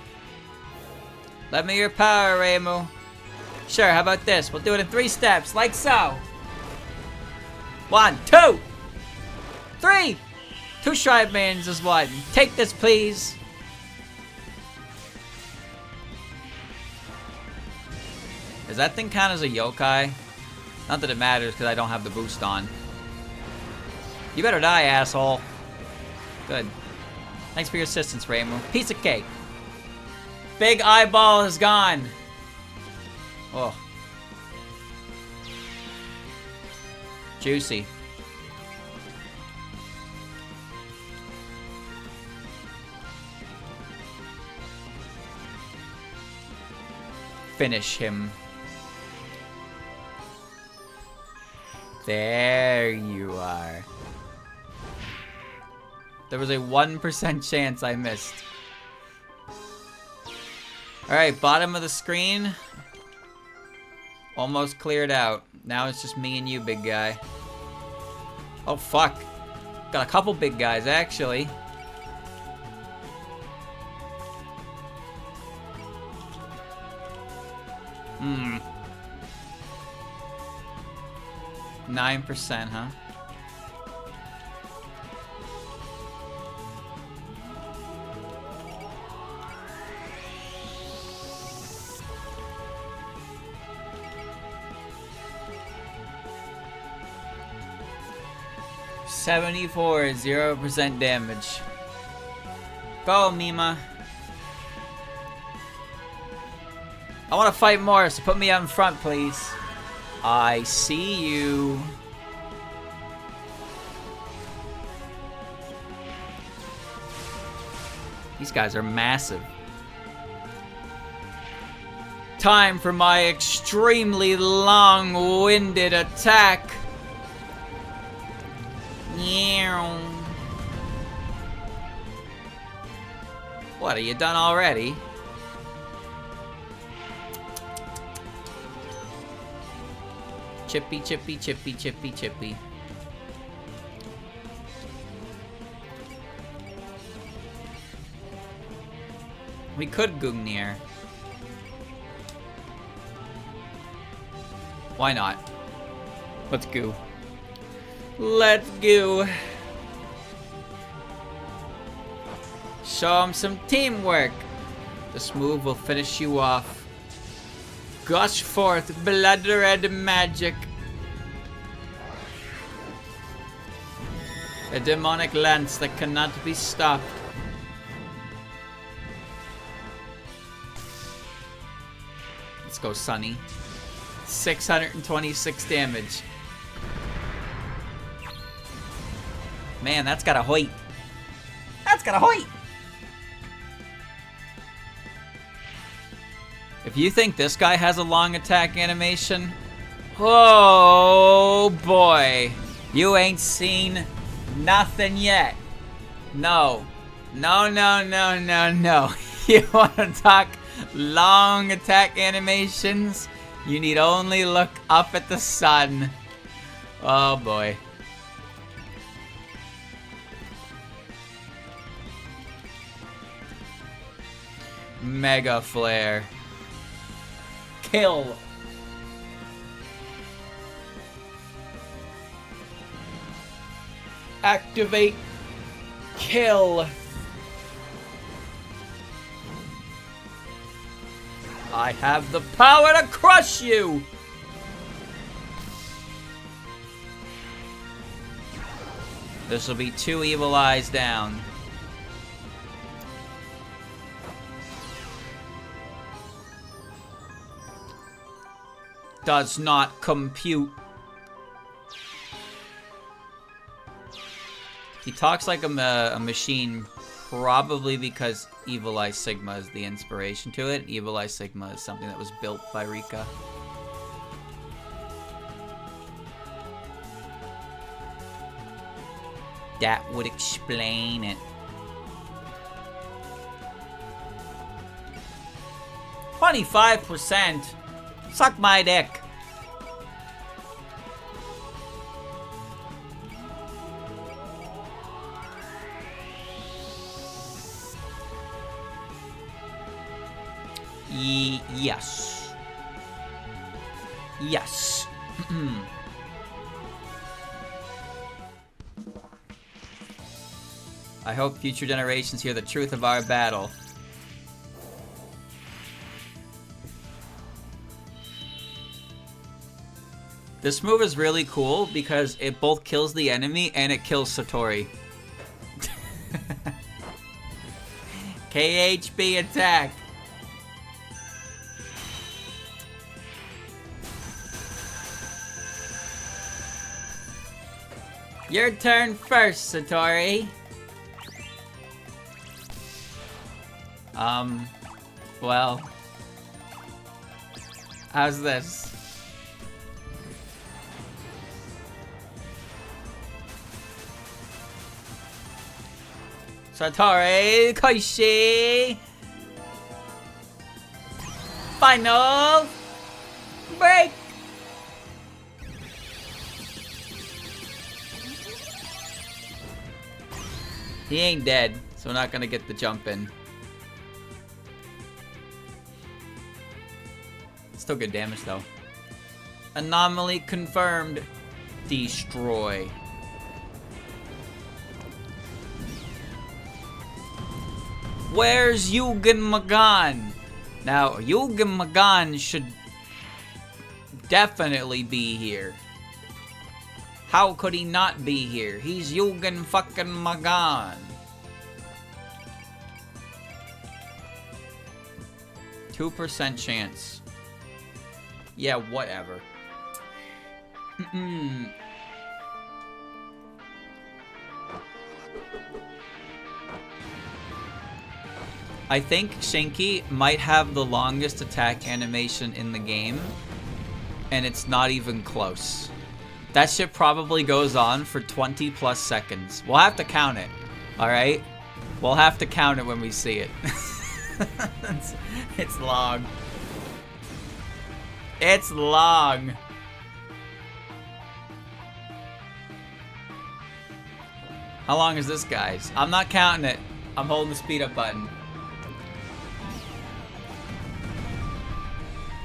Let me your power, Reimu. Sure, how about this? We'll do it in 3 steps, like so. 1, 2, 3. 2 Shrine Maidens is 1. Take this, please. Does that thing count as a yokai? Not that it matters, because I don't have the boost on. You better die, asshole. Good. Thanks for your assistance, Reimu. Piece of cake. Big eyeball is gone. Oh. Juicy. Finish him. There you are. There was a 1% chance I missed. Alright, bottom of the screen. Almost cleared out. Now it's just me and you, big guy. Oh, fuck. Got a couple big guys, actually. Hmm. 9%, huh? $74, 0% damage. Go, Mima. I want to fight more, so put me out in front, please. I see you. These guys are massive. Time for my extremely long-winded attack. What, are you done already? Chippy, chippy, chippy, chippy, chippy. We could Gungnir. Why not? Let's go. Let's go. Show him some teamwork. This move will finish you off. Gush forth blood red magic. A demonic lance that cannot be stopped. Let's go, Sunny. 626 damage. Man, that's got a hoit. That's got a hoit! If you think this guy has a long attack animation, oh boy. You ain't seen nothing yet. No. No, no, no, no, no. You want to talk long attack animations? You need only look up at the sun. Oh boy. Mega Flare. Kill. Activate. Kill. I have the power to crush you. This will be 2 evil eyes down. Does not compute. He talks like a machine, probably because Evil Eye Sigma is the inspiration to it. Evil Eye Sigma is something that was built by Rika. That would explain it. 25%? Suck my dick. Yes. Yes. I hope future generations hear the truth of our battle. This move is really cool because it both kills the enemy and it kills Satori. KHB attack. Your turn first, Satori. Well. How's this? Satori Koishi. Final break. He ain't dead, so we're not gonna get the jump in. Still good damage though. Anomaly confirmed. Destroy. Where's Yugen Magan? Now, Yugen Magan should definitely be here. How could he not be here? He's Yugen fucking Magan. 2% chance. Yeah, whatever. I think Shinki might have the longest attack animation in the game, and it's not even close. That shit probably goes on for 20 plus seconds. We'll have to count it, alright? We'll have to count it when we see it. It's long. It's long. How long is this, guys? I'm not counting it. I'm holding the speed up button.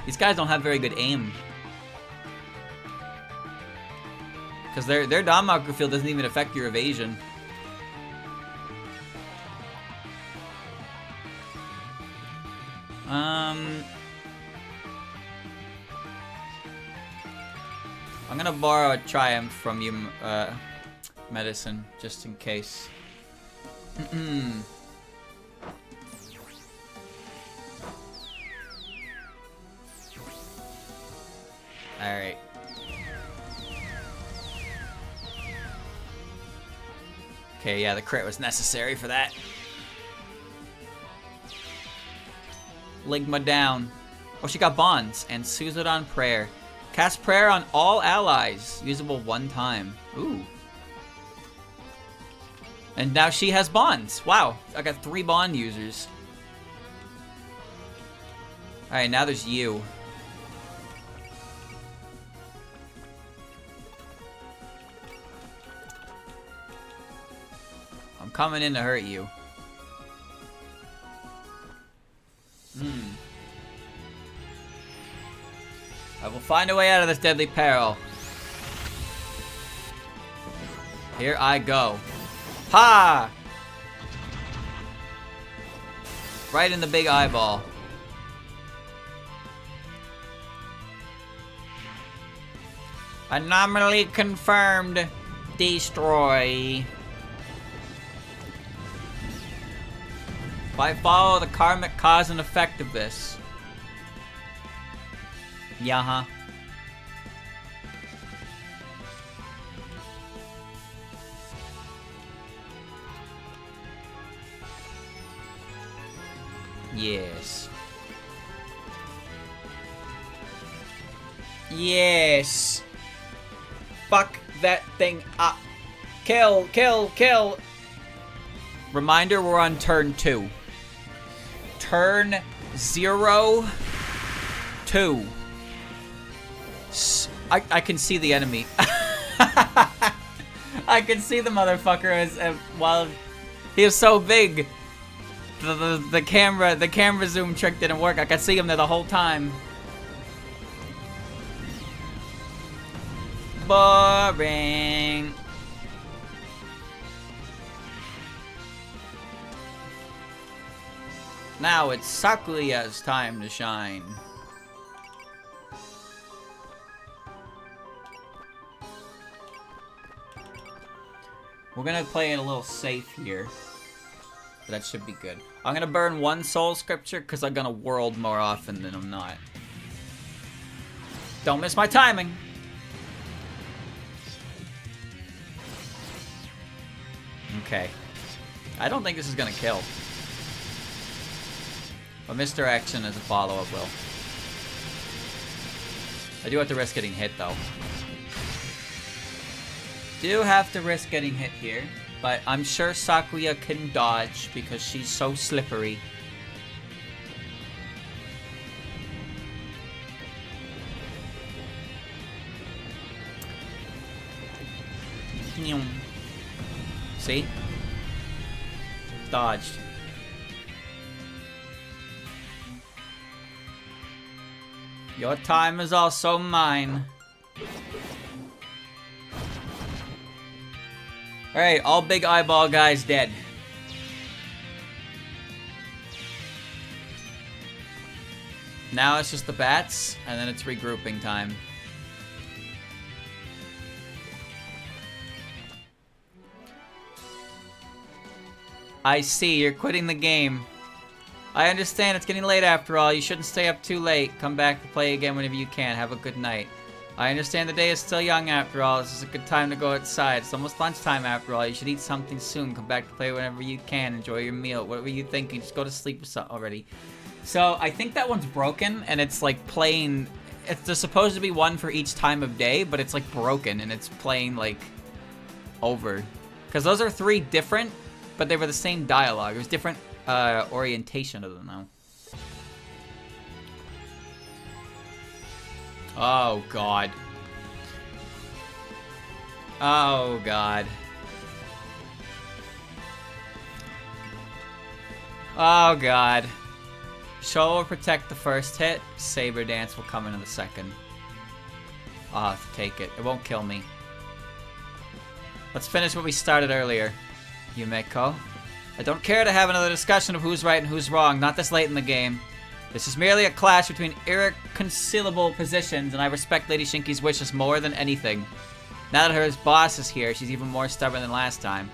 These guys don't have very good aim. Because their Danmaku field doesn't even affect your evasion. I'm gonna borrow a triumph from you, medicine, just in case. Alright. Okay, yeah, the crit was necessary for that. Ligma down. Oh, she got bonds. And Suzodon Prayer. Cast Prayer on all allies. Usable one time. Ooh. And now she has bonds. Wow, I got 3 bond users. Alright, now there's you. I'm coming in to hurt you. I will find a way out of this deadly peril. Here I go. Ha! Right in the big eyeball. Anomaly confirmed. Destroy. If I follow the karmic cause and effect of this. Yeah, Yes. Yes. Fuck that thing up. Kill, kill, kill. Reminder, we're on turn 2. Turn 0, 2. I can see the enemy. I can see the motherfucker as while he is so big. The camera zoom trick didn't work. I could see him there the whole time. Boring. Now it's Sakuya's time to shine. We're gonna play it a little safe here. But that should be good. I'm gonna burn 1 soul scripture because I'm gonna world more often than I'm not. Don't miss my timing. Okay. I don't think this is gonna kill. But misdirection as a follow-up will. I do have to risk getting hit though. Do have to risk getting hit here. But I'm sure Sakuya can dodge because she's so slippery. See? Dodged. Your time is also mine. Alright, all big eyeball guys dead. Now it's just the bats, and then it's regrouping time. I see, you're quitting the game. I understand, it's getting late after all. You shouldn't stay up too late. Come back to play again whenever you can. Have a good night. I understand the day is still young after all. This is a good time to go outside. It's almost lunchtime after all. You should eat something soon. Come back to play whenever you can. Enjoy your meal. What were you thinking? Just go to sleep already. So, I think that one's broken, and it's like playing... There's supposed to be one for each time of day, but it's like broken, and it's playing like over. Because those are 3 different, but they were the same dialogue. It was different orientation of them, though. Oh, God. Oh, God. Oh, God. Show will protect the first hit. Saber Dance will come in the second. I'll have to take it. It won't kill me. Let's finish what we started earlier. Yumeko. I don't care to have another discussion of who's right and who's wrong, not this late in the game. This is merely a clash between irreconcilable positions, and I respect Lady Shinki's wishes more than anything. Now that her boss is here, she's even more stubborn than last time.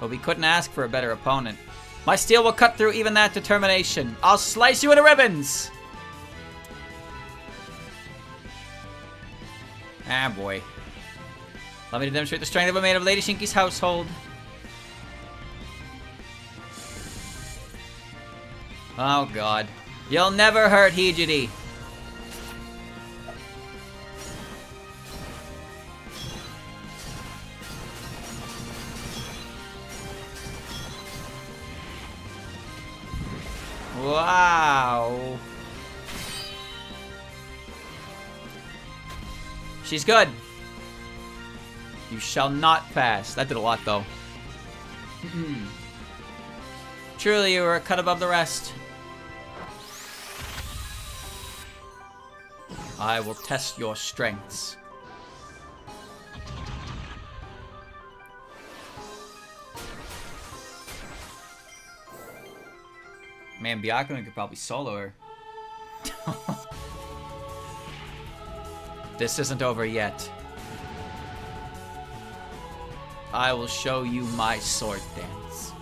But we couldn't ask for a better opponent. My steel will cut through even that determination. I'll slice you into ribbons! Ah, boy. Allow me to demonstrate the strength of a maid of Lady Shinki's household. Oh, God. You'll never hurt Hijiri. Wow. She's good. You shall not pass. That did a lot, though. Truly, you were a cut above the rest. I will test your strengths. Man, Byakuren could probably solo her. This isn't over yet. I will show you my sword dance.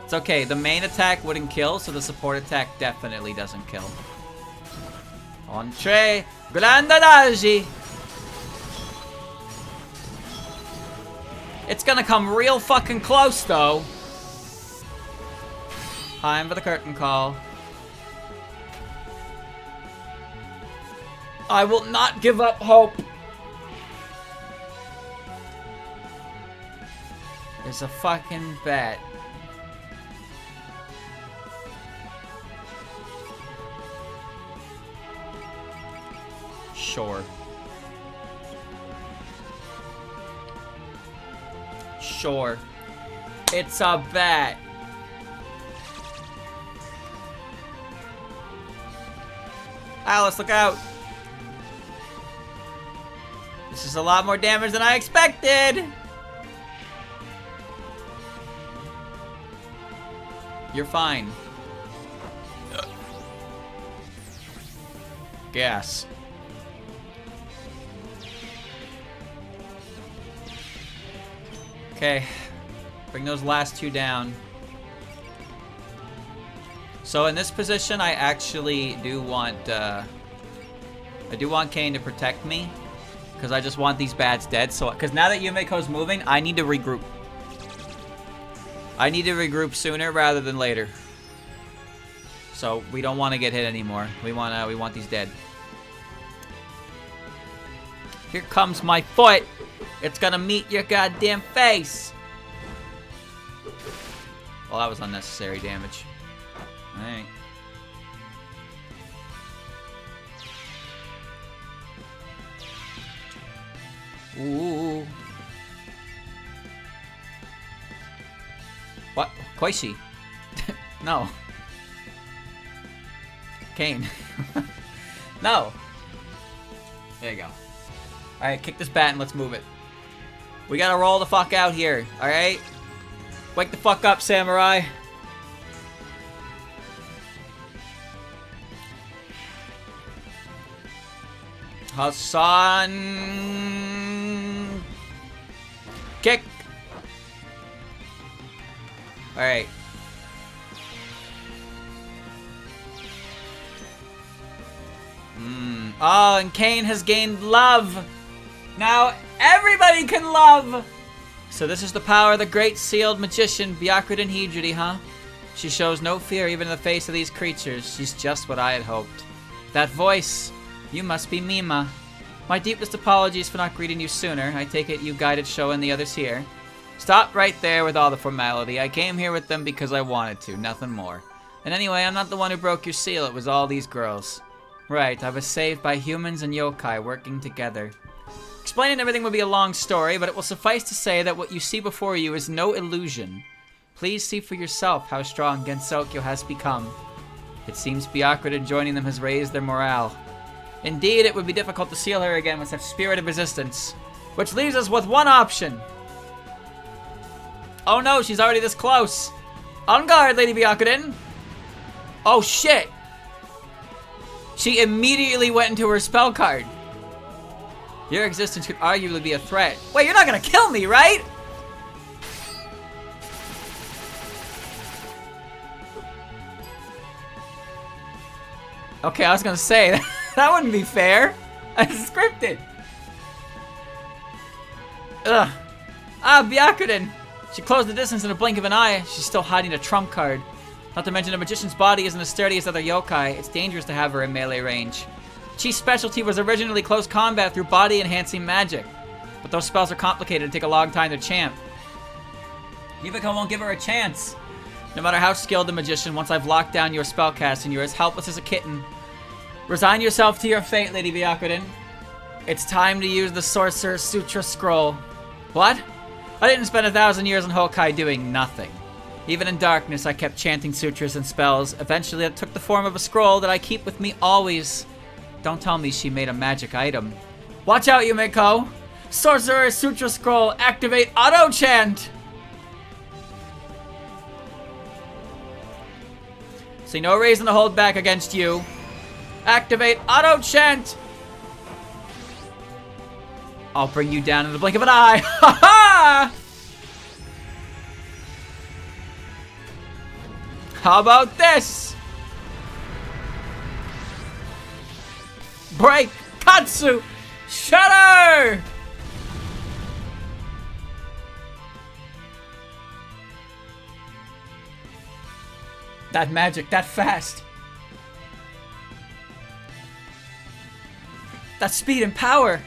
It's okay, the main attack wouldn't kill, so the support attack definitely doesn't kill. Entre Grandadagi! It's gonna come real fucking close, though. Time for the curtain call. I will not give up hope. There's a fucking bet. Sure. Sure. It's a bet. Alice, look out. This is a lot more damage than I expected. You're fine. Gas. Okay. Bring those last two down. So in this position, I actually do want Kane to protect me, because I just want these bads dead. So, because now that Yumiko's moving, I need to regroup. I need to regroup sooner rather than later. So we don't want to get hit anymore. We want these dead. Here comes my foot. It's gonna meet your goddamn face. Well, that was unnecessary damage. Alright. Ooh. What? Koishi? No. Kane. No. There you go. Alright, kick this bat and let's move it. We gotta roll the fuck out here, alright? Wake the fuck up, samurai. Hassan. Kick. Alright. Oh, and Kane has gained love. Now everybody can love. So this is the power of the great sealed magician Byakuren Hijiri, huh? She shows no fear even in the face of these creatures. She's just what I had hoped. That voice. You must be Mima. My deepest apologies for not greeting you sooner. I take it you guided Sho and the others here. Stop right there with all the formality. I came here with them because I wanted to, nothing more. And anyway, I'm not the one who broke your seal. It was all these girls. Right, I was saved by humans and yokai working together. Explaining everything would be a long story, but it will suffice to say that what you see before you is no illusion. Please see for yourself how strong Gensokyo has become. It seems Byakuren joining them has raised their morale. Indeed, it would be difficult to seal her again with such spirited resistance. Which leaves us with one option. Oh no, she's already this close. On guard, Lady Byakuren. Oh shit. She immediately went into her spell card. Your existence could arguably be a threat. Wait, you're not gonna kill me, right? Okay, I was gonna say, that wouldn't be fair. It's scripted. Ugh. Ah, Byakuren. She closed the distance in a blink of an eye. She's still hiding a trump card. Not to mention a magician's body isn't as sturdy as other yokai. It's dangerous to have her in melee range. Chi's specialty was originally close combat through body-enhancing magic. But those spells are complicated and take a long time to champ. Yumeko won't give her a chance. No matter how skilled the magician, once I've locked down your spellcasting, you're as helpless as a kitten. Resign yourself to your fate, Lady Byakuren. It's time to use the Sorcerer's Sutra Scroll. What? I didn't spend 1,000 years in Hokkai doing nothing. Even in darkness, I kept chanting sutras and spells. Eventually, it took the form of a scroll that I keep with me always. Don't tell me she made a magic item. Watch out, Yumeko! Sorcerer's Sutra Scroll, activate auto-chant! See no reason to hold back against you. Activate auto-chant! I'll bring you down in the blink of an eye. Ha ha! How about this? Break! Katsu! Shudder! That magic, that fast. That speed and power.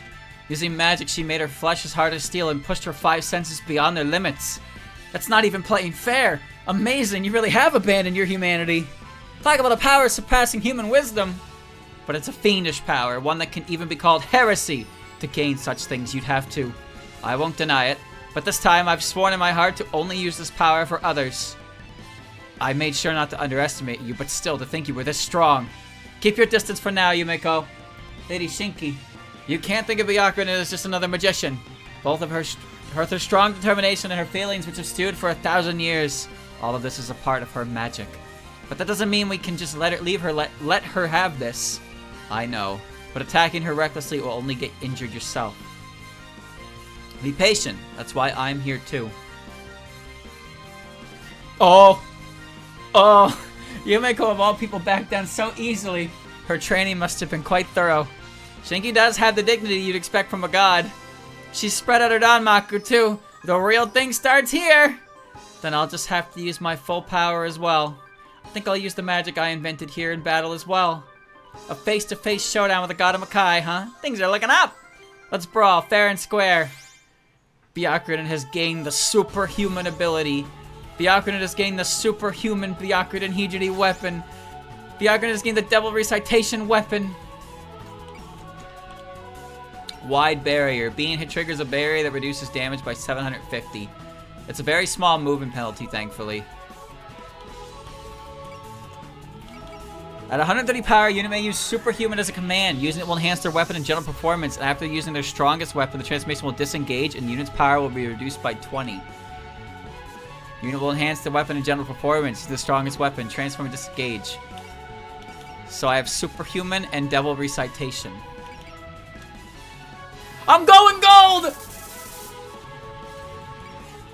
Using magic, she made her flesh as hard as steel and pushed her 5 senses beyond their limits. That's not even playing fair. Amazing, you really have abandoned your humanity. Talk about a power surpassing human wisdom. But it's a fiendish power, one that can even be called heresy. To gain such things, you'd have to. I won't deny it, but this time I've sworn in my heart to only use this power for others. I made sure not to underestimate you, but still, to think you were this strong. Keep your distance for now, Yumeko. Lady Shinki, you can't think of Byakuren as just another magician. Both of her strong determination and her feelings which have stewed for 1,000 years. All of this is a part of her magic. But that doesn't mean we can just let her have this. I know, but attacking her recklessly will only get injured yourself. Be patient. That's why I'm here too. Oh, Yumeko of all people backed down so easily. Her training must have been quite thorough. Shinki does have the dignity you'd expect from a god. She's spread out her Danmaku too. The real thing starts here. Then I'll just have to use my full power as well. I think I'll use the magic I invented here in battle as well. A face-to-face showdown with the god of Hokkai, huh? Things are looking up. Let's brawl, fair and square. Byakuren has gained the superhuman ability. Byakuren has gained the superhuman Byakuren Hijiri weapon. Byakuren has gained the double recitation weapon. Wide barrier. Being hit triggers a barrier that reduces damage by 750. It's a very small movement penalty, thankfully. At 130 power, a unit may use Superhuman as a command. Using it will enhance their weapon and general performance, and after using their strongest weapon, the transformation will disengage and the unit's power will be reduced by 20. Unit will enhance the weapon and general performance. The strongest weapon. Transform and disengage. So I have Superhuman and Double Recitation. I'm going gold!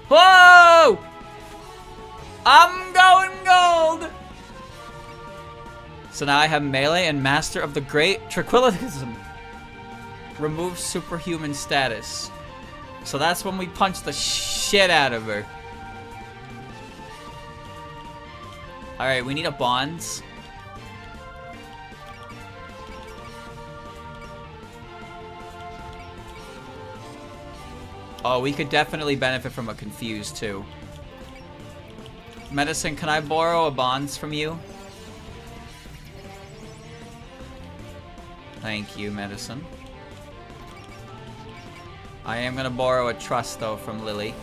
Whoa! I'm going gold! So now I have Melee and Master of the Great Tranquillism. Remove Superhuman status. So that's when we punch the shit out of her. Alright, we need a Bonds. Oh, we could definitely benefit from a Confuse too. Medicine, can I borrow a Bonds from you? Thank you, Medicine. I am gonna borrow a Trust though from Lily.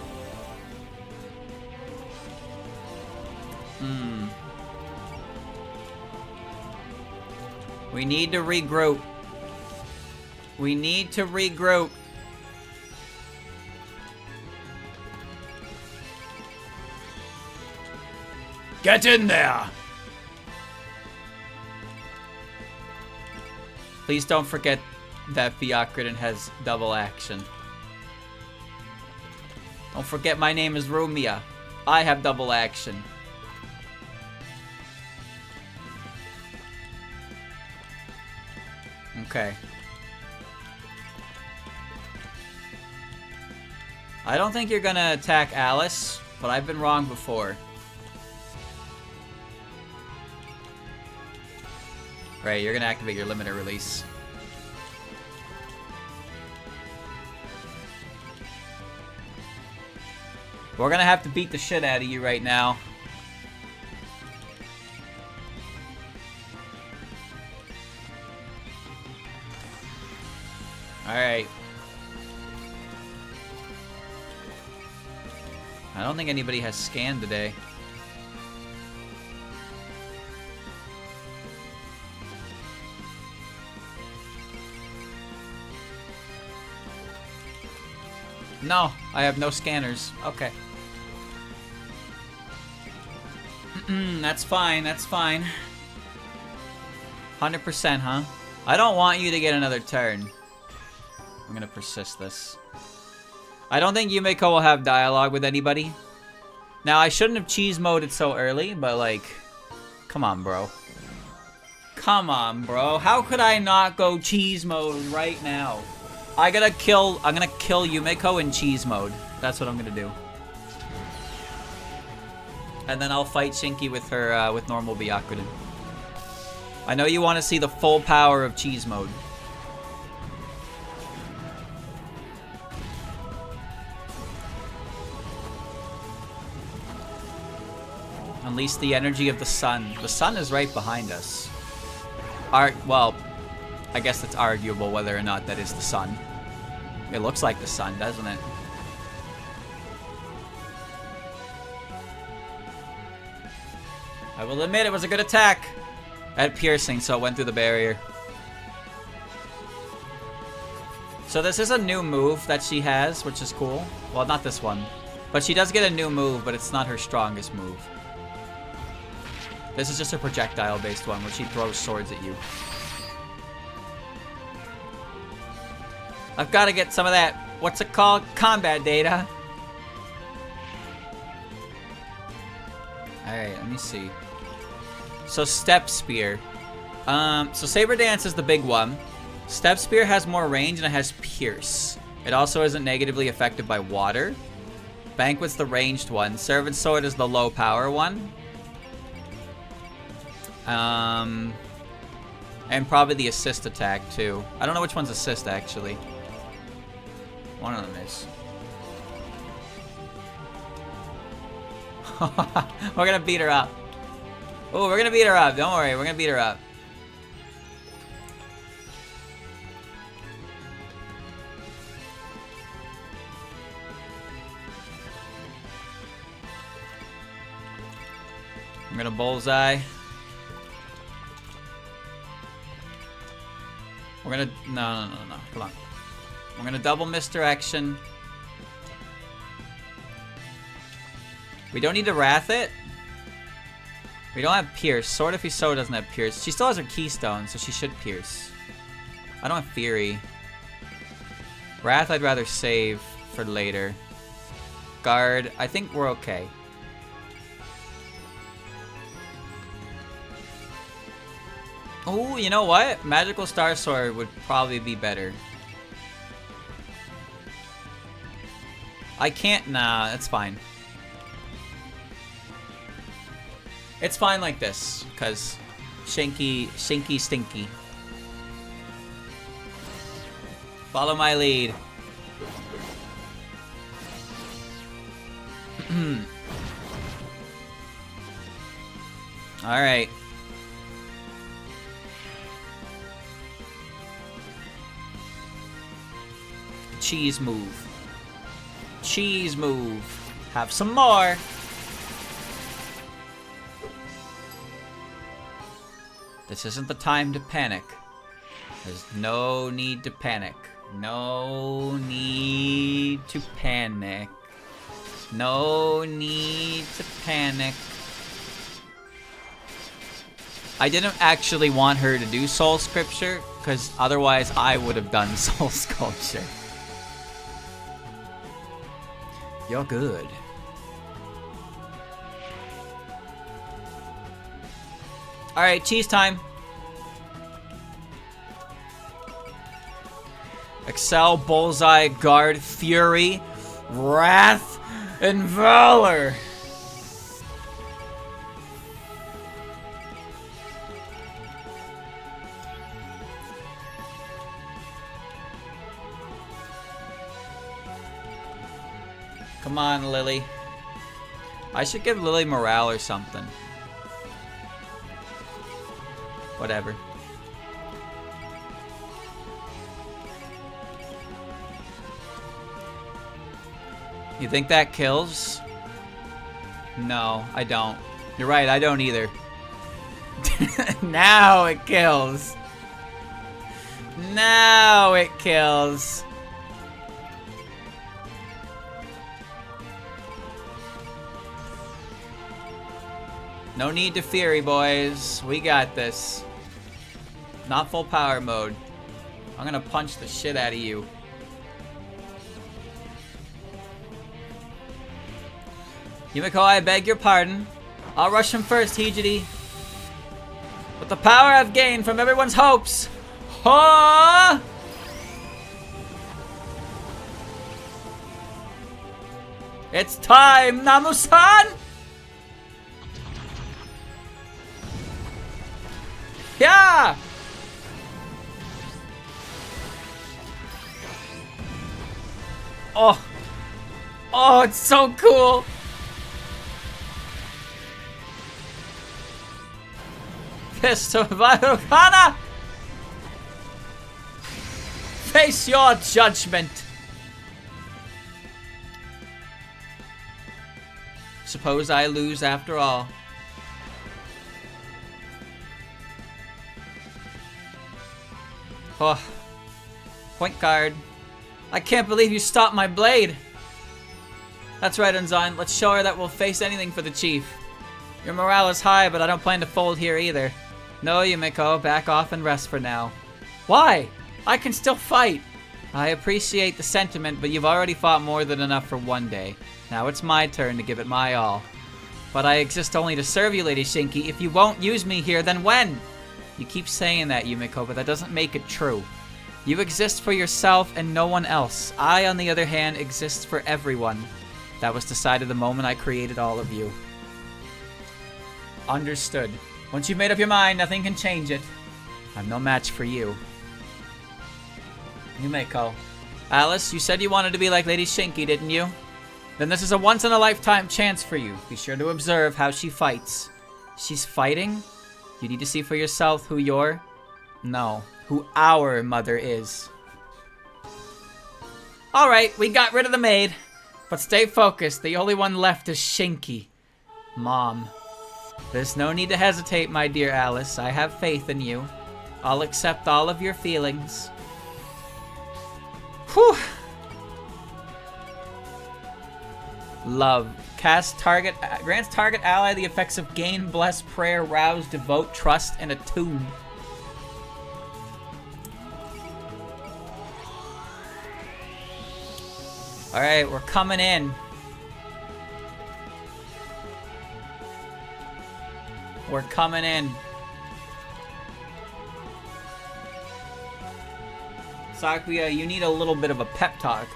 We need to regroup. We need to regroup. Get in there! Please don't forget that Byakurin has double action. Don't forget my name is Rumia. I have double action. Okay. I don't think you're gonna attack Alice, but I've been wrong before. Right, you're gonna activate your limiter release. We're gonna have to beat the shit out of you right now. Alright. I don't think anybody has scanned today. No, I have no scanners. Okay. That's fine, that's fine. 100%, huh? I don't want you to get another turn. I'm gonna persist this. I don't think Yumeko will have dialogue with anybody. Now, I shouldn't have cheese moded so early, but like, come on, bro. Come on, bro. How could I not go cheese mode right now? I'm gonna kill Yumeko in cheese mode. That's what I'm gonna do. And then I'll fight Shinki with her, with normal Byakurin. I know you want to see the full power of cheese mode. Unleash the energy of the sun. The sun is right behind us. Well, I guess it's arguable whether or not that is the sun. It looks like the sun, doesn't it? I will admit it was a good attack. I had piercing, so it went through the barrier. So this is a new move that she has, which is cool. Well, not this one. But she does get a new move, but it's not her strongest move. This is just a projectile-based one, where she throws swords at you. I've got to get some of that, what's it called? Combat data. Alright, let me see. So Step Spear. So Saber Dance is the big one. Step Spear has more range and it has Pierce. It also isn't negatively affected by water. Banquet's the ranged one. Servant Sword is the low power one. And probably the assist attack too. I don't know which one's assist actually. One of them is. We're gonna beat her up. Oh, we're gonna beat her up. Don't worry, we're gonna beat her up. I'm gonna bullseye. We're gonna... No. Come on. We're gonna double misdirection. We don't need to wrath it. We don't have Pierce. Sword if you so doesn't have Pierce. She still has her Keystone, so she should Pierce. I don't have Fury. Wrath I'd rather save for later. Guard, I think we're okay. Oh, you know what? Magical Star Sword would probably be better. I can't... Nah, it's fine. It's fine like this, because Shinky Stinky. Follow my lead. Alright. Cheese move. Cheese move. Have some more. This isn't the time to panic. There's no need to panic. No need to panic. No need to panic. I didn't actually want her to do Soul Scripture, because otherwise I would have done Soul Sculpture. You're good. Alright, cheese time. Excel, Bullseye, Guard, Fury, Wrath, and Valor. Come on, Lily. I should give Lily morale or something. Whatever. You think that kills? No, I don't. You're right, I don't either. Now it kills. Now it kills. No need to Fury, boys. We got this. Not full power mode. I'm gonna punch the shit out of you. Yumiko, I beg your pardon. I'll rush him first, Hijiri. With the power I've gained from everyone's hopes. Ha! It's time, Namu-san! Yeah! Oh. Oh, it's so cool. Fist of Valorkana! Face your judgment. Suppose I lose after all. Oh. Point guard. I can't believe you stopped my blade. That's right, Unzine. Let's show her that we'll face anything for the chief. Your morale is high, but I don't plan to fold here either. No, Yumiko, back off and rest for now. Why? I can still fight. I appreciate the sentiment, but you've already fought more than enough for one day. Now it's my turn to give it my all. But I exist only to serve you, Lady Shinki. If you won't use me here, then when? You keep saying that, Yumiko, but that doesn't make it true. You exist for yourself and no one else. I, on the other hand, exist for everyone. That was decided the moment I created all of you. Understood. Once you've made up your mind, nothing can change it. I'm no match for you. Yumiko. Alice, you said you wanted to be like Lady Shinki, didn't you? Then this is a once-in-a-lifetime chance for you. Be sure to observe how she fights. She's fighting? You need to see for yourself who your... No, who our mother is. Alright, we got rid of the maid. But stay focused. The only one left is Shinki. Mom. There's no need to hesitate, my dear Alice. I have faith in you. I'll accept all of your feelings. Whew. Love. Grants target ally the effects of gain, bless, prayer, rouse, devote, trust, and attune. Alright, we're coming in. We're coming in. Sakuya, you need a little bit of a pep talk.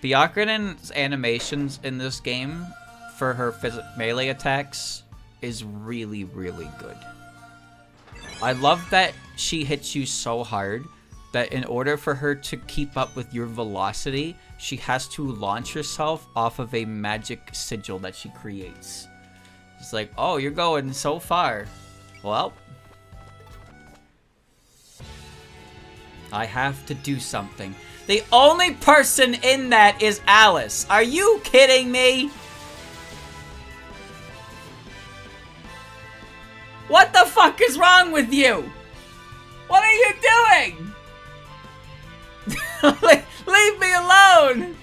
Byakuren's animations in this game for her melee attacks is really, really good. I love that she hits you so hard that in order for her to keep up with your velocity, she has to launch herself off of a magic sigil that she creates. It's like, oh, you're going so far. Well, I have to do something. The only person in that is Alice. Are you kidding me? What the fuck is wrong with you? What are you doing? Leave me alone!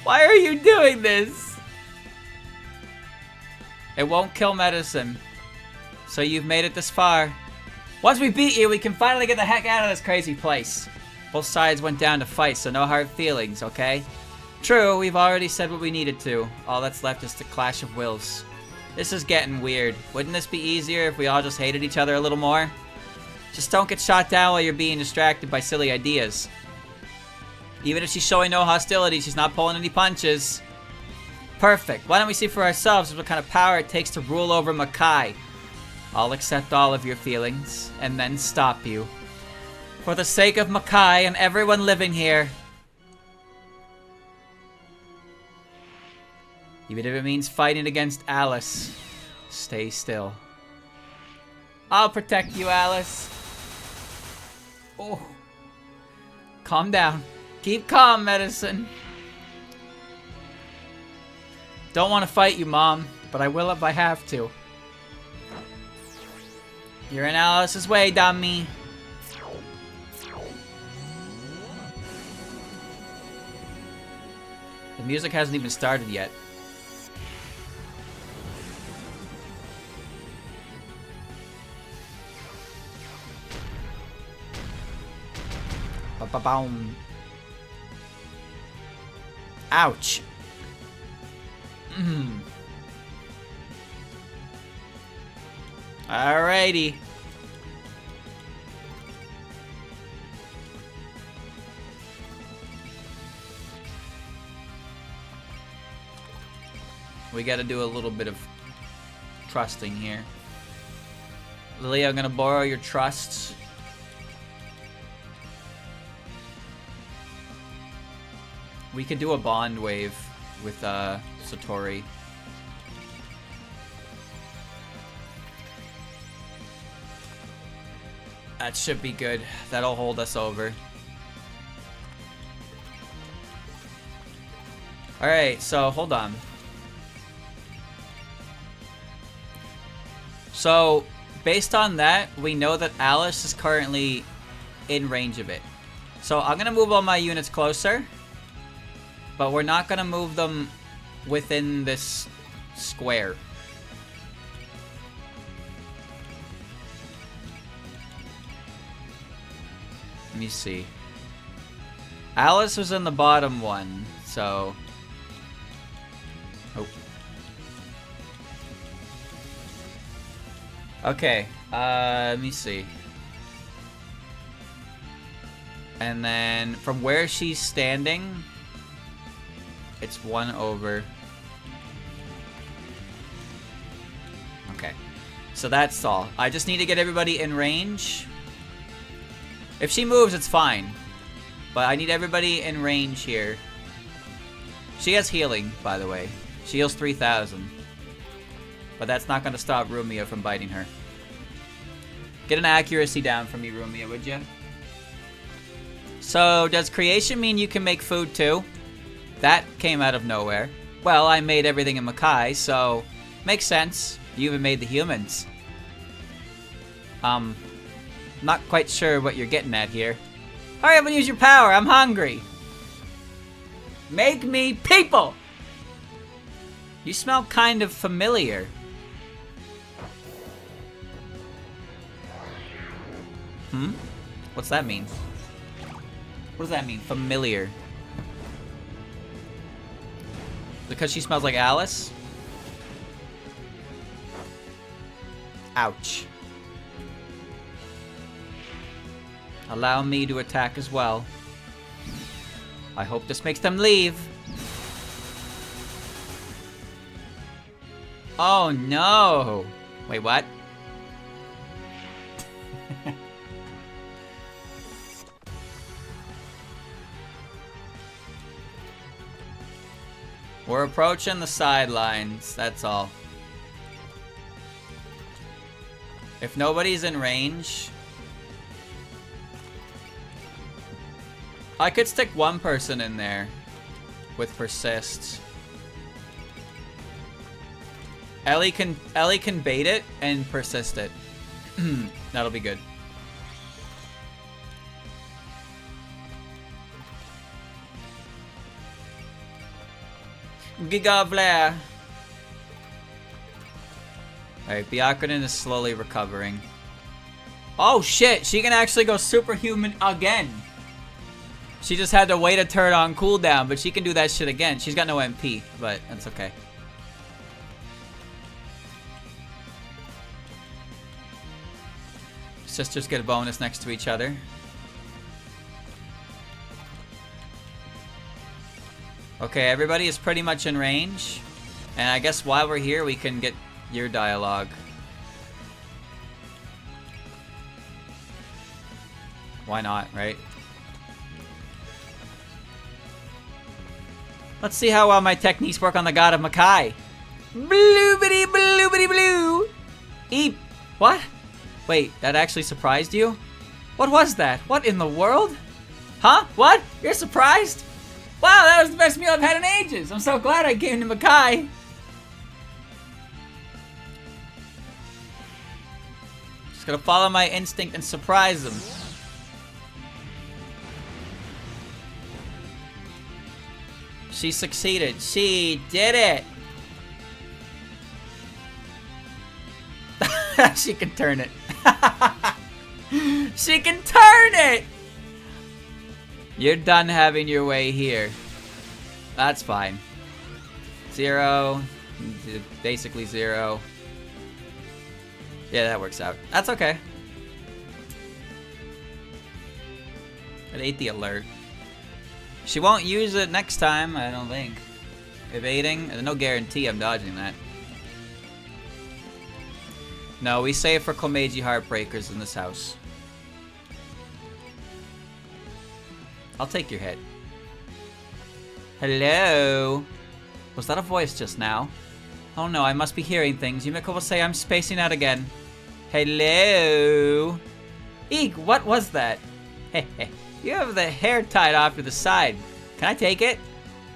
Why are you doing this? It won't kill medicine. So you've made it this far. Once we beat you, we can finally get the heck out of this crazy place. Both sides went down to fight, so no hard feelings, okay? True, we've already said what we needed to. All that's left is the clash of wills. This is getting weird. Wouldn't this be easier if we all just hated each other a little more? Just don't get shot down while you're being distracted by silly ideas. Even if she's showing no hostility, she's not pulling any punches. Perfect. Why don't we see for ourselves what kind of power it takes to rule over Hokkai? I'll accept all of your feelings, and then stop you. For the sake of Hokkai and everyone living here. Even if it means fighting against Alice, stay still. I'll protect you, Alice. Oh. Calm down. Keep calm, medicine. Don't want to fight you, Mom, but I will if I have to. You're in Alice's way, dummy. The music hasn't even started yet. Ba-ba-boom. Ouch. Alrighty. We gotta do a little bit of trusting here. Lily, I'm gonna borrow your trust. We could do a bond wave with Satori. That should be good. That'll hold us over. Alright, so hold on. So, based on that, we know that Alice is currently in range of it. So I'm gonna move all my units closer. But we're not gonna move them within this square. Let me see. Alice was in the bottom one, so... Oh. Okay, let me see. And then from where she's standing... It's 1 over. Okay. So that's all. I just need to get everybody in range. If she moves, it's fine. But I need everybody in range here. She has healing, by the way. She heals 3,000. But that's not going to stop Rumia from biting her. Get an accuracy down for me, Rumia, would you? So, does creation mean you can make food too? That came out of nowhere. Well, I made everything in Hokkai, so makes sense. You even made the humans. Not quite sure what you're getting at here. Hurry up and use your power, I'm hungry. Make me people! You smell kind of familiar. What's that mean? What does that mean, familiar? Because she smells like Alice? Ouch. Allow me to attack as well. I hope this makes them leave. Oh no! Wait, what? We're approaching the sidelines, that's all. If nobody's in range... I could stick one person in there with persist. Ellie can bait it and persist it. That'll be good. Giga Vlaire. Alright, Byakuren is slowly recovering. Oh shit, she can actually go superhuman again. She just had to wait a turn on cooldown, but she can do that shit again. She's got no MP, but that's okay. Sisters get a bonus next to each other. Okay, everybody is pretty much in range. And I guess while we're here, we can get your dialogue. Why not, right? Let's see how well my techniques work on the god of Hokkai. Bloobity bloobity blue. Eep. What? Wait, that actually surprised you? What was that? What in the world? Huh? What? You're surprised? Wow, that was the best meal I've had in ages. I'm so glad I came to Hokkai. Just gonna follow my instinct and surprise them. She succeeded. She did it. She can turn it. She can turn it. You're done having your way here. That's fine. 0. Basically 0. Yeah, that works out. That's okay. It ate the alert. She won't use it next time, I don't think. Evading? There's no guarantee I'm dodging that. No, we save for Komeiji Heartbreakers in this house. I'll take your hit. Hello? Was that a voice just now? Oh no, I must be hearing things. Yumiko will say I'm spacing out again. Hello? Eek, what was that? Heh. You have the hair tied off to the side. Can I take it?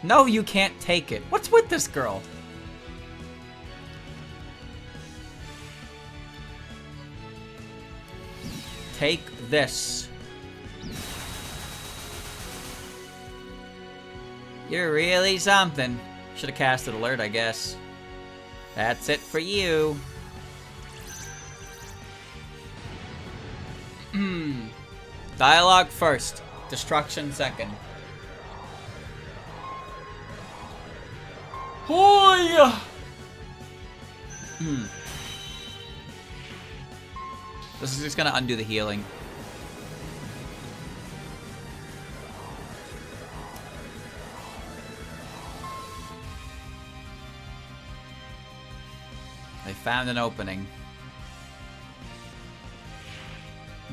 No, you can't take it. What's with this girl? Take this. You're really something. Should have casted alert, I guess. That's it for you. Dialogue first. Destruction second. Hoya! This is just gonna undo the healing. They found an opening.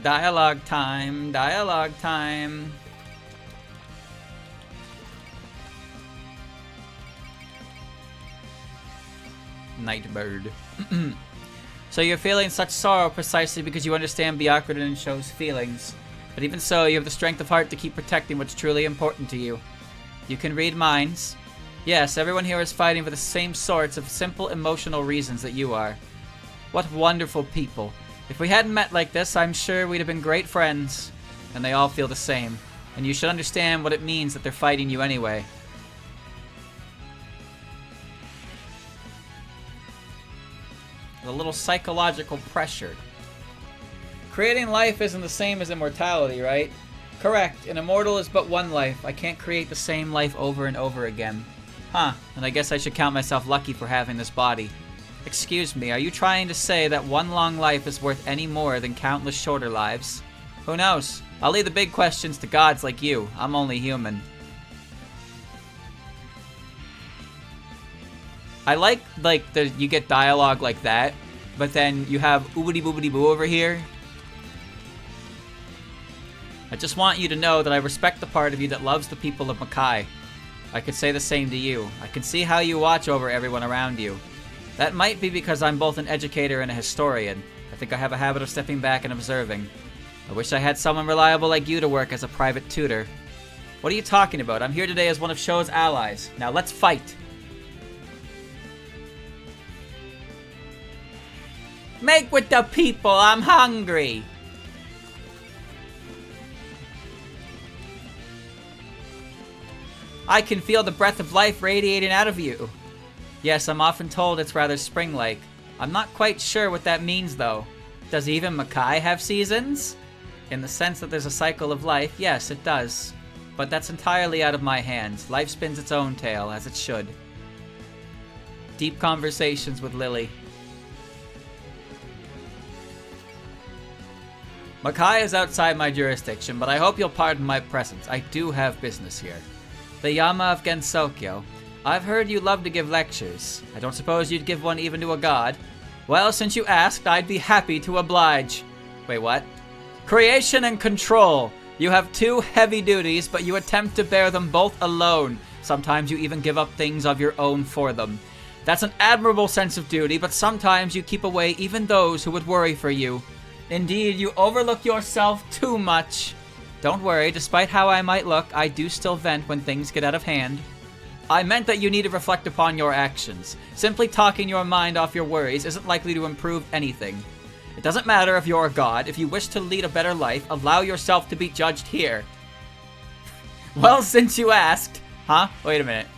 Dialogue time, dialogue time. Nightbird. So you're feeling such sorrow precisely because you understand Byakuren and shows feelings. But even so, you have the strength of heart to keep protecting what's truly important to you. You can read minds. Yes, everyone here is fighting for the same sorts of simple emotional reasons that you are. What wonderful people. If we hadn't met like this, I'm sure we'd have been great friends. And they all feel the same. And you should understand what it means that they're fighting you anyway. A little psychological pressure. Creating life isn't the same as immortality, right? Correct. An immortal is but one life. I can't create the same life over and over again. Huh. And I guess I should count myself lucky for having this body. Excuse me, are you trying to say that one long life is worth any more than countless shorter lives? Who knows? I'll leave the big questions to gods like you. I'm only human. I like you get dialogue like that, but then you have oobity boobity boo over here. I just want you to know that I respect the part of you that loves the people of Hokkai. I could say the same to you. I can see how you watch over everyone around you. That might be because I'm both an educator and a historian. I think I have a habit of stepping back and observing. I wish I had someone reliable like you to work as a private tutor. What are you talking about? I'm here today as one of Sho's allies. Now let's fight. Make with the people, I'm hungry. I can feel the breath of life radiating out of you. Yes, I'm often told it's rather spring-like. I'm not quite sure what that means, though. Does even Hokkai have seasons? In the sense that there's a cycle of life, yes, it does. But that's entirely out of my hands. Life spins its own tale, as it should. Deep conversations with Lily. Hokkai is outside my jurisdiction, but I hope you'll pardon my presence. I do have business here. The Yama of Gensokyo. I've heard you love to give lectures. I don't suppose you'd give one even to a god. Well, since you asked, I'd be happy to oblige. Wait, what? Creation and control. You have two heavy duties, but you attempt to bear them both alone. Sometimes you even give up things of your own for them. That's an admirable sense of duty, but sometimes you keep away even those who would worry for you. Indeed, you overlook yourself too much. Don't worry, despite how I might look, I do still vent when things get out of hand. I meant that you need to reflect upon your actions. Simply talking your mind off your worries isn't likely to improve anything. It doesn't matter if you're a god. If you wish to lead a better life, allow yourself to be judged here. Well, since you asked. Huh? Wait a minute.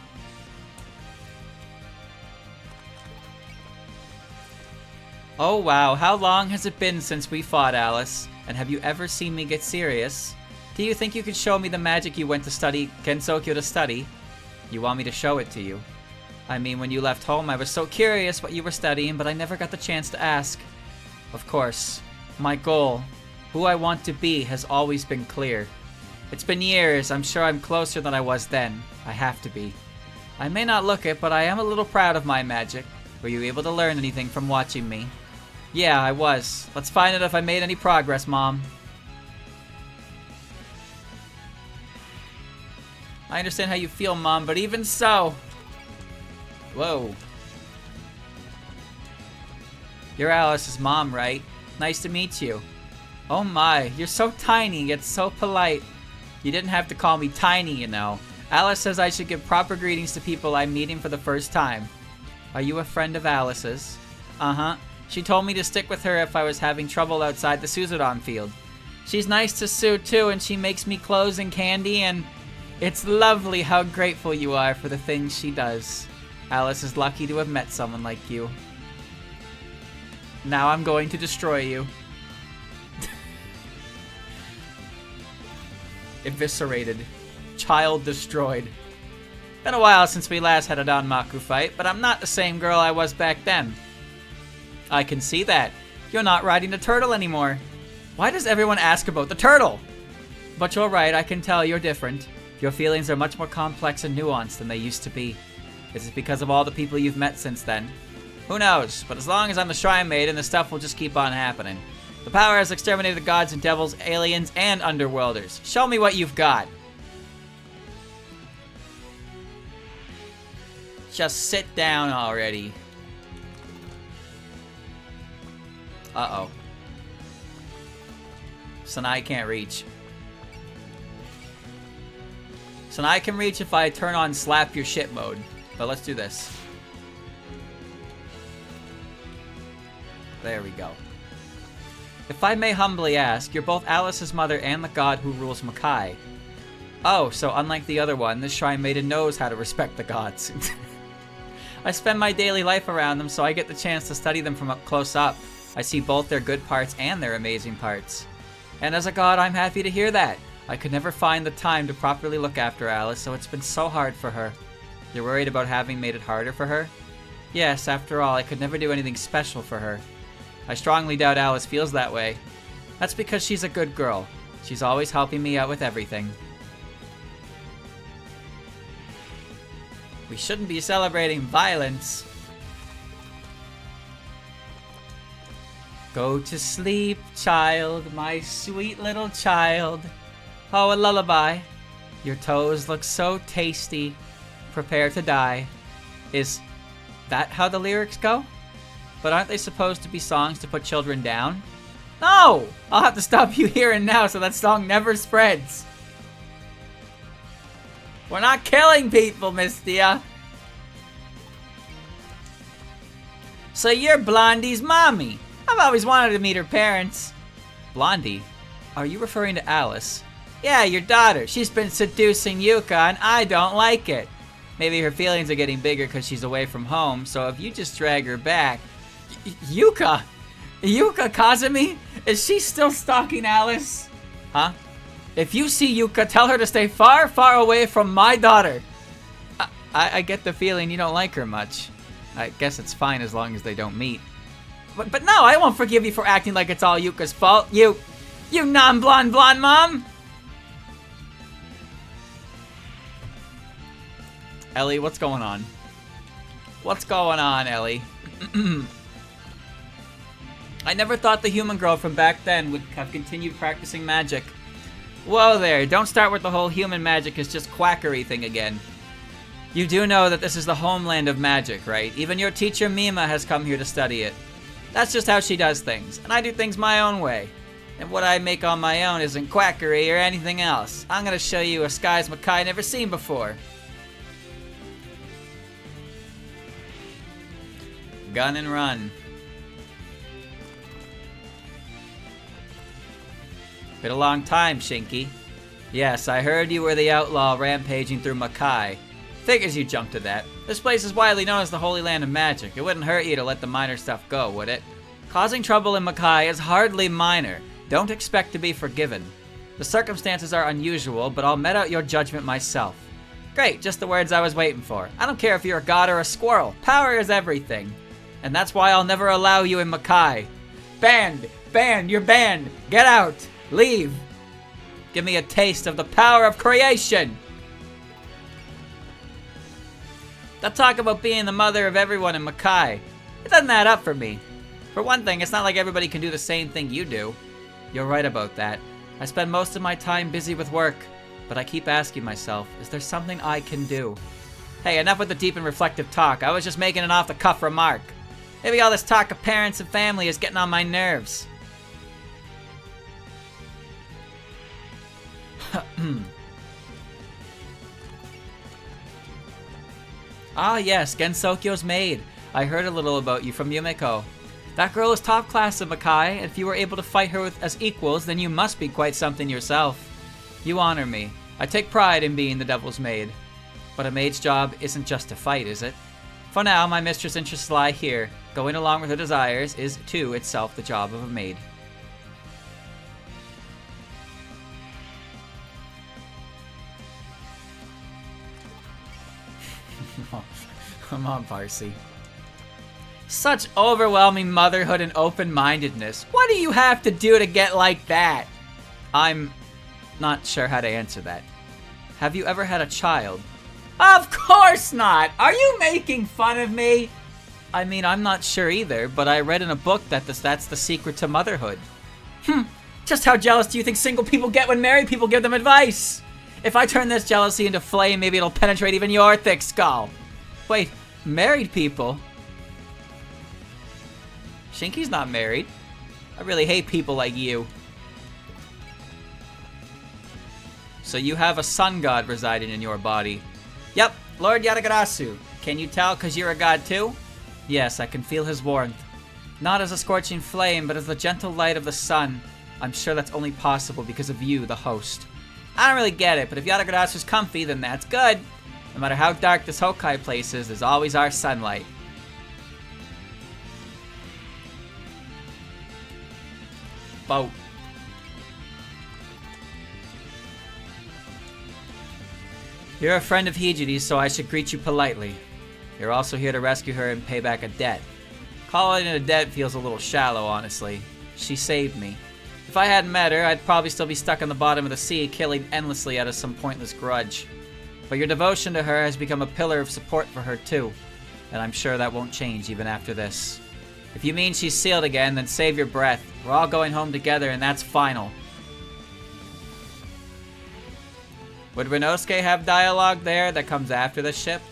Oh wow, how long has it been since we fought, Alice? And have you ever seen me get serious? Do you think you could show me the magic you went to study, Gensokyo to study? You want me to show it to you? I mean, when you left home, I was so curious what you were studying, but I never got the chance to ask. Of course, my goal, who I want to be, has always been clear. It's been years, I'm sure I'm closer than I was then. I have to be. I may not look it, but I am a little proud of my magic. Were you able to learn anything from watching me? Yeah, I was. Let's find out if I made any progress, Mom. I understand how you feel, Mom, but even so... Whoa. You're Alice's mom, right? Nice to meet you. Oh my, you're so tiny, yet so polite. You didn't have to call me tiny, you know. Alice says I should give proper greetings to people I'm meeting for the first time. Are you a friend of Alice's? Uh-huh. She told me to stick with her if I was having trouble outside the Suzodon field. She's nice to Sue, too, and she makes me clothes and candy, and it's lovely how grateful you are for the things she does. Alice is lucky to have met someone like you. Now I'm going to destroy you. Eviscerated. Child destroyed. Been a while since we last had a Danmaku fight, but I'm not the same girl I was back then. I can see that. You're not riding the turtle anymore. Why does everyone ask about the turtle? But you're right, I can tell you're different. Your feelings are much more complex and nuanced than they used to be. Is it because of all the people you've met since then? Who knows, but as long as I'm the Shrine Maiden, the stuff will just keep on happening. The power has exterminated the gods and devils, aliens, and underworlders. Show me what you've got. Just sit down already. Uh-oh. Sanai can't reach. Sanai can reach if I turn on slap your shit mode. But let's do this. There we go. If I may humbly ask, you're both Alice's mother and the god who rules Hokkai. Oh, so unlike the other one, this Shrine Maiden knows how to respect the gods. I spend my daily life around them, so I get the chance to study them from up close up. I see both their good parts and their amazing parts. And as a god, I'm happy to hear that. I could never find the time to properly look after Alice, so it's been so hard for her. You're worried about having made it harder for her? Yes, after all, I could never do anything special for her. I strongly doubt Alice feels that way. That's because she's a good girl. She's always helping me out with everything. We shouldn't be celebrating violence. Go to sleep, child, my sweet little child. Oh, a lullaby. Your toes look so tasty. Prepare to die. Is that how the lyrics go? But aren't they supposed to be songs to put children down? No! I'll have to stop you here and now so that song never spreads. We're not killing people, Mistia. So you're Blondie's mommy. I've always wanted to meet her parents. Blondie? Are you referring to Alice? Yeah, your daughter. She's been seducing Yuka and I don't like it. Maybe her feelings are getting bigger because she's away from home, so if you just drag her back, Yuka! Yuka Kazumi? Is she still stalking Alice? Huh? If you see Yuka, tell her to stay far, far away from my daughter. I get the feeling you don't like her much. I guess it's fine as long as they don't meet. But no, I won't forgive you for acting like it's all Yuka's fault. You non-blonde blonde mom! Ellie, what's going on? What's going on, Ellie? I never thought the human girl from back then would have continued practicing magic. Whoa there, don't start with the whole human magic is just quackery thing again. You do know that this is the homeland of magic, right? Even your teacher Mima has come here to study it. That's just how she does things, and I do things my own way. And what I make on my own isn't quackery or anything else. I'm gonna show you a skies Hokkai never seen before. Gun and run. Been a long time, Shinki. Yes, I heard you were the outlaw rampaging through Hokkai. Figures you jumped to that. This place is widely known as the Holy Land of Magic. It wouldn't hurt you to let the minor stuff go, would it? Causing trouble in Hokkai is hardly minor. Don't expect to be forgiven. The circumstances are unusual, but I'll met out your judgment myself. Great, just the words I was waiting for. I don't care if you're a god or a squirrel. Power is everything. And that's why I'll never allow you in Hokkai. Banned! Banned! You're banned! Get out! Leave! Give me a taste of the power of creation! That talk about being the mother of everyone in Hokkai, it doesn't add up for me. For one thing, it's not like everybody can do the same thing you do. You're right about that. I spend most of my time busy with work, but I keep asking myself, is there something I can do? Hey, enough with the deep and reflective talk. I was just making an off-the-cuff remark. Maybe all this talk of parents and family is getting on my nerves. Ah yes, Gensokyo's maid. I heard a little about you from Yumeko. That girl is top class in Hokkai, and if you were able to fight her as equals, then you must be quite something yourself. You honor me. I take pride in being the devil's maid. But a maid's job isn't just to fight, is it? For now, my mistress' interests lie here. Going along with her desires is, too, itself the job of a maid. Come on, Parsi. Such overwhelming motherhood and open-mindedness. What do you have to do to get like that? I'm not sure how to answer that. Have you ever had a child? Of course not! Are you making fun of me? I mean, I'm not sure either, but I read in a book that that's the secret to motherhood. Just how jealous do you think single people get when married people give them advice? If I turn this jealousy into flame, maybe it'll penetrate even your thick skull. Wait, married people? Shinki's not married. I really hate people like you. So you have a sun god residing in your body. Yep, Lord Yatagarasu. Can you tell because you're a god too? Yes, I can feel his warmth. Not as a scorching flame, but as the gentle light of the sun. I'm sure that's only possible because of you, the host. I don't really get it, but if Yatagarasu's comfy, then that's good. No matter how dark this Hokkai place is, there's always our sunlight. Boat. You're a friend of Hijidi's, so I should greet you politely. You're also here to rescue her and pay back a debt. Calling it a debt feels a little shallow, honestly. She saved me. If I hadn't met her, I'd probably still be stuck on the bottom of the sea, killing endlessly out of some pointless grudge. But your devotion to her has become a pillar of support for her too, and I'm sure that won't change even after this. If you mean she's sealed again, then save your breath. We're all going home together, and that's final. Would Renosuke have dialogue there that comes after the ship?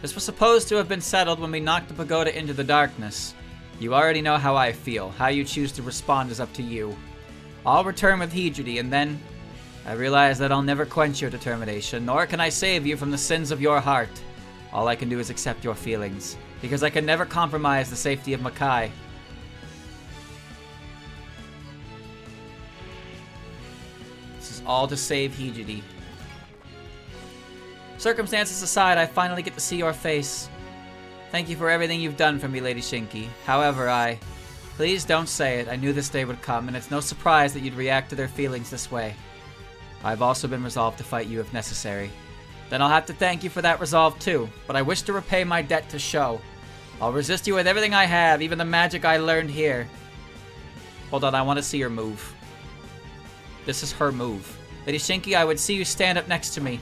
This was supposed to have been settled when we knocked the pagoda into the darkness. You already know how I feel. How you choose to respond is up to you. I'll return with Hijiri, and then I realize that I'll never quench your determination, nor can I save you from the sins of your heart. All I can do is accept your feelings, because I can never compromise the safety of Hokkai. This is all to save Hijiri. Circumstances aside, I finally get to see your face. Thank you for everything you've done for me, Lady Shinki. However, Please don't say it. I knew this day would come, and it's no surprise that you'd react to their feelings this way. I've also been resolved to fight you if necessary. Then I'll have to thank you for that resolve too, but I wish to repay my debt to Sho. I'll resist you with everything I have, even the magic I learned here. Hold on, I want to see your move. This is her move. Lady Shinki, I would see you stand up next to me.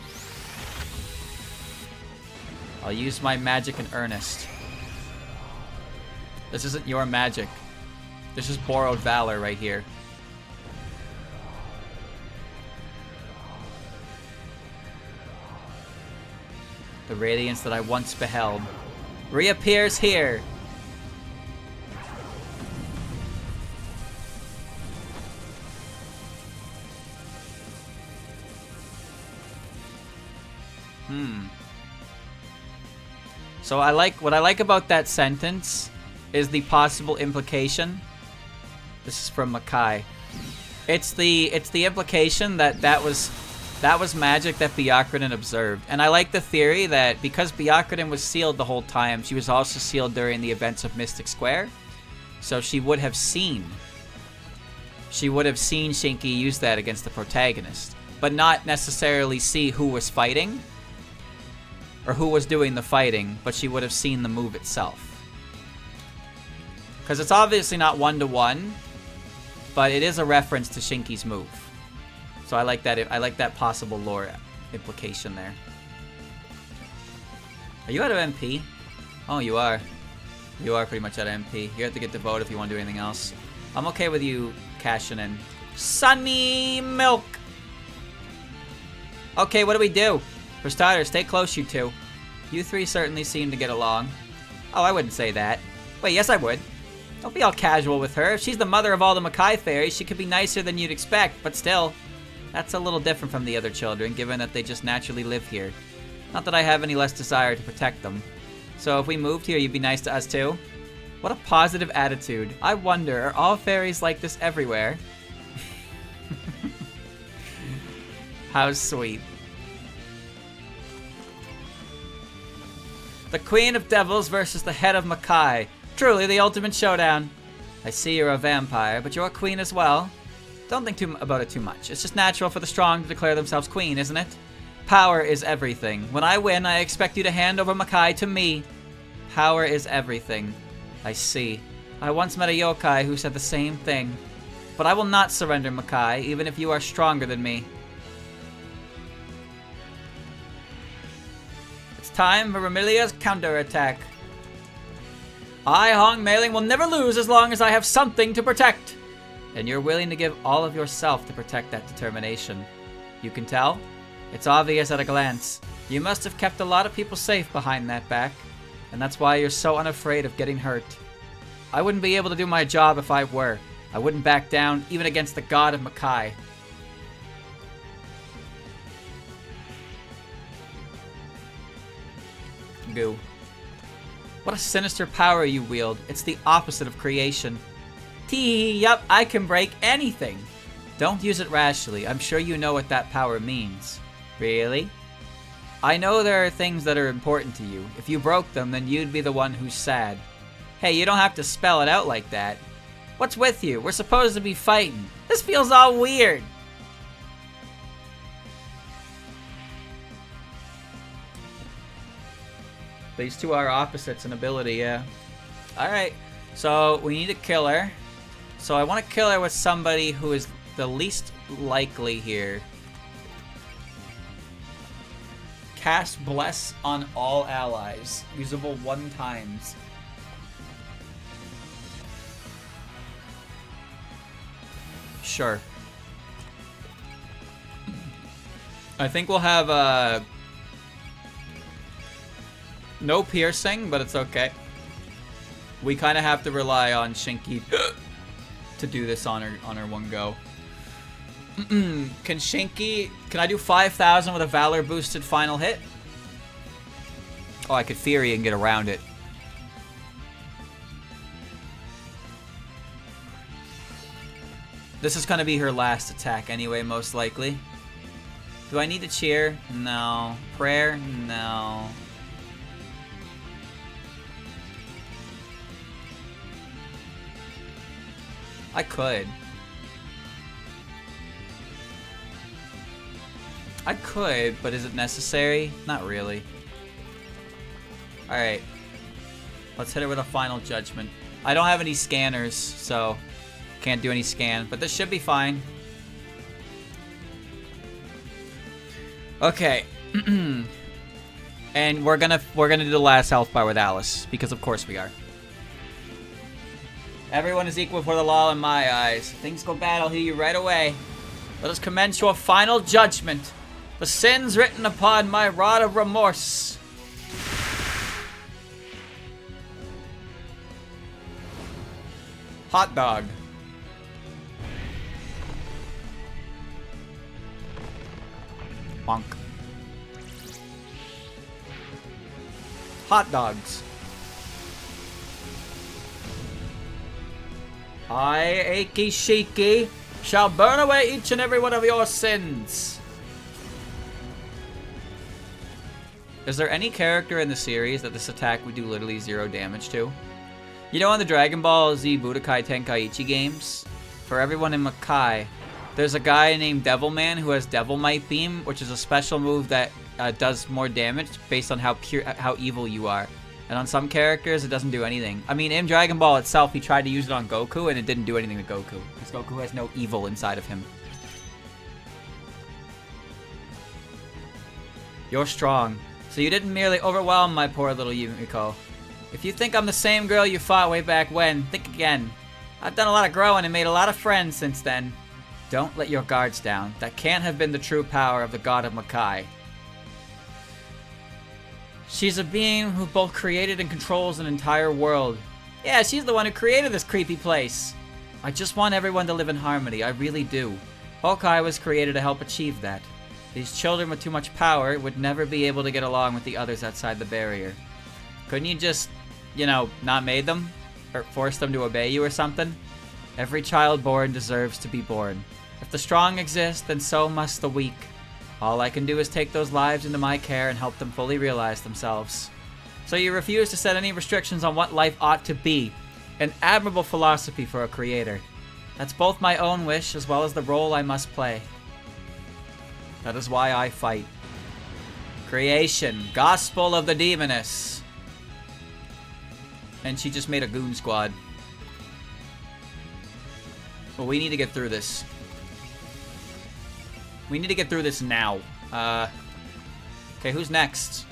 I'll use my magic in earnest. This isn't your magic. This is borrowed valor right here. The radiance that I once beheld reappears here. So what I like about that sentence is the possible implication. This is from Hokkai. It's the implication that was magic that Byakuren observed. And I like the theory that because Byakuren was sealed the whole time, she was also sealed during the events of Mystic Square. So she would have seen Shinki use that against the protagonist, but not necessarily see who was fighting or who was doing the fighting, but she would have seen the move itself. Because it's obviously not one-to-one, but it is a reference to Shinki's move. So I like that. I like that possible lore implication there. Are you out of MP? Oh, you are. You are pretty much out of MP. You have to get the vote if you want to do anything else. I'm okay with you cashing in. Sunny Milk! Okay, what do we do? For starters, stay close, you two. You three certainly seem to get along. Oh, I wouldn't say that. Wait, yes I would. Don't be all casual with her. If she's the mother of all the Hokkai fairies, she could be nicer than you'd expect, but still. That's a little different from the other children, given that they just naturally live here. Not that I have any less desire to protect them. So if we moved here, you'd be nice to us too? What a positive attitude. I wonder, are all fairies like this everywhere? How sweet. The Queen of Devils versus the Head of Hokkai. Truly the ultimate showdown. I see you're a vampire, but you're a queen as well. Don't think about it too much. It's just natural for the strong to declare themselves queen, isn't it? Power is everything. When I win, I expect you to hand over Hokkai to me. Power is everything. I see. I once met a yokai who said the same thing. But I will not surrender, Hokkai, even if you are stronger than me. It's time for Remilia's counterattack. I, Hong Meiling, will never lose as long as I have something to protect. And you're willing to give all of yourself to protect that determination. You can tell? It's obvious at a glance. You must have kept a lot of people safe behind that back. And that's why you're so unafraid of getting hurt. I wouldn't be able to do my job if I were. I wouldn't back down, even against the god of Hokkai. Goo. What a sinister power you wield. It's the opposite of creation. Tee, yup, I can break anything. Don't use it rashly. I'm sure you know what that power means. Really? I know there are things that are important to you. If you broke them, then you'd be the one who's sad. Hey, you don't have to spell it out like that. What's with you? We're supposed to be fighting. This feels all weird. These two are opposites in ability, yeah. Alright, so we need to kill her. So I want to kill her with somebody who is the least likely here. Cast Bless on all allies. Usable 1 time. Sure. I think we'll have no piercing, but it's okay. We kind of have to rely on Shinki to do this on her one go. Can I do 5,000 with a Valor boosted final hit? Oh, I could Fury and get around it. This is going to be her last attack anyway, most likely. Do I need to cheer? No. Prayer? No. I could. I could, but is it necessary? Not really. Alright. Let's hit her with a final judgment. I don't have any scanners, so can't do any scan, but this should be fine. Okay. And we're gonna do the last health bar with Alice, because of course we are. Everyone is equal for the law in my eyes. If things go bad, I'll heal you right away. Let us commence your final judgment. The sins written upon my rod of remorse. Hot dog. Bonk. Hot dogs. I, Achy Shinki, shall burn away each and every one of your sins. Is there any character in the series that this attack would do literally 0 damage to? You know, on the Dragon Ball Z Budokai Tenkaichi games, for everyone in Hokkai, there's a guy named Devilman who has Devil Might Beam, which is a special move that does more damage based on how evil you are. And on some characters, it doesn't do anything. I mean, in Dragon Ball itself, he tried to use it on Goku, and it didn't do anything to Goku, because Goku has no evil inside of him. You're strong. So you didn't merely overwhelm my poor little Yumiko. If you think I'm the same girl you fought way back when, think again. I've done a lot of growing and made a lot of friends since then. Don't let your guards down. That can't have been the true power of the god of Hokkai. She's a being who both created and controls an entire world. Yeah, she's the one who created this creepy place. I just want everyone to live in harmony, I really do. Hokkai was created to help achieve that. These children with too much power would never be able to get along with the others outside the barrier. Couldn't you just, you know, not made them? Or force them to obey you or something? Every child born deserves to be born. If the strong exist, then so must the weak. All I can do is take those lives into my care and help them fully realize themselves. So you refuse to set any restrictions on what life ought to be. An admirable philosophy for a creator. That's both my own wish as well as the role I must play. That is why I fight. Creation. Gospel of the Demoness. And she just made a goon squad. Well, we need to get through this. We need to get through this now. Okay, who's next?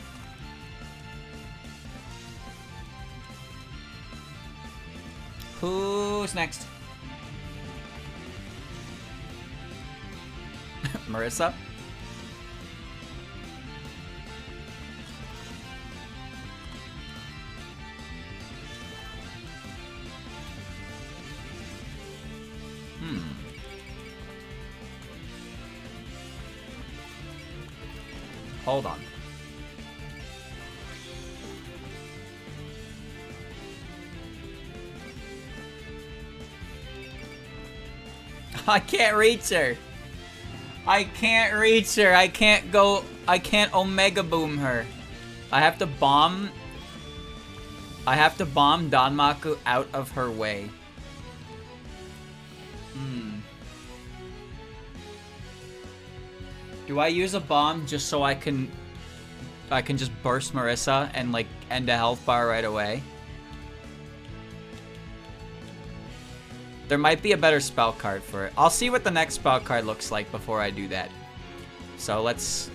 Who's next? Marissa? Hold on. I can't reach her. I can't reach her. I can't go. I can't Omega Boom her. I have to bomb. I have to bomb Danmaku out of her way. Do I use a bomb just so I can just burst Marissa and like end a health bar right away? There might be a better spell card for it. I'll see what the next spell card looks like before I do that. So let's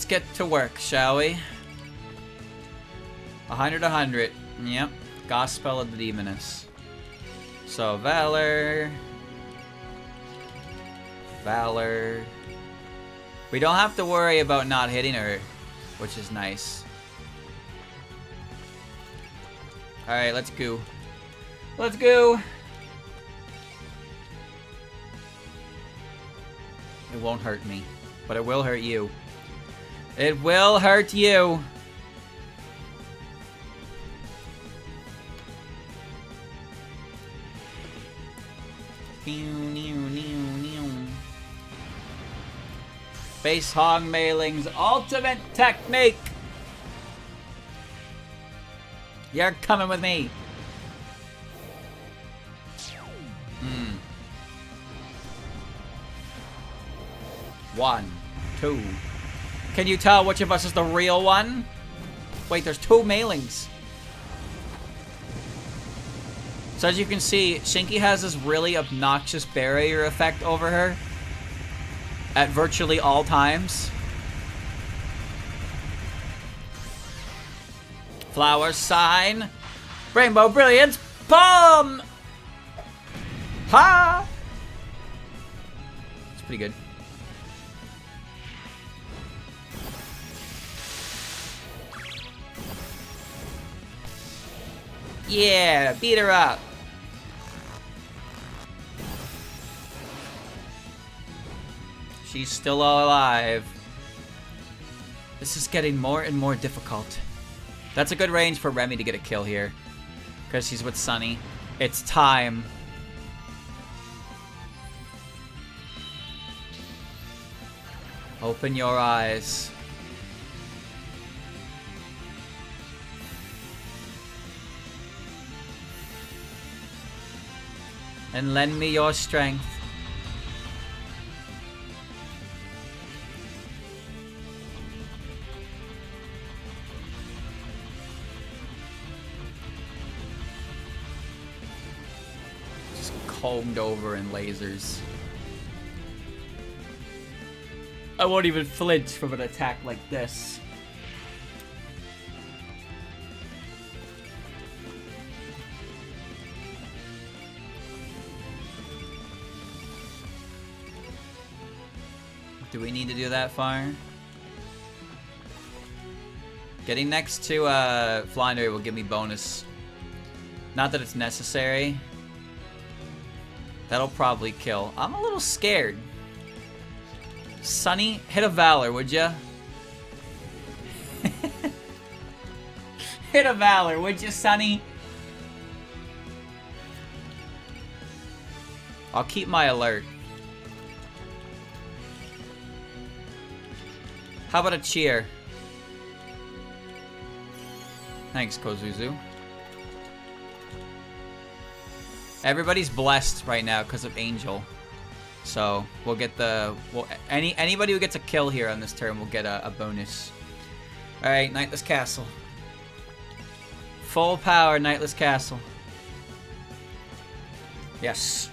get to work, shall we? 100. Yep. Gospel of the Demoness. So Valor. We don't have to worry about not hitting her, which is nice. Alright, let's go. Let's go! It won't hurt me, but it will hurt you. It will hurt you! Face Hong Meiling's ultimate technique! You're coming with me! 1, 2. Can you tell which of us is the real one? Wait, there's 2 mailings. So as you can see, Shinki has this really obnoxious barrier effect over her at virtually all times. Flower sign. Rainbow brilliance. Bomb! Ha! It's pretty good. Yeah, beat her up. She's still alive. This is getting more and more difficult. That's a good range for Remy to get a kill here, because she's with Sunny. It's time. Open your eyes. And lend me your strength. Just combed over in lasers. I won't even flinch from an attack like this. Do we need to do that far? Getting next to Flounder will give me bonus. Not that it's necessary. That'll probably kill. I'm a little scared. Sunny, hit a Valor, would ya? Hit a Valor, would ya, Sunny? I'll keep my alert. How about a cheer? Thanks, Kozuzu. Everybody's blessed right now because of Angel. So we'll get the anybody who gets a kill here on this turn will get a bonus. All right, Nightless Castle. Full power, Nightless Castle. Yes.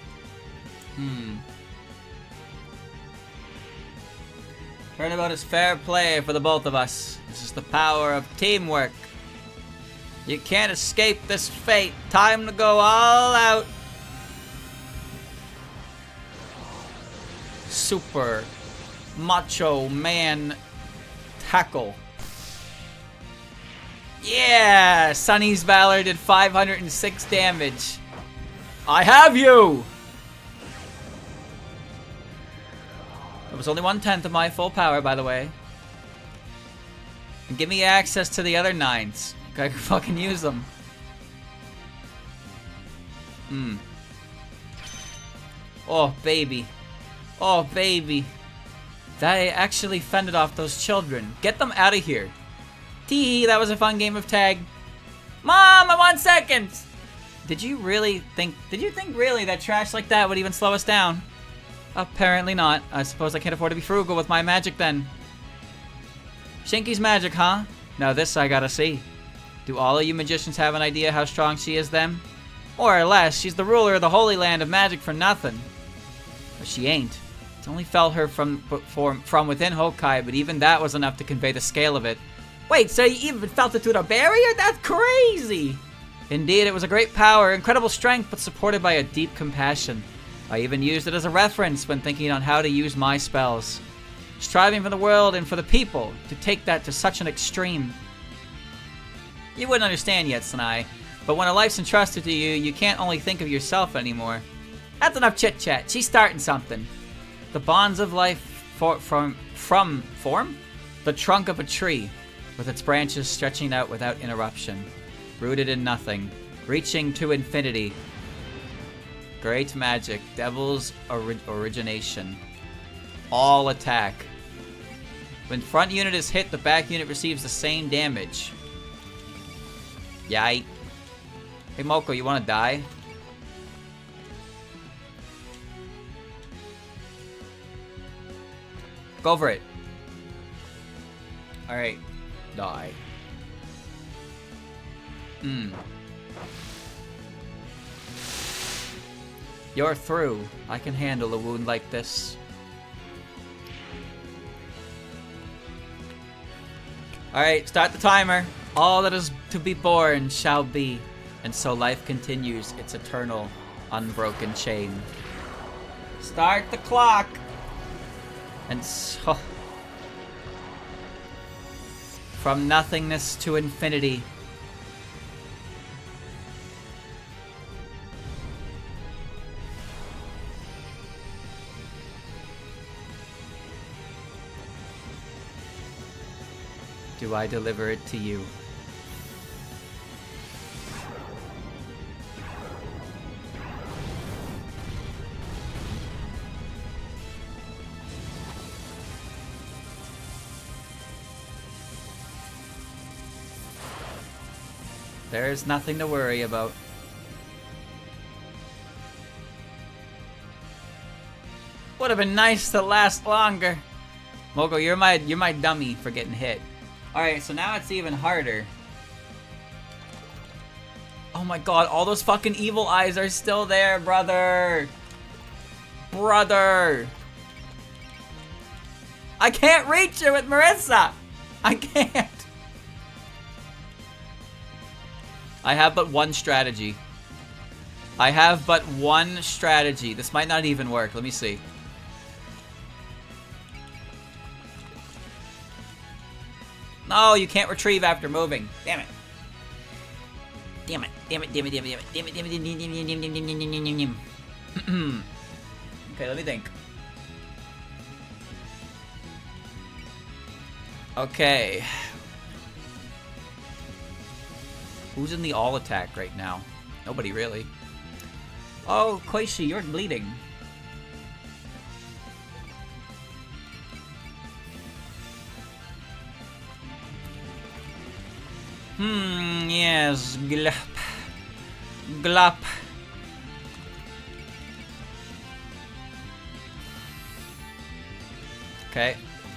Turnabout is fair play for the both of us. This is the power of teamwork. You can't escape this fate. Time to go all out. Super macho man tackle. Yeah! Sunny's Valor did 506 damage. I have you! It was only 1/10 of my full power, by the way. And give me access to the other 9s. I can fucking use them. Oh, baby. Oh, baby. They actually fended off those children. Get them out of here. Tee, that was a fun game of tag. Mom, I want seconds! Did you think really that trash like that would even slow us down? Apparently not. I suppose I can't afford to be frugal with my magic then. Shinki's magic, huh? Now this I gotta see. Do all of you magicians have an idea how strong she is then? More or less, she's the ruler of the Holy Land of magic for nothing. But she ain't. It's only felt her from within Hokkai, but even that was enough to convey the scale of it. Wait, so you even felt it through the barrier? That's crazy! Indeed, it was a great power, incredible strength, but supported by a deep compassion. I even used it as a reference when thinking on how to use my spells. Striving for the world and for the people, to take that to such an extreme. You wouldn't understand yet, Sanai, but when a life's entrusted to you, you can't only think of yourself anymore. That's enough chit-chat. She's starting something. The bonds of life form the trunk of a tree, with its branches stretching out without interruption, rooted in nothing, reaching to infinity. Great magic, devil's origination. All attack. When front unit is hit, the back unit receives the same damage. Yike. Hey Moko, you wanna die? Go for it. Alright. Die. You're through. I can handle a wound like this. Alright, start the timer. All that is to be born shall be. And so life continues its eternal, unbroken chain. Start the clock. And so... from nothingness to infinity. Do I deliver it to you? There's nothing to worry about. Would have been nice to last longer. Mogo, you're my dummy for getting hit. Alright, so now it's even harder. Oh my god, all those fucking evil eyes are still there, brother. Brother. I can't reach her with Marissa. I can't. I have but one strategy. I have but one strategy. This might not even work. Let me see. No, you can't retrieve after moving. Damn it. Damn it. Damn it. Damn it. Damn it. Damn it. Damn it. Damn it. Damn it. Damn it. Okay, let me think. Okay. Who's in the all attack right now? Nobody really. Oh, Koishi, you're bleeding. Yes, glop. Glop. Okay.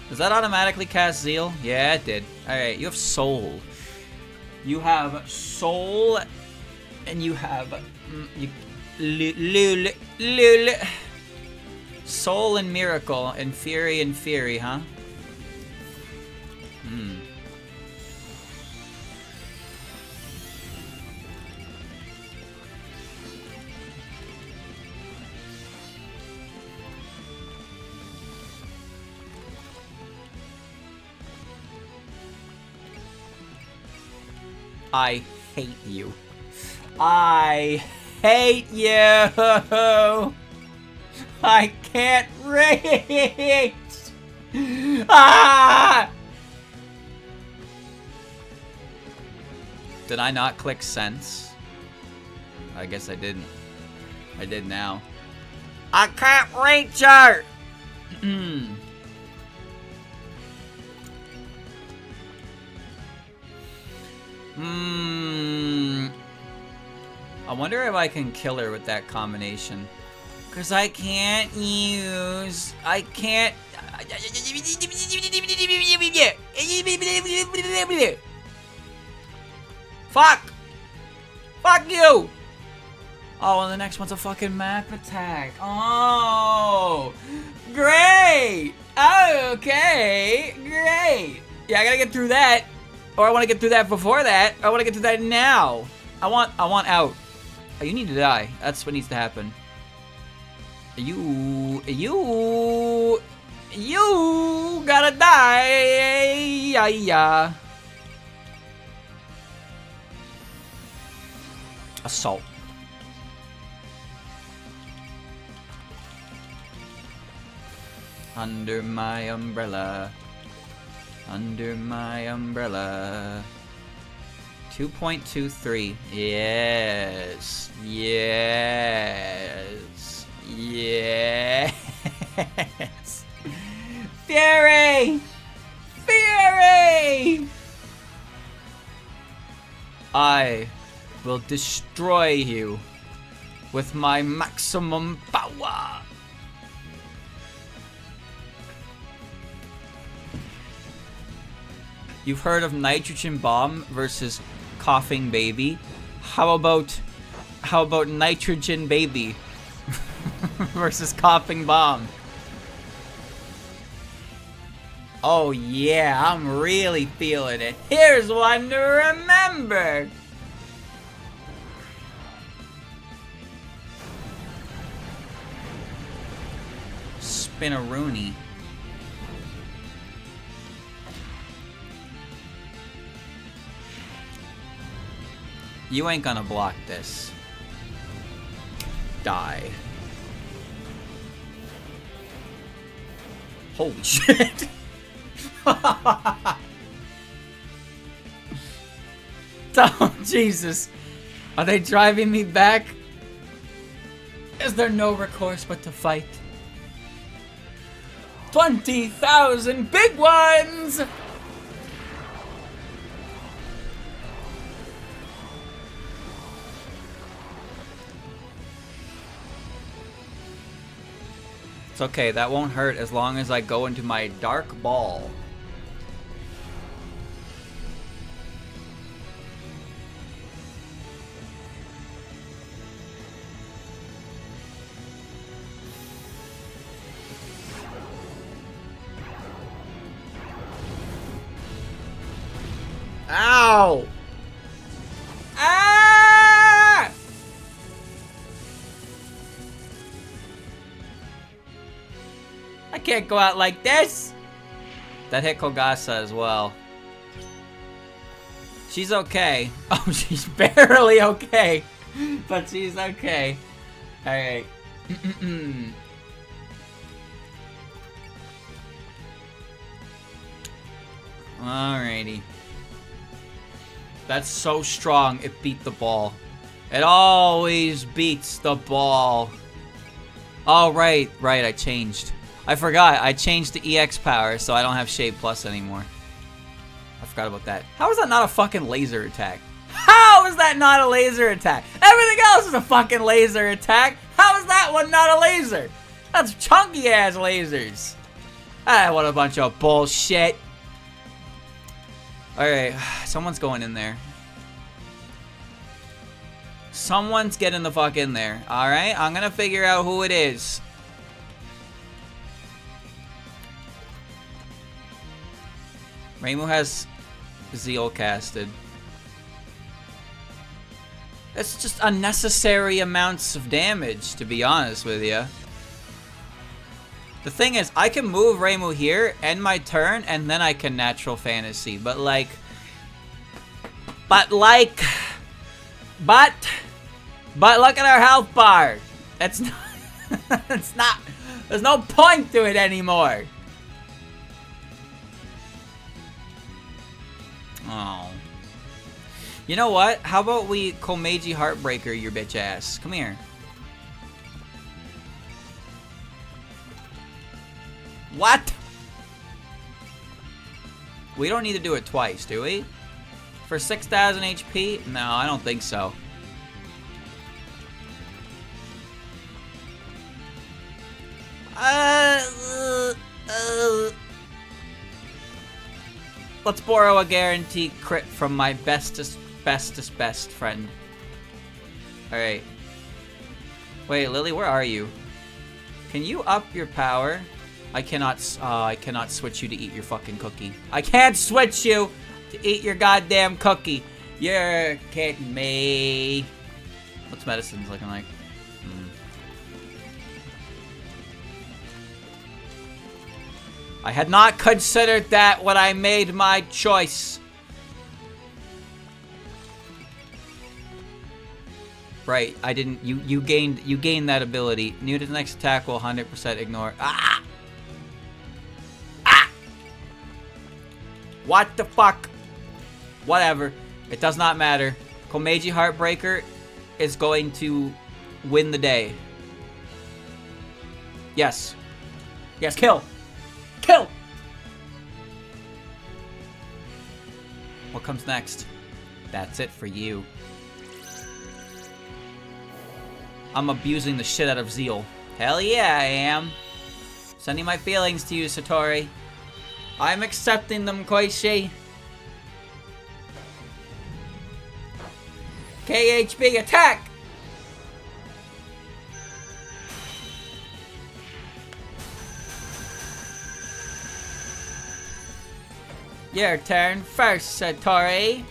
Does that automatically cast Zeal? Yeah, it did. Alright, you have Soul. You have Soul, and you have Soul and Miracle, and Fury, huh? I hate you. I hate you. I can't reach. Ah! Did I not click sense? I guess I didn't. I did now. I can't reach her. I wonder if I can kill her with that combination. Cause I can't use... I can't... Fuck! Fuck you! Oh, and the next one's a fucking map attack. Oh! Great! Okay! Great! Yeah, I gotta get through that. Or I want to get through that before that. I want to get through that now. I want out. Oh, you need to die. That's what needs to happen. You gotta die. Yeah. Assault. Under my umbrella. Under my umbrella. 2.23. Yes. Yes. Yes. Fury! Fury! I will destroy you with my maximum power. You've heard of nitrogen bomb versus coughing baby. How about nitrogen baby versus coughing bomb? Oh yeah, I'm really feeling it. Here's one to remember. Spin-a-rooney. You ain't gonna block this. Die. Holy shit. Oh, Jesus. Are they driving me back? Is there no recourse but to fight? 20,000 big ones! It's okay, that won't hurt as long as I go into my dark ball. Ow! Ah! I can't go out like this. That hit Kogasa as well. She's okay. Oh, she's barely okay. But she's okay. Alright. Alrighty. That's so strong, it beat the ball. It always beats the ball. Oh, right, I changed. I forgot, I changed the EX power, so I don't have Shade Plus anymore. I forgot about that. How is that not a fucking laser attack? How is that not a laser attack? Everything else is a fucking laser attack. How is that one not a laser? That's chunky ass lasers. Ah, what a bunch of bullshit. Alright, someone's going in there. Someone's getting the fuck in there. Alright, I'm gonna figure out who it is. Reimu has Zeal casted. It's just unnecessary amounts of damage, to be honest with you. The thing is, I can move Reimu here, end my turn, and then I can Natural Fantasy. But look at our health bar. It's not, it's not, there's no point to it anymore. Oh. You know what? How about we Komeiji Heartbreaker your bitch ass? Come here. What? We don't need to do it twice, do we? For 6,000 HP? No, I don't think so. Let's borrow a guarantee crit from my bestest best friend. Alright. Wait, Lily, where are you? Can you up your power? I cannot switch you to eat your fucking cookie. I can't switch you to eat your goddamn cookie. You're kidding me. What's medicine's looking like? I had not considered that when I made my choice. Right, I didn't. You gained that ability. New to the next attack will 100% ignore. Ah! Ah! What the fuck? Whatever. It does not matter. Komeiji Heartbreaker is going to win the day. Yes. Yes, kill. Kill! What comes next? That's it for you. I'm abusing the shit out of Zeal. Hell yeah, I am. Sending my feelings to you, Satori. I'm accepting them, Koichi. KHB attack! Your turn first, Satori.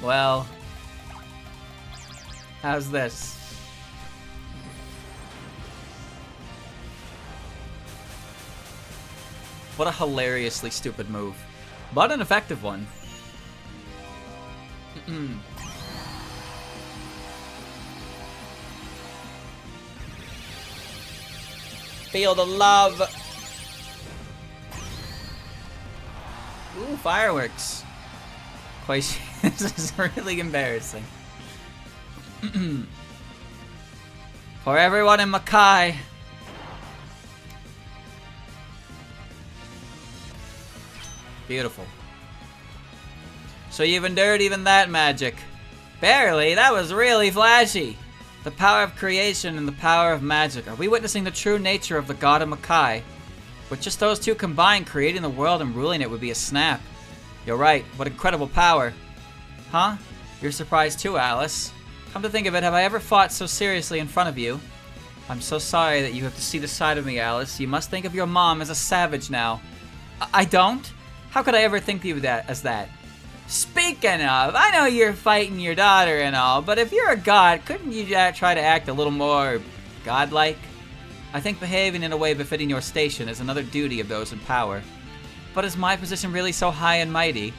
Well, how's this? What a hilariously stupid move, but an effective one. Feel the love. Ooh, fireworks. Quite. This is really embarrassing. For everyone in Hokkai. Beautiful. So you've endured even that magic. Barely. That was really flashy. The power of creation and the power of magic. Are we witnessing the true nature of the god of Hokkai? With just those two combined, creating the world and ruling it would be a snap. You're right. What incredible power. Huh? You're surprised too, Alice. Come to think of it, have I ever fought so seriously in front of you? I'm so sorry that you have to see the side of me, Alice. You must think of your mom as a savage now. I don't? How could I ever think of you as that? Speaking of, I know you're fighting your daughter and all, but if you're a god, couldn't you try to act a little more godlike? I think behaving in a way befitting your station is another duty of those in power. But is my position really so high and mighty?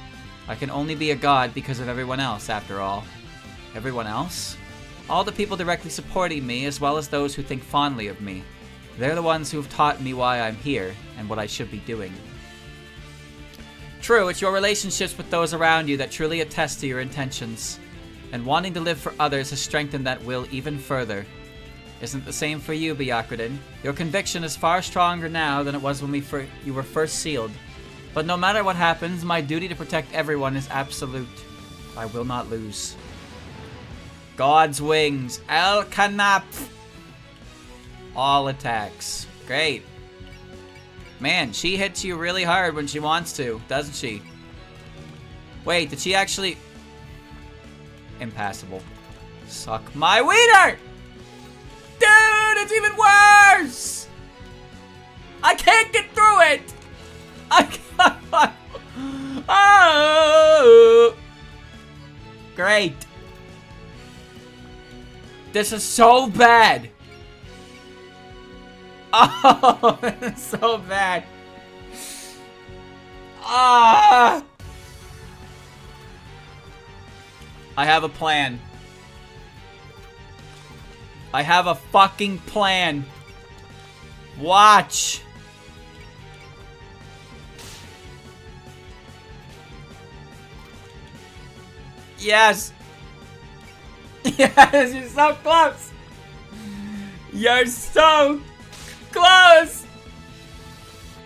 I can only be a god because of everyone else, after all. Everyone else? All the people directly supporting me, as well as those who think fondly of me. They're the ones who have taught me why I'm here, and what I should be doing. True, it's your relationships with those around you that truly attest to your intentions. And wanting to live for others has strengthened that will even further. Isn't the same for you, Byakuren? Your conviction is far stronger now than it was when you were first sealed. But no matter what happens, my duty to protect everyone is absolute. I will not lose. God's Wings. El Kanap. All attacks. Great. Man, she hits you really hard when she wants to, doesn't she? Wait, did she actually... Impassable. Suck my wiener! Dude, it's even worse! I can't get through it! I can't... Oh! Great. This is so bad. Oh, this is so bad. Ah! I have a plan. I have a fucking plan. Watch. Yes. Yes, you're so close. You're so close.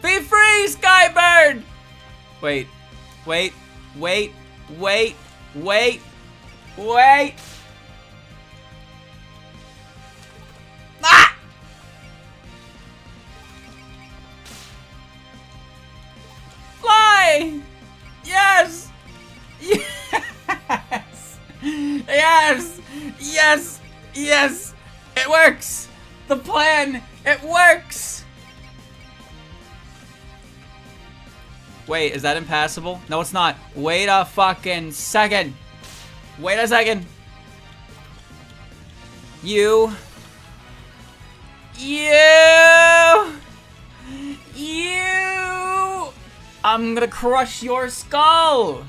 Be free, Skybird. Wait. Wait. Wait. Wait. Wait. Wait. Ah! Fly. Yes. Yes. Yes. Yes. Yes. It works. The plan. It works. Wait, is that impassable? No, it's not. Wait a fucking second. Wait a second. You. I'm gonna crush your skull.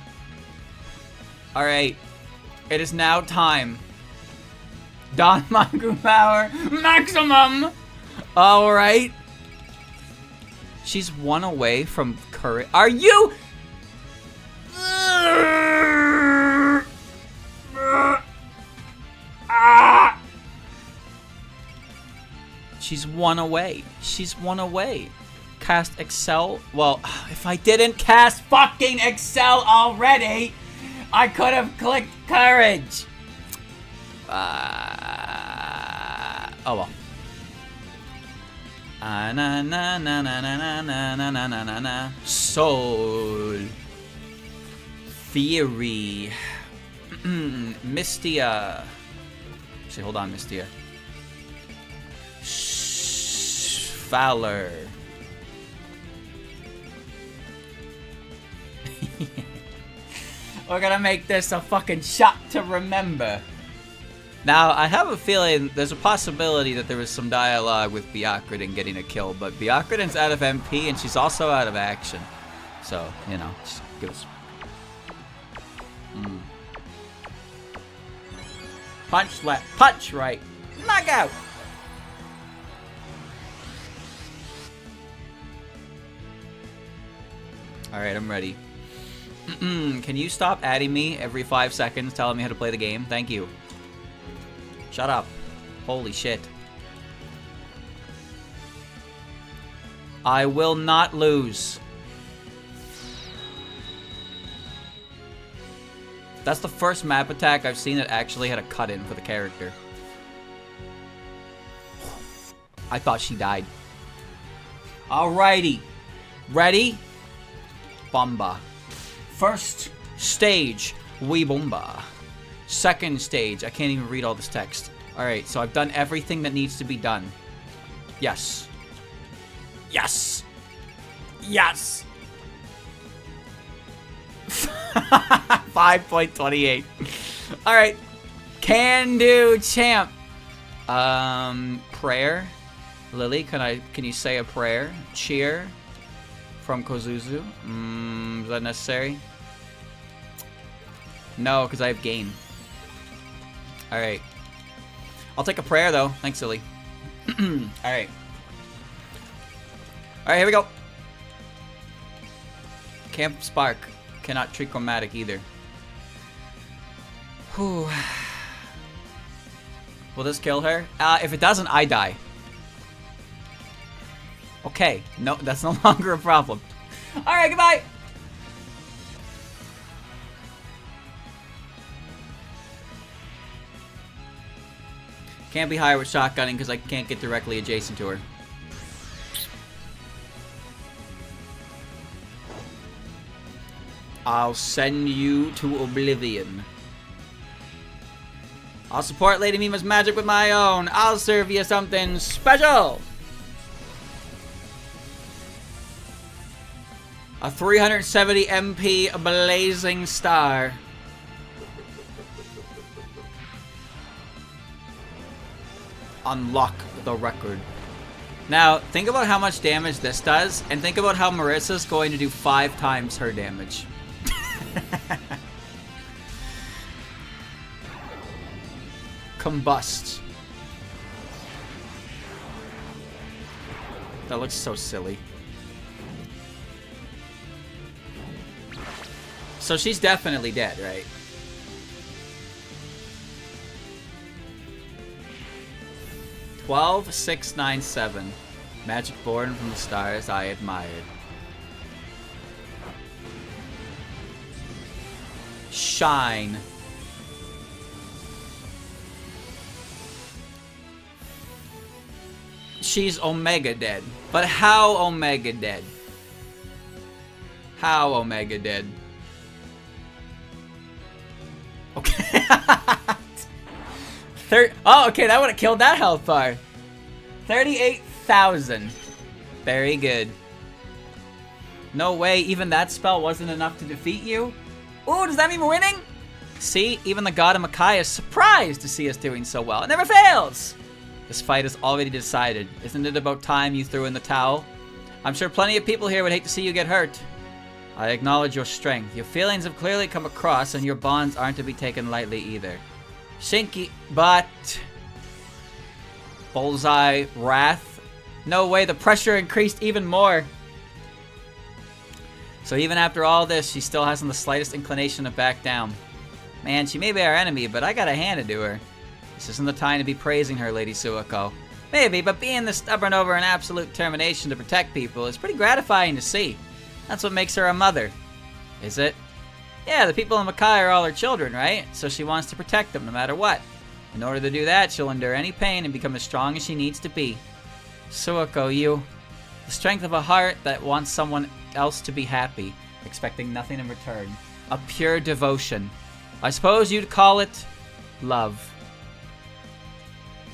Alright. It is now time. Don Mangu power maximum. Alright. She's one away from courage. Are you? She's one away. She's one away. Cast Excel. Well, if I didn't cast fucking Excel already, I could have clicked courage. Oh well. Na na na na na na na na na na na. Soul. Theory. Mystia. Actually, hold on, Mystia. Fowler. We're gonna make this a fucking shot to remember. Now, I have a feeling there's a possibility that there was some dialogue with Byakuren getting a kill, but Byakuren's out of MP and she's also out of action. So, you know, just give us... Punch left, punch right, knockout! Alright, I'm ready. Can you stop adding me every 5 seconds telling me how to play the game? Thank you. Shut up. Holy shit. I will not lose. That's the first map attack I've seen that actually had a cut-in for the character. I thought she died. Alrighty. Ready? Bomba. First stage, Weebomba. Second stage, I can't even read all this text. Alright, so I've done everything that needs to be done. Yes. Yes! Yes! 5.28. Alright. Can do, champ. Prayer. Lily, can you say a prayer? Cheer. From Kozuzu. Is that necessary? No, because I have game. Alright. I'll take a prayer, though. Thanks, Silly. Alright. Alright, here we go. Camp Spark. Cannot Trichromatic either. Whew. Will this kill her? If it doesn't, I die. Okay. No, that's no longer a problem. Alright, goodbye! Can't be higher with shotgunning because I can't get directly adjacent to her. I'll send you to oblivion. I'll support Lady Mima's magic with my own. I'll serve you something special. A 370 MP blazing star. Unlock the record. Now, think about how much damage this does, and think about how Marissa's going to do 5 times her damage. Combust. That looks so silly. So she's definitely dead, right? $12,697. Magic born from the stars I admired. Shine. She's Omega dead. But how Omega dead? How Omega dead? Okay. Oh, okay, that would have killed that health bar. 38,000. Very good. No way, even that spell wasn't enough to defeat you? Ooh, does that mean we're winning? See, even the god of Hokkai is surprised to see us doing so well. It never fails! This fight is already decided. Isn't it about time you threw in the towel? I'm sure plenty of people here would hate to see you get hurt. I acknowledge your strength. Your feelings have clearly come across, and your bonds aren't to be taken lightly either. Shinki, but... Bullseye, Wrath. No way, the pressure increased even more. So even after all this, she still hasn't the slightest inclination to back down. Man, she may be our enemy, but I gotta hand it to her. This isn't the time to be praising her, Lady Suako. Maybe, but being this stubborn over an absolute determination to protect people is pretty gratifying to see. That's what makes her a mother. Is it? Yeah, the people in Hokkai are all her children, right? So she wants to protect them no matter what. In order to do that, she'll endure any pain and become as strong as she needs to be. Suako, you... The strength of a heart that wants someone else to be happy, expecting nothing in return. A pure devotion. I suppose you'd call it love.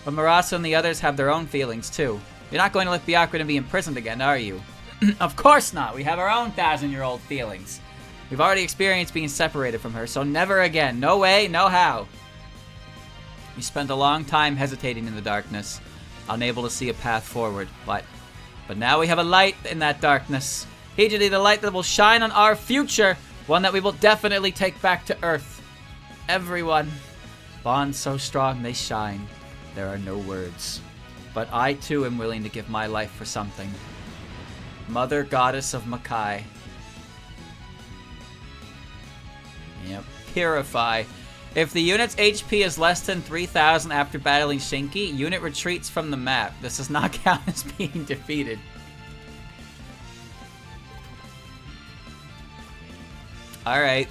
But Marasa and the others have their own feelings, too. You're not going to let Byakuren be imprisoned again, are you? Of course not. We have our own 1,000-year-old feelings. We've already experienced being separated from her, so never again. No way, no how. We spent a long time hesitating in the darkness, unable to see a path forward, but now we have a light in that darkness. Hijiri, the light that will shine on our future, one that we will definitely take back to Earth. Everyone. Bonds so strong they shine. There are no words. But I too am willing to give my life for something. Mother Goddess of Makai. Yep. Purify. If the unit's HP is less than 3,000 after battling Shinki, unit retreats from the map. This does not count as being defeated. Alright.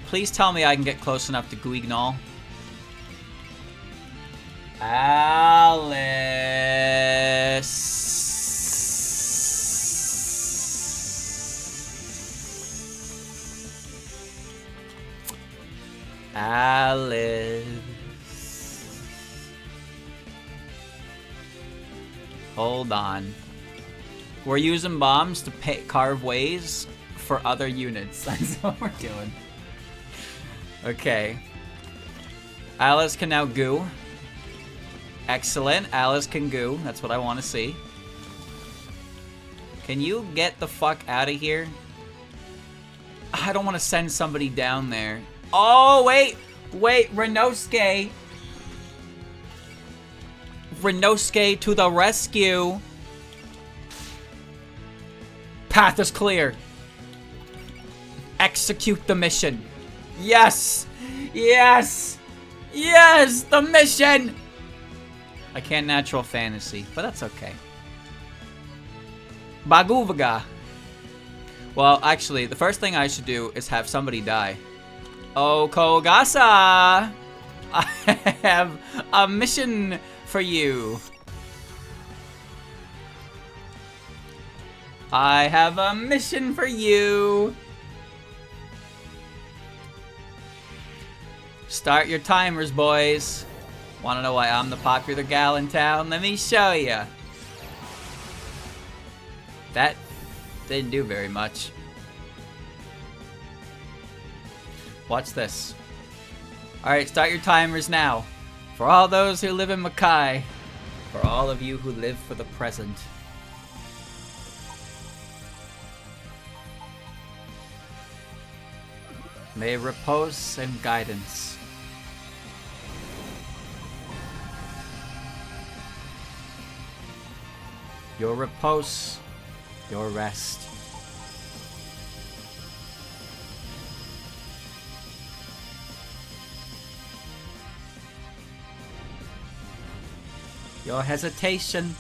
Please tell me I can get close enough to Guignol. Alice. Hold on. We're using bombs to carve ways for other units. That's what we're doing. Okay. Alice can now goo. Excellent. Alice can goo. That's what I want to see. Can you get the fuck out of here? I don't want to send somebody down there. Oh, wait. Wait. Renosuke. Renosuke to the rescue. Path is clear. Execute the mission. Yes! Yes! Yes! The mission! I can't natural fantasy, but that's okay. Baguvaga. Well, actually, the first thing I should do is have somebody die. Oh, Kogasa! I have a mission for you. I have a mission for you. Start your timers, boys. Want to know why I'm the popular gal in town? Let me show ya. That didn't do very much. Watch this. Alright, start your timers now. For all those who live in Makai. For all of you who live for the present. May repose and guidance. Your repose, your rest. Your hesitation.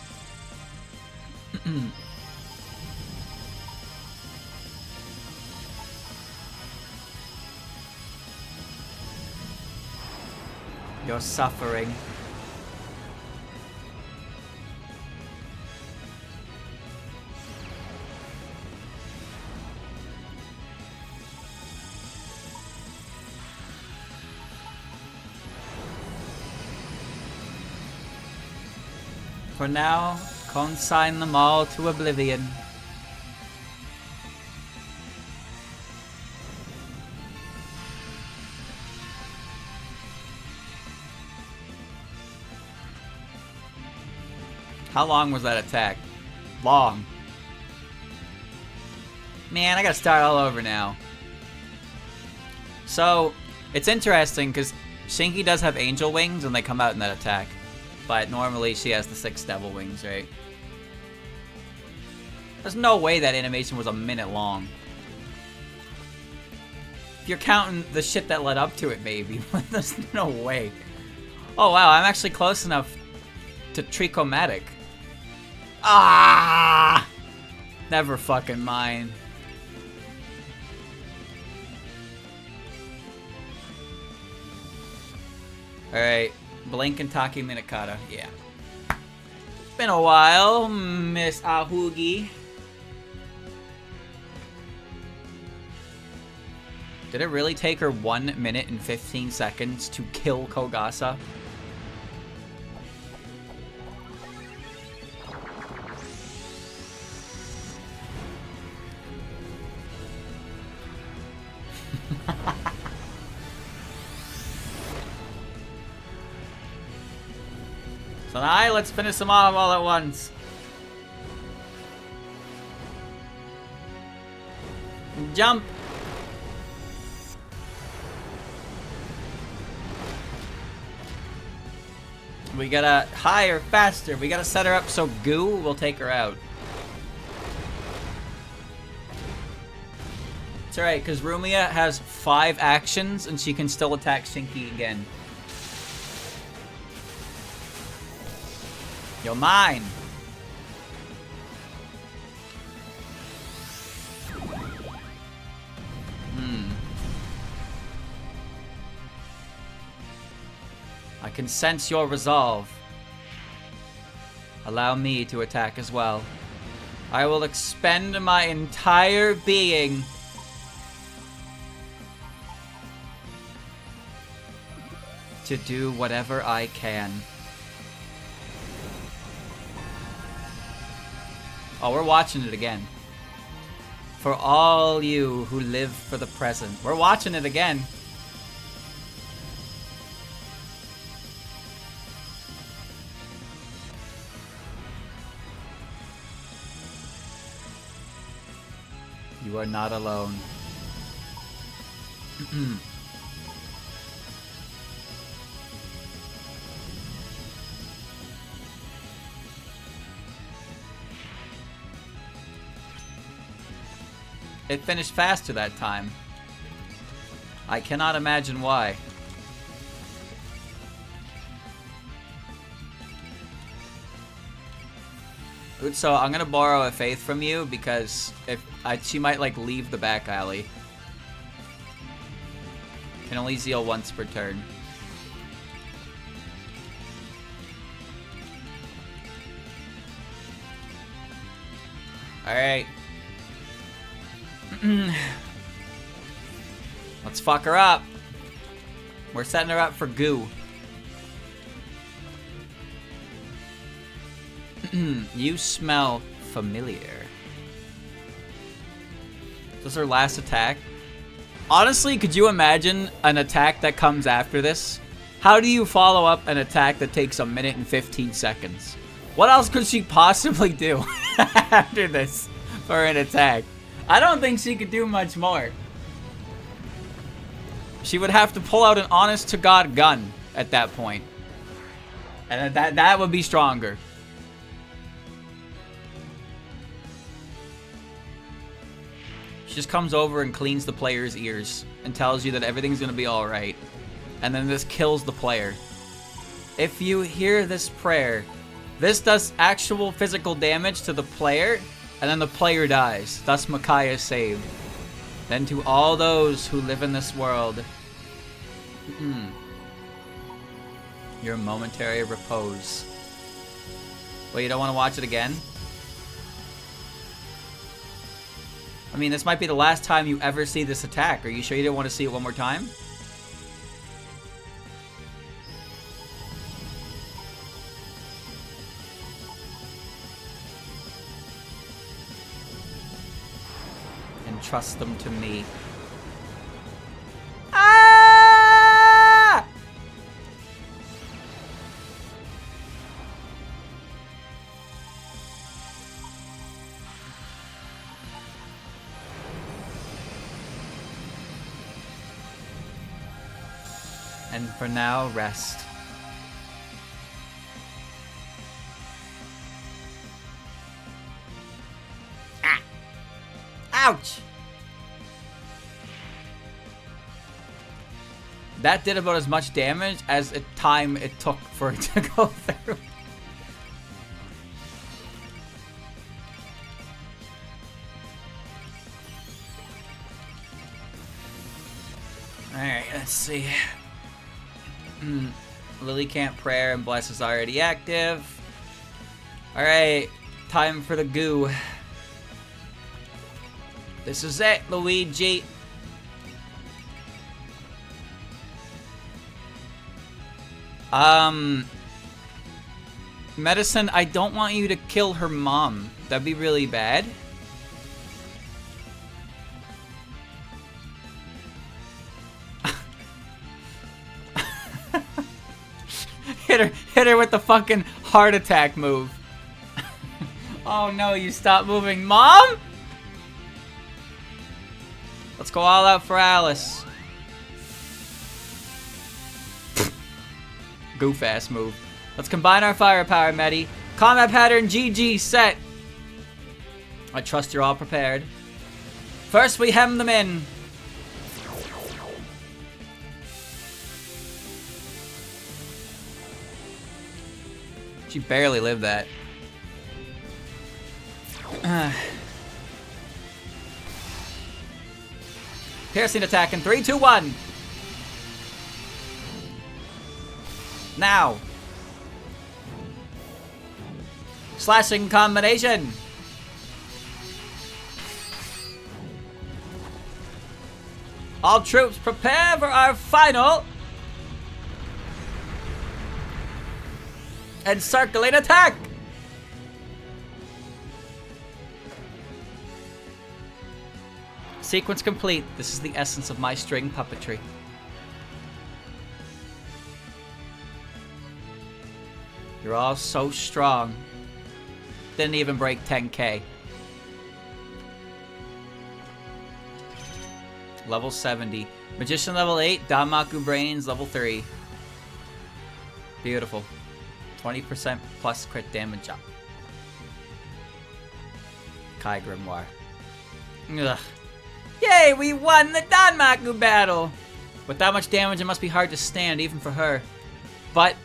Your suffering. For now, consign them all to oblivion. How long was that attack? Long. Man, I gotta start all over now. So, it's interesting because Shinki does have angel wings and they come out in that attack. But normally she has the 6 devil wings, right? There's no way that animation was a minute long. If you're counting the shit that led up to it, maybe. There's no way. Oh wow, I'm actually close enough to Trichomatic. Ah! Never fucking mind. Alright. Blink and Taki Minakata. Yeah. Been a while, Miss Ahugi. Did it really take her 1 minute and 15 seconds to kill Kogasa? So now let's finish them off all at once. Jump! We gotta higher, faster. We gotta set her up so Goo will take her out. It's alright, because Rumia has 5 actions and she can still attack Shinki again. You're mine! I can sense your resolve. Allow me to attack as well. I will expend my entire being to do whatever I can. Oh, we're watching it again. For all you who live for the present. We're watching it again. You are not alone. It finished faster that time. I cannot imagine why. So I'm gonna borrow a faith from you because she might like leave the back alley. Can only zeal once per turn. All right. Let's fuck her up. We're setting her up for Goo. You smell familiar. This is her last attack. Honestly, could you imagine an attack that comes after this? How do you follow up an attack that takes 1 minute and 15 seconds? What else could she possibly do after this for an attack? I don't think she could do much more. She would have to pull out an honest-to-God gun at that point. And that would be stronger. She just comes over and cleans the player's ears and tells you that everything's going to be alright. And then this kills the player. If you hear this prayer, this does actual physical damage to the player, and then the player dies. Thus Makai is saved. Then to all those who live in this world, your momentary repose. Well, you don't want to watch it again? I mean, this might be the last time you ever see this attack. Are you sure you didn't want to see it one more time? Trust them to me. Ah! And for now, rest. Ah! Ouch! That did about as much damage as the time it took for it to go through. Alright, let's see. Lily Camp Prayer and Bless is already active. Alright, time for the Goo. This is it, Luigi. Medicine, I don't want you to kill her mom. That'd be really bad. Hit her with the fucking heart attack move. Oh no, you stop moving. Mom? Let's go all out for Alice. Goof ass move. Let's combine our firepower, Medi. Combat pattern GG set. I trust you're all prepared. First, we hem them in. She barely lived that. Piercing attack in 3, 2, 1. Now. Slashing combination. All troops prepare for our final encircling attack. Sequence complete. This is the essence of my string puppetry. You're all so strong. Didn't even break 10k. Level 70. Magician level 8. Danmaku Brains level 3. Beautiful. 20% plus crit damage up. Kai Grimoire. Ugh. Yay, we won the Danmaku battle! With that much damage, it must be hard to stand, even for her. But,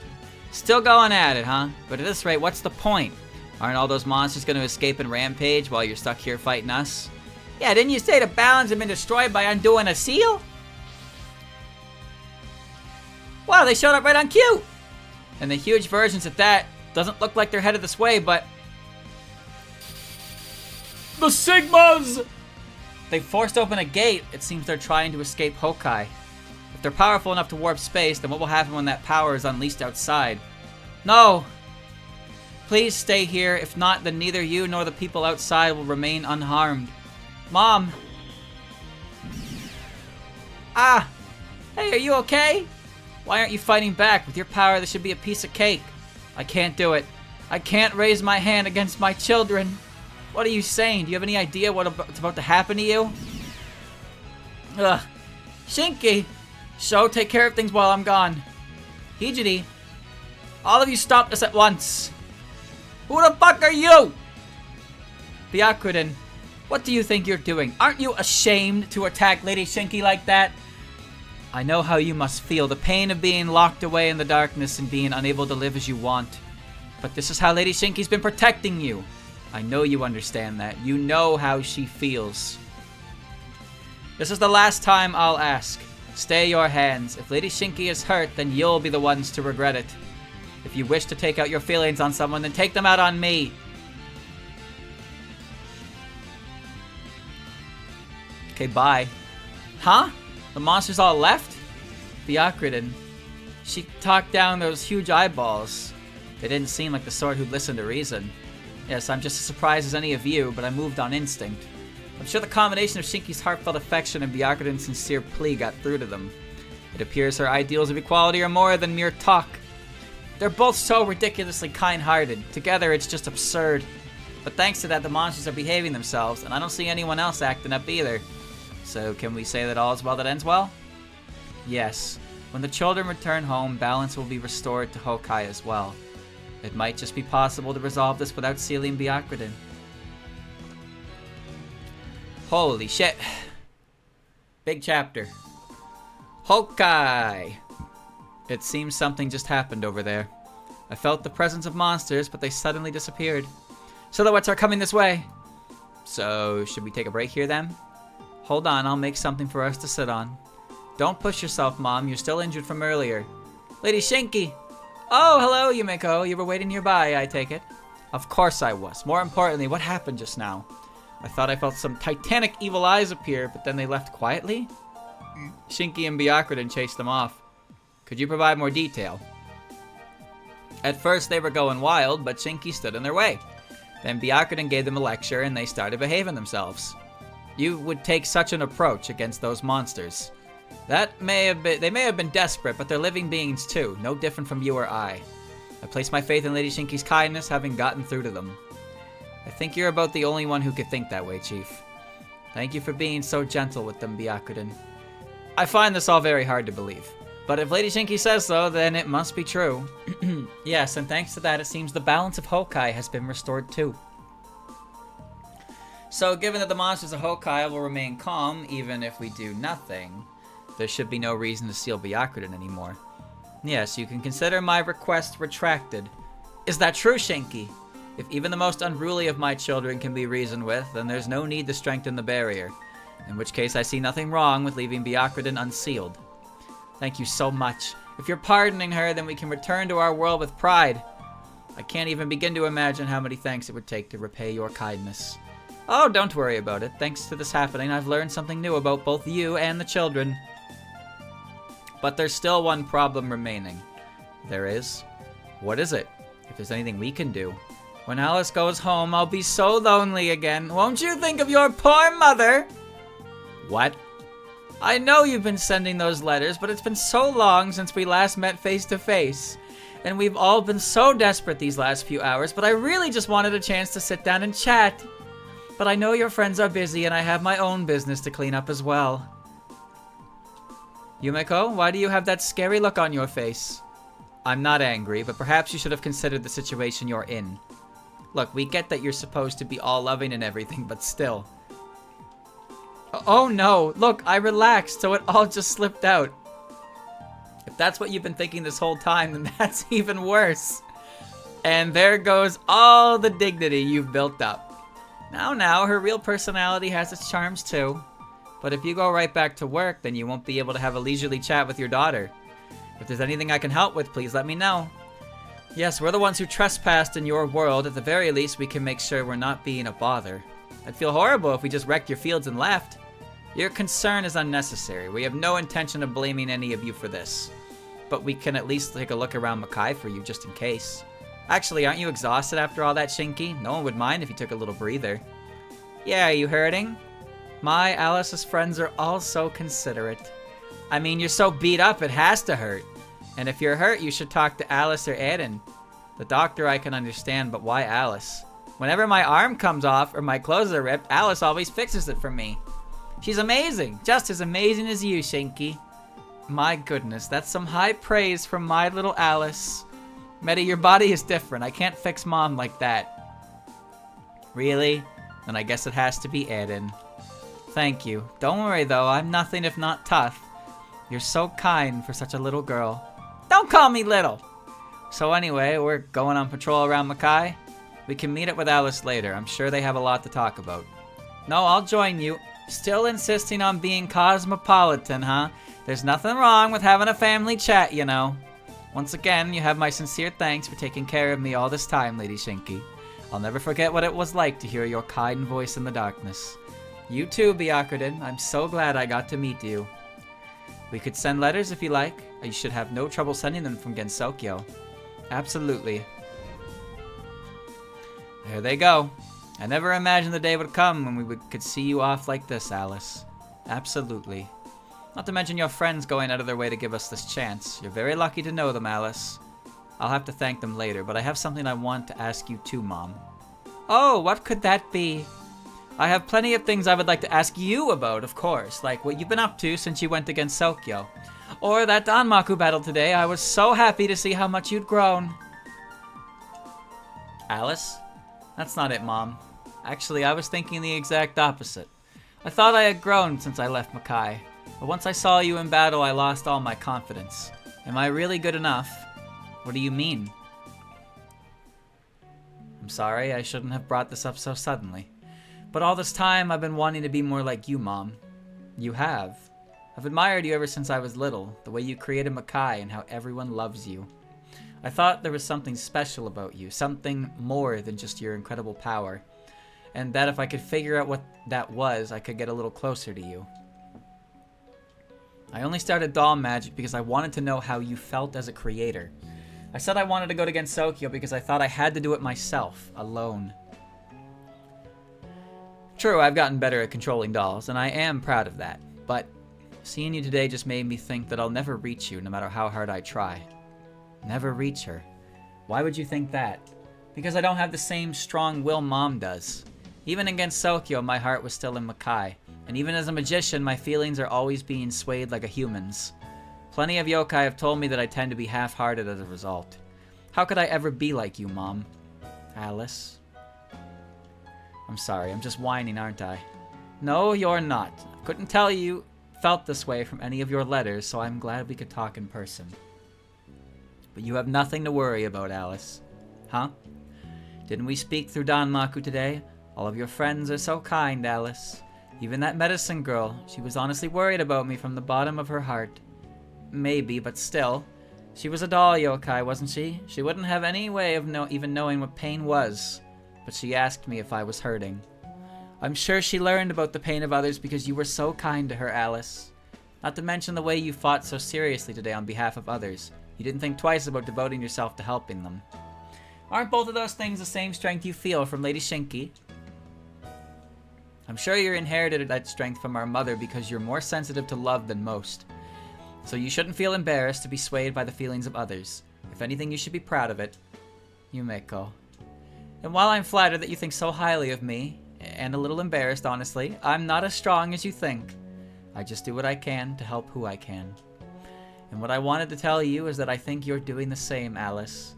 still going at it, huh? But at this rate, what's the point? Aren't all those monsters going to escape and rampage while you're stuck here fighting us? Yeah, didn't you say the balance had been destroyed by undoing a seal? Wow, they showed up right on cue! And the huge versions at that. Doesn't look like they're headed this way, but... The Sigmas! They forced open a gate. It seems they're trying to escape Hokkai. If they're powerful enough to warp space, then what will happen when that power is unleashed outside? No! Please stay here. If not, then neither you nor the people outside will remain unharmed. Mom! Ah! Hey, are you okay? Why aren't you fighting back? With your power, this should be a piece of cake. I can't do it. I can't raise my hand against my children. What are you saying? Do you have any idea what's about to happen to you? Ugh. Shinki! So, take care of things while I'm gone. Hijiri, all of you stop this at once. Who the fuck are you? Byakuren, what do you think you're doing? Aren't you ashamed to attack Lady Shinki like that? I know how you must feel, the pain of being locked away in the darkness and being unable to live as you want. But this is how Lady Shinki's been protecting you. I know you understand that. You know how she feels. This is the last time I'll ask. Stay your hands. If Lady Shinki is hurt, then you'll be the ones to regret it. If you wish to take out your feelings on someone, then take them out on me. Okay, bye. Huh? The monsters all left? Byakuren. She talked down those huge eyeballs. They didn't seem like the sort who'd listen to reason. Yes, I'm just as surprised as any of you, but I moved on instinct. I'm sure the combination of Shinki's heartfelt affection and Byakuren's sincere plea got through to them. It appears her ideals of equality are more than mere talk. They're both so ridiculously kind-hearted. Together, it's just absurd. But thanks to that, the monsters are behaving themselves, and I don't see anyone else acting up either. So, can we say that all is well that ends well? Yes. When the children return home, balance will be restored to Hokkai as well. It might just be possible to resolve this without sealing Byakuren. Holy shit. Big chapter. Hokkai! It seems something just happened over there. I felt the presence of monsters, but they suddenly disappeared. Silhouettes are coming this way! So, should we take a break here then? Hold on, I'll make something for us to sit on. Don't push yourself, Mom. You're still injured from earlier. Lady Shinki! Oh, hello, Yumiko. You were waiting nearby, I take it. Of course I was. More importantly, what happened just now? I thought I felt some titanic evil eyes appear, but then they left quietly? Shinki and Byakuren chased them off. Could you provide more detail? At first they were going wild, but Shinki stood in their way. Then Byakuren gave them a lecture and they started behaving themselves. You would take such an approach against those monsters. They may have been desperate, but they're living beings too, no different from you or I. I place my faith in Lady Shinki's kindness, having gotten through to them. I think you're about the only one who could think that way, Chief. Thank you for being so gentle with them, Byakuren. I find this all very hard to believe. But if Lady Shinki says so, then it must be true. Yes, and thanks to that, it seems the balance of Hokkai has been restored too. So, given that the monsters of Hokkai will remain calm, even if we do nothing, there should be no reason to seal Byakuren anymore. Yes, you can consider my request retracted. Is that true, Shinki? If even the most unruly of my children can be reasoned with, then there's no need to strengthen the barrier. In which case, I see nothing wrong with leaving Byakuren unsealed. Thank you so much. If you're pardoning her, then we can return to our world with pride. I can't even begin to imagine how many thanks it would take to repay your kindness. Oh, don't worry about it. Thanks to this happening, I've learned something new about both you and the children. But there's still one problem remaining. There is? What is it? If there's anything we can do. When Alice goes home, I'll be so lonely again. Won't you think of your poor mother? What? I know you've been sending those letters, but it's been so long since we last met face to face. And we've all been so desperate these last few hours, but I really just wanted a chance to sit down and chat. But I know your friends are busy and I have my own business to clean up as well. Yumeko, why do you have that scary look on your face? I'm not angry, but perhaps you should have considered the situation you're in. Look, we get that you're supposed to be all loving and everything, but still. Oh no, look, I relaxed, so it all just slipped out. If that's what you've been thinking this whole time, then that's even worse. And there goes all the dignity you've built up. Now, her real personality has its charms too. But if you go right back to work, then you won't be able to have a leisurely chat with your daughter. If there's anything I can help with, please let me know. Yes, we're the ones who trespassed in your world. At the very least, we can make sure we're not being a bother. I'd feel horrible if we just wrecked your fields and left. Your concern is unnecessary. We have no intention of blaming any of you for this. But we can at least take a look around Makai for you, just in case. Actually, aren't you exhausted after all that, Shinki? No one would mind if you took a little breather. Yeah, are you hurting? My Alice's friends are all so considerate. I mean, you're so beat up, it has to hurt. And if you're hurt, you should talk to Alice or Aiden. The doctor I can understand, but why Alice? Whenever my arm comes off or my clothes are ripped, Alice always fixes it for me. She's amazing, just as amazing as you, Shinki. My goodness, that's some high praise from my little Alice. Medi, your body is different. I can't fix Mom like that. Really? Then I guess it has to be Aiden. Thank you. Don't worry though, I'm nothing if not tough. You're so kind for such a little girl. Don't call me little! So anyway, we're going on patrol around Makai. We can meet up with Alice later. I'm sure they have a lot to talk about. No, I'll join you. Still insisting on being cosmopolitan, huh? There's nothing wrong with having a family chat, you know. Once again, you have my sincere thanks for taking care of me all this time, Lady Shinki. I'll never forget what it was like to hear your kind voice in the darkness. You too, Byakuren. I'm so glad I got to meet you. We could send letters if you like. You should have no trouble sending them from Gensokyo. Absolutely. There they go. I never imagined the day would come when we could see you off like this, Alice. Absolutely. Not to mention your friends going out of their way to give us this chance. You're very lucky to know them, Alice. I'll have to thank them later, but I have something I want to ask you too, Mom. Oh, what could that be? I have plenty of things I would like to ask you about, of course, like what you've been up to since you went against Sokyo. Or that Danmaku battle today. I was so happy to see how much you'd grown. Alice? That's not it, Mom. Actually, I was thinking the exact opposite. I thought I had grown since I left Makai, but once I saw you in battle, I lost all my confidence. Am I really good enough? What do you mean? I'm sorry, I shouldn't have brought this up so suddenly. But all this time, I've been wanting to be more like you, Mom. You have. I've admired you ever since I was little, the way you created Makai and how everyone loves you. I thought there was something special about you, something more than just your incredible power. And that if I could figure out what that was, I could get a little closer to you. I only started doll magic because I wanted to know how you felt as a creator. I said I wanted to go to Gensokyo because I thought I had to do it myself, alone. True, I've gotten better at controlling dolls, and I am proud of that, but seeing you today just made me think that I'll never reach you no matter how hard I try. Never reach her. Why would you think that? Because I don't have the same strong will Mom does. Even in Gensokyo, my heart was still in Makai, and even as a magician, my feelings are always being swayed like a human's. Plenty of yokai have told me that I tend to be half-hearted as a result. How could I ever be like you, Mom? Alice? I'm sorry, I'm just whining, aren't I? No, you're not. I couldn't tell you felt this way from any of your letters, so I'm glad we could talk in person. But you have nothing to worry about, Alice. Huh? Didn't we speak through Danmaku today? All of your friends are so kind, Alice. Even that medicine girl, she was honestly worried about me from the bottom of her heart. Maybe, but still. She was a doll yokai, wasn't she? She wouldn't have any way of even knowing what pain was. But she asked me if I was hurting. I'm sure she learned about the pain of others because you were so kind to her, Alice. Not to mention the way you fought so seriously today on behalf of others. You didn't think twice about devoting yourself to helping them. Aren't both of those things the same strength you feel from Lady Shinki? I'm sure you inherited that strength from our mother because you're more sensitive to love than most. So you shouldn't feel embarrassed to be swayed by the feelings of others. If anything, you should be proud of it. Yumeko. And while I'm flattered that you think so highly of me, and a little embarrassed, honestly, I'm not as strong as you think. I just do what I can to help who I can. And what I wanted to tell you is that I think you're doing the same, Alice.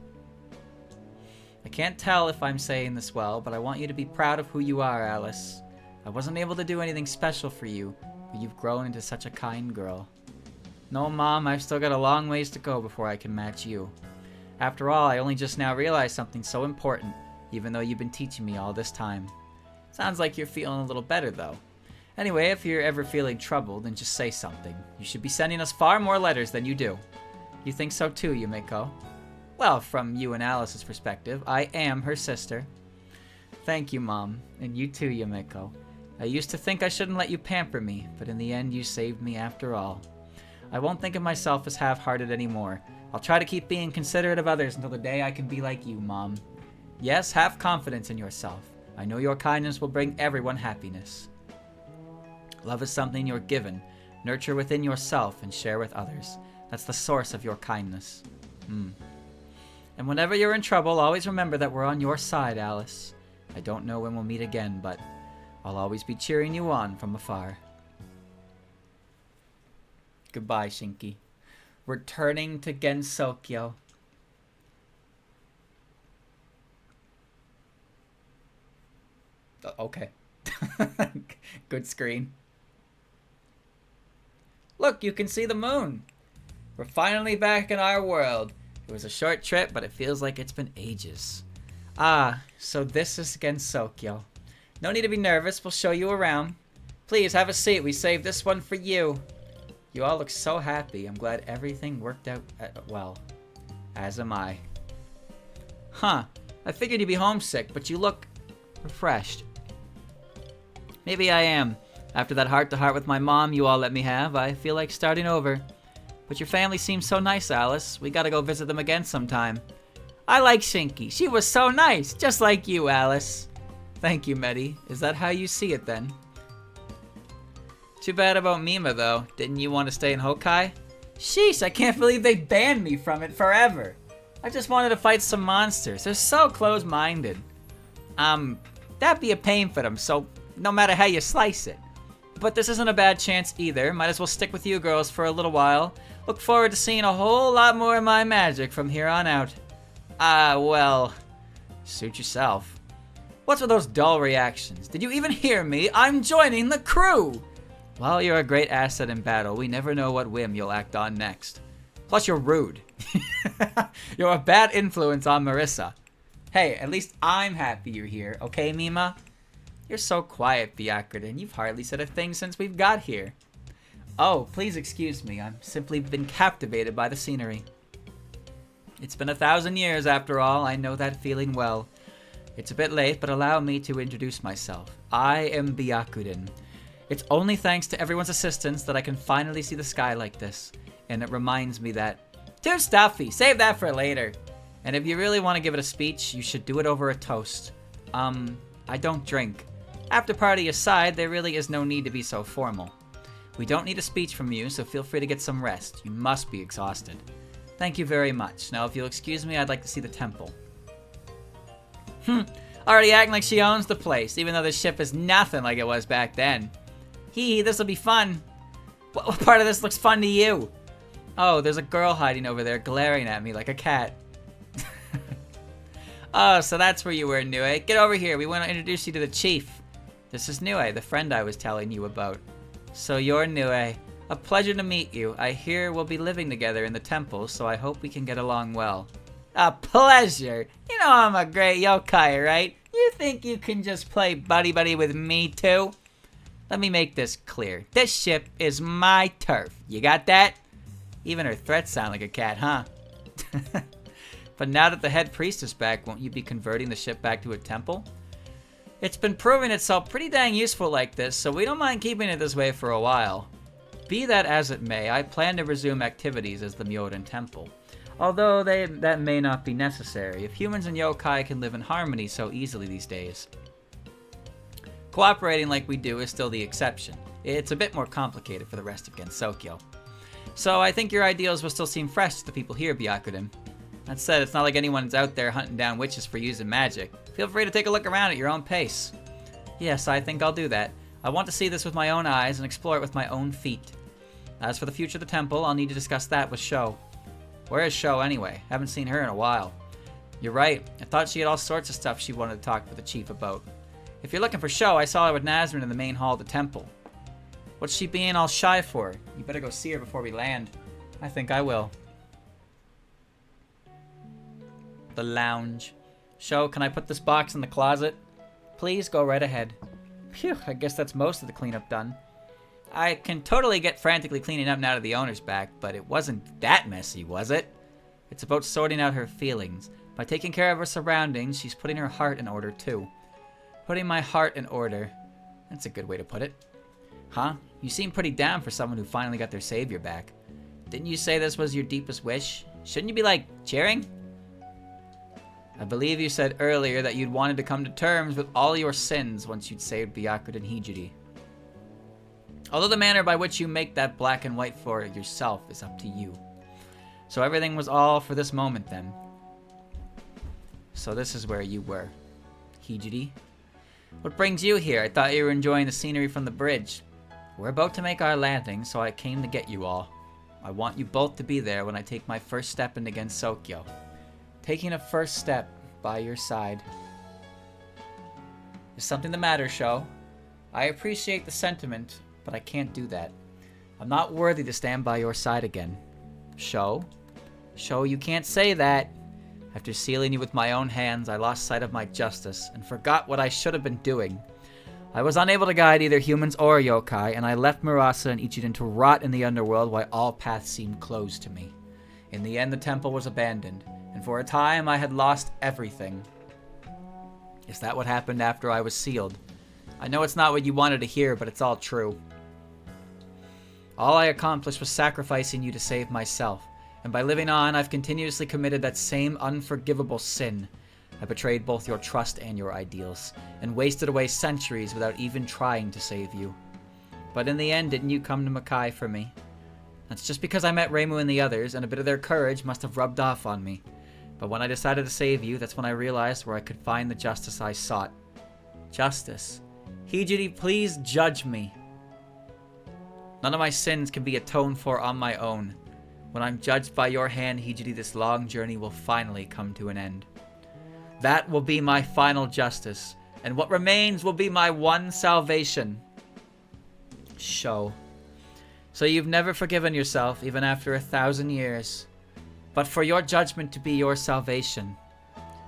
I can't tell if I'm saying this well, but I want you to be proud of who you are, Alice. I wasn't able to do anything special for you, but you've grown into such a kind girl. No, Mom, I've still got a long ways to go before I can match you. After all, I only just now realized something so important, even though you've been teaching me all this time. Sounds like you're feeling a little better, though. Anyway, if you're ever feeling troubled, then just say something. You should be sending us far more letters than you do. You think so too, Yumeko? Well, from you and Alice's perspective, I am her sister. Thank you, Mom. And you too, Yumeko. I used to think I shouldn't let you pamper me, but in the end you saved me after all. I won't think of myself as half-hearted anymore. I'll try to keep being considerate of others until the day I can be like you, Mom. Yes, have confidence in yourself. I know your kindness will bring everyone happiness. Love is something you're given. Nurture within yourself and share with others. That's the source of your kindness. And whenever you're in trouble, always remember that we're on your side, Alice. I don't know when we'll meet again, but I'll always be cheering you on from afar. Goodbye, Shinki. Returning to Gensokyo. Okay. Good screen. Look, you can see the moon. We're finally back in our world. It was a short trip, but it feels like it's been ages. Ah, so this is Gensokyo. No need to be nervous, we'll show you around. Please, have a seat, we saved this one for you. You all look so happy. I'm glad everything worked out well. As am I. Huh, I figured you'd be homesick, but you look refreshed. Maybe I am. After that heart-to-heart with my mom you all let me have, I feel like starting over. But your family seems so nice, Alice. We gotta go visit them again sometime. I like Shinki. She was so nice, just like you, Alice. Thank you, Medi. Is that how you see it, then? Too bad about Mima, though. Didn't you want to stay in Hokkai? Sheesh, I can't believe they banned me from it forever. I just wanted to fight some monsters. They're so close-minded. That'd be a pain for them, so no matter how you slice it. But this isn't a bad chance either. Might as well stick with you girls for a little while. Look forward to seeing a whole lot more of my magic from here on out. Well, suit yourself. What's with those dull reactions? Did you even hear me? I'm joining the crew! Well, you're a great asset in battle. We never know what whim you'll act on next. Plus, you're rude. You're a bad influence on Marissa. Hey, at least I'm happy you're here, okay, Mima? You're so quiet, Byakuren. You've hardly said a thing since we've got here. Oh, please excuse me. I've simply been captivated by the scenery. It's been 1,000 years, after all. I know that feeling well. It's a bit late, but allow me to introduce myself. I am Byakuren. It's only thanks to everyone's assistance that I can finally see the sky like this. And it reminds me that... Too stuffy! Save that for later! And if you really want to give it a speech, you should do it over a toast. I don't drink. After party aside, there really is no need to be so formal. We don't need a speech from you, so feel free to get some rest. You must be exhausted. Thank you very much. Now, if you'll excuse me, I'd like to see the temple. Already acting like she owns the place, even though this ship is nothing like it was back then. This'll be fun. What part of this looks fun to you? Oh, there's a girl hiding over there glaring at me like a cat. Oh, so that's where you were, Nue. Get over here. We want to introduce you to the chief. This is Nue, the friend I was telling you about. So you're Nue. A pleasure to meet you. I hear we'll be living together in the temple, so I hope we can get along well. A pleasure? You know I'm a great yokai, right? You think you can just play buddy-buddy with me, too? Let me make this clear. This ship is my turf. You got that? Even her threats sound like a cat, huh? But now that the head priest is back, won't you be converting the ship back to a temple? It's been proving itself pretty dang useful like this, so we don't mind keeping it this way for a while. Be that as it may, I plan to resume activities as the Myoden Temple. Although that may not be necessary, if humans and yokai can live in harmony so easily these days. Cooperating like we do is still the exception. It's a bit more complicated for the rest of Gensokyo. So I think your ideals will still seem fresh to the people here, Byakuden. That said, it's not like anyone's out there hunting down witches for using magic. Feel free to take a look around at your own pace. Yes, I think I'll do that. I want to see this with my own eyes and explore it with my own feet. As for the future of the temple, I'll need to discuss that with Sho. Where is Sho anyway? Haven't seen her in a while. You're right. I thought she had all sorts of stuff she wanted to talk with the chief about. If you're looking for Sho, I saw her with Nazrin in the main hall of the temple. What's she being all shy for? You better go see her before we land. I think I will. The lounge. Sho, can I put this box in the closet? Please go right ahead. Phew, I guess that's most of the cleanup done. I can totally get frantically cleaning up now that the owner's back, but it wasn't that messy, was it? It's about sorting out her feelings. By taking care of her surroundings, she's putting her heart in order too. Putting my heart in order. That's a good way to put it. Huh? You seem pretty down for someone who finally got their savior back. Didn't you say this was your deepest wish? Shouldn't you be, like, cheering? I believe you said earlier that you'd wanted to come to terms with all your sins once you'd saved Byakuden Hijiri. Although the manner by which you make that black and white for yourself is up to you. So everything was all for this moment then. So this is where you were. Hijiri? What brings you here? I thought you were enjoying the scenery from the bridge. We're about to make our landing, so I came to get you all. I want you both to be there when I take my first step into Gensokyo. Taking a first step by your side. Is something the matter, Sho? I appreciate the sentiment, but I can't do that. I'm not worthy to stand by your side again. Sho? Sho, you can't say that. After sealing you with my own hands, I lost sight of my justice and forgot what I should have been doing. I was unable to guide either humans or yokai, and I left Murasa and Ichiden to rot in the underworld while all paths seemed closed to me. In the end, the temple was abandoned, and for a time I had lost everything. Is that what happened after I was sealed? I know it's not what you wanted to hear, but it's all true. All I accomplished was sacrificing you to save myself, and by living on, I've continuously committed that same unforgivable sin. I betrayed both your trust and your ideals, and wasted away centuries without even trying to save you. But in the end, didn't you come to Makai for me? That's just because I met Reimu and the others, and a bit of their courage must have rubbed off on me. But when I decided to save you, that's when I realized where I could find the justice I sought. Justice. Hijiri, please judge me. None of my sins can be atoned for on my own. When I'm judged by your hand, Hijiri, this long journey will finally come to an end. That will be my final justice, and what remains will be my one salvation. Sho. So you've never forgiven yourself, even after 1,000 years. But for your judgment to be your salvation.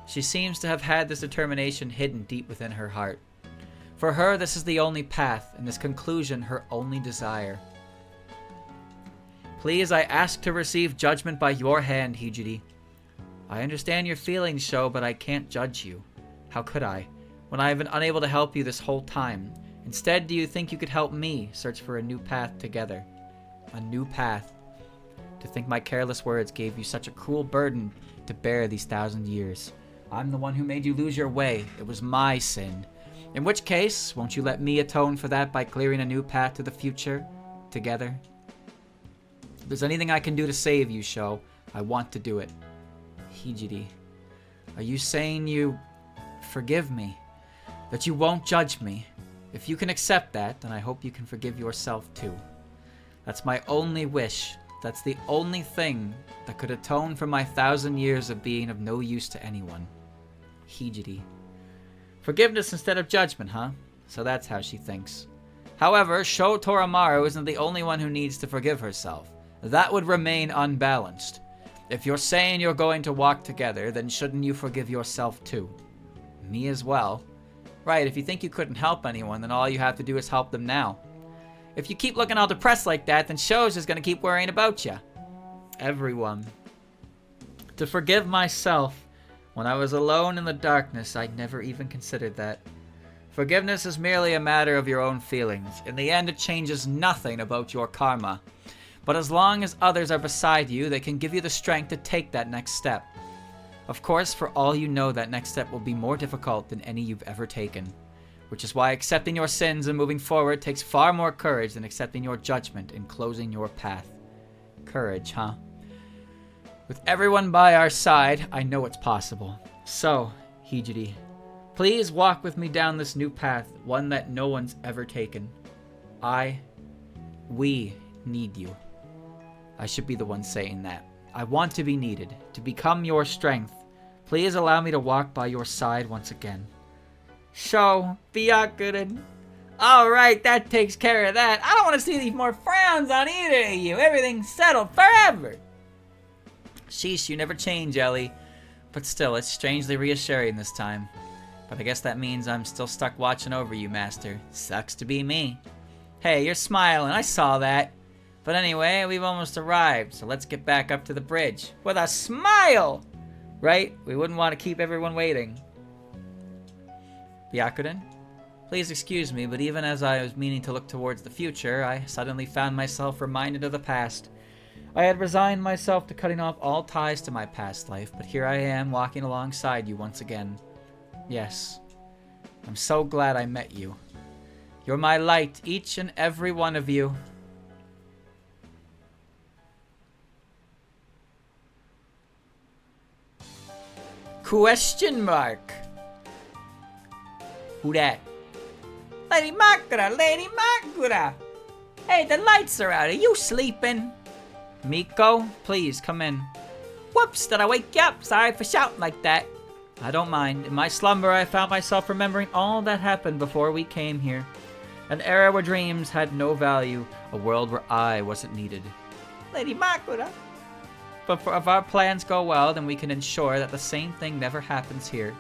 She seems to have had this determination hidden deep within her heart. For her, this is the only path, and this conclusion her only desire. Please, I ask to receive judgment by your hand, Hijiri. I understand your feelings, Sho, but I can't judge you. How could I, when I have been unable to help you this whole time? Instead, do you think you could help me search for a new path together? A new path. To think my careless words gave you such a cruel burden to bear these 1,000 years. I'm the one who made you lose your way. It was my sin. In which case, won't you let me atone for that by clearing a new path to the future together? If there's anything I can do to save you, Sho, I want to do it. Hijiri, are you saying you forgive me? That you won't judge me? If you can accept that, then I hope you can forgive yourself too. That's my only wish. That's the only thing that could atone for my 1,000 years of being of no use to anyone. Hijiri. Forgiveness instead of judgment, huh? So that's how she thinks. However, Sho Toramaru isn't the only one who needs to forgive herself. That would remain unbalanced. If you're saying you're going to walk together, then shouldn't you forgive yourself too? Me as well. Right, if you think you couldn't help anyone, then all you have to do is help them now. If you keep looking all depressed like that, then Sho's just gonna keep worrying about you. Everyone. To forgive myself. When I was alone in the darkness, I'd never even considered that. Forgiveness is merely a matter of your own feelings. In the end, it changes nothing about your karma. But as long as others are beside you, they can give you the strength to take that next step. Of course, for all you know, that next step will be more difficult than any you've ever taken. Which is why accepting your sins and moving forward takes far more courage than accepting your judgment and closing your path. Courage, huh? With everyone by our side, I know it's possible. So, Hijiri, please walk with me down this new path, one that no one's ever taken. We need you. I should be the one saying that. I want to be needed, to become your strength. Please allow me to walk by your side once again. Sho, Byakuren. Alright, that takes care of that. I don't want to see any more frowns on either of you. Everything's settled forever. Sheesh, you never change, Ellie. But still, it's strangely reassuring this time. But I guess that means I'm still stuck watching over you, Master. Sucks to be me. Hey, you're smiling. I saw that. But anyway, we've almost arrived, so let's get back up to the bridge. With a smile! Right? We wouldn't want to keep everyone waiting. Byakuren? Please excuse me, but even as I was meaning to look towards the future, I suddenly found myself reminded of the past. I had resigned myself to cutting off all ties to my past life, but here I am walking alongside you once again. Yes, I'm so glad I met you. You're my light, each and every one of you. Question mark. Who that? Lady Makura, Lady Makura! Hey, the lights are out. Are you sleeping? Miko, please come in. Whoops, did I wake you up? Sorry for shouting like that. I don't mind. In my slumber, I found myself remembering all that happened before we came here. An era where dreams had no value. A world where I wasn't needed. Lady Makura. But if our plans go well, then we can ensure that the same thing never happens here.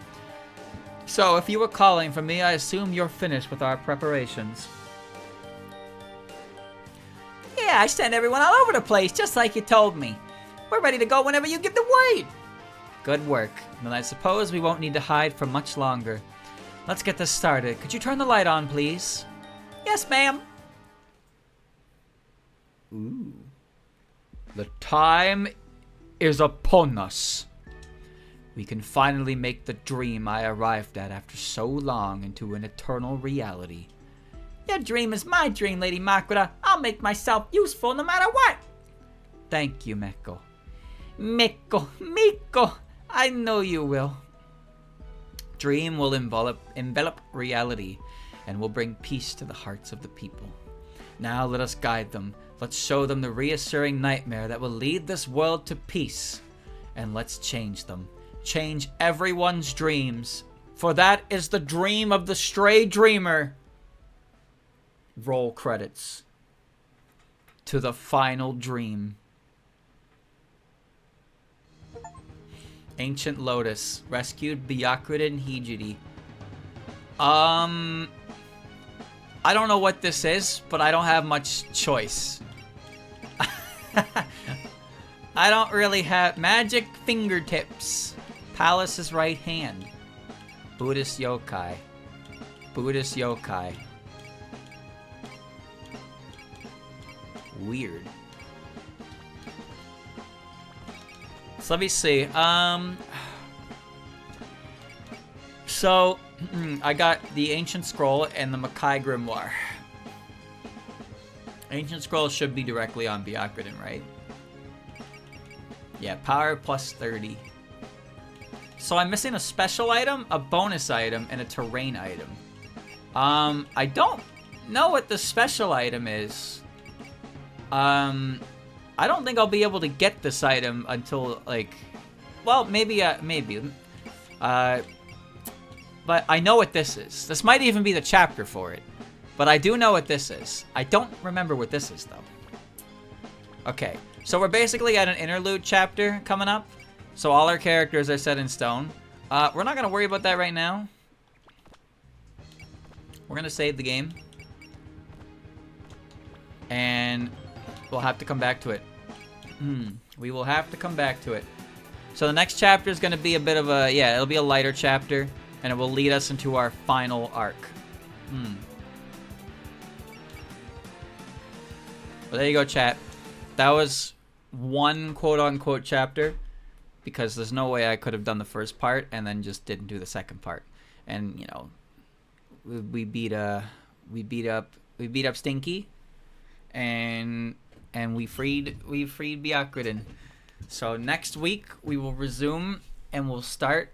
So, if you were calling for me, I assume you're finished with our preparations. Yeah, I sent everyone all over the place, just like you told me. We're ready to go whenever you give the word. Good work. Then I suppose we won't need to hide for much longer. Let's get this started. Could you turn the light on, please? Yes, ma'am. Ooh. The time is upon us. We can finally make the dream I arrived at after so long into an eternal reality. Your dream is my dream, Lady Makura. I'll make myself useful no matter what. Thank you, Meko. Miko, I know you will. Dream will envelop reality and will bring peace to the hearts of the people. Now let us guide them. Let's show them the reassuring nightmare that will lead this world to peace. And let's change them. Change everyone's dreams. For that is the dream of the stray dreamer. Roll credits. To the final dream. Ancient Lotus. Rescued Byakuren Hijiri. I don't know what this is, but I don't have much choice. I don't really have... Magic fingertips. Palace's right hand. Buddhist yokai. Buddhist yokai. Weird. So let me see. So I got the Ancient Scroll and the Makai Grimoire. Ancient Scroll should be directly on Byakuren, right? Yeah, power plus 30. So I'm missing a special item, a bonus item, and a terrain item. I don't know what the special item is. I don't think I'll be able to get this item until, like... Well, maybe, maybe. But I know what this is. This might even be the chapter for it. But I do know what this is. I don't remember what this is, though. Okay, so we're basically at an interlude chapter coming up. So all our characters are set in stone. We're not going to worry about that right now. We're going to save the game. And we'll have to come back to it. We will have to come back to it. So the next chapter is going to be a bit of a... Yeah, it'll be a lighter chapter. And it will lead us into our final arc. Well, there you go, chat. That was one quote-unquote chapter, because there's no way I could have done the first part and then just didn't do the second part. And you know, we beat up Stinky, and we freed Byakuren. So next week we will resume and we'll start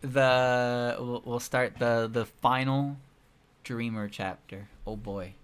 the final Dreamer chapter. Oh boy.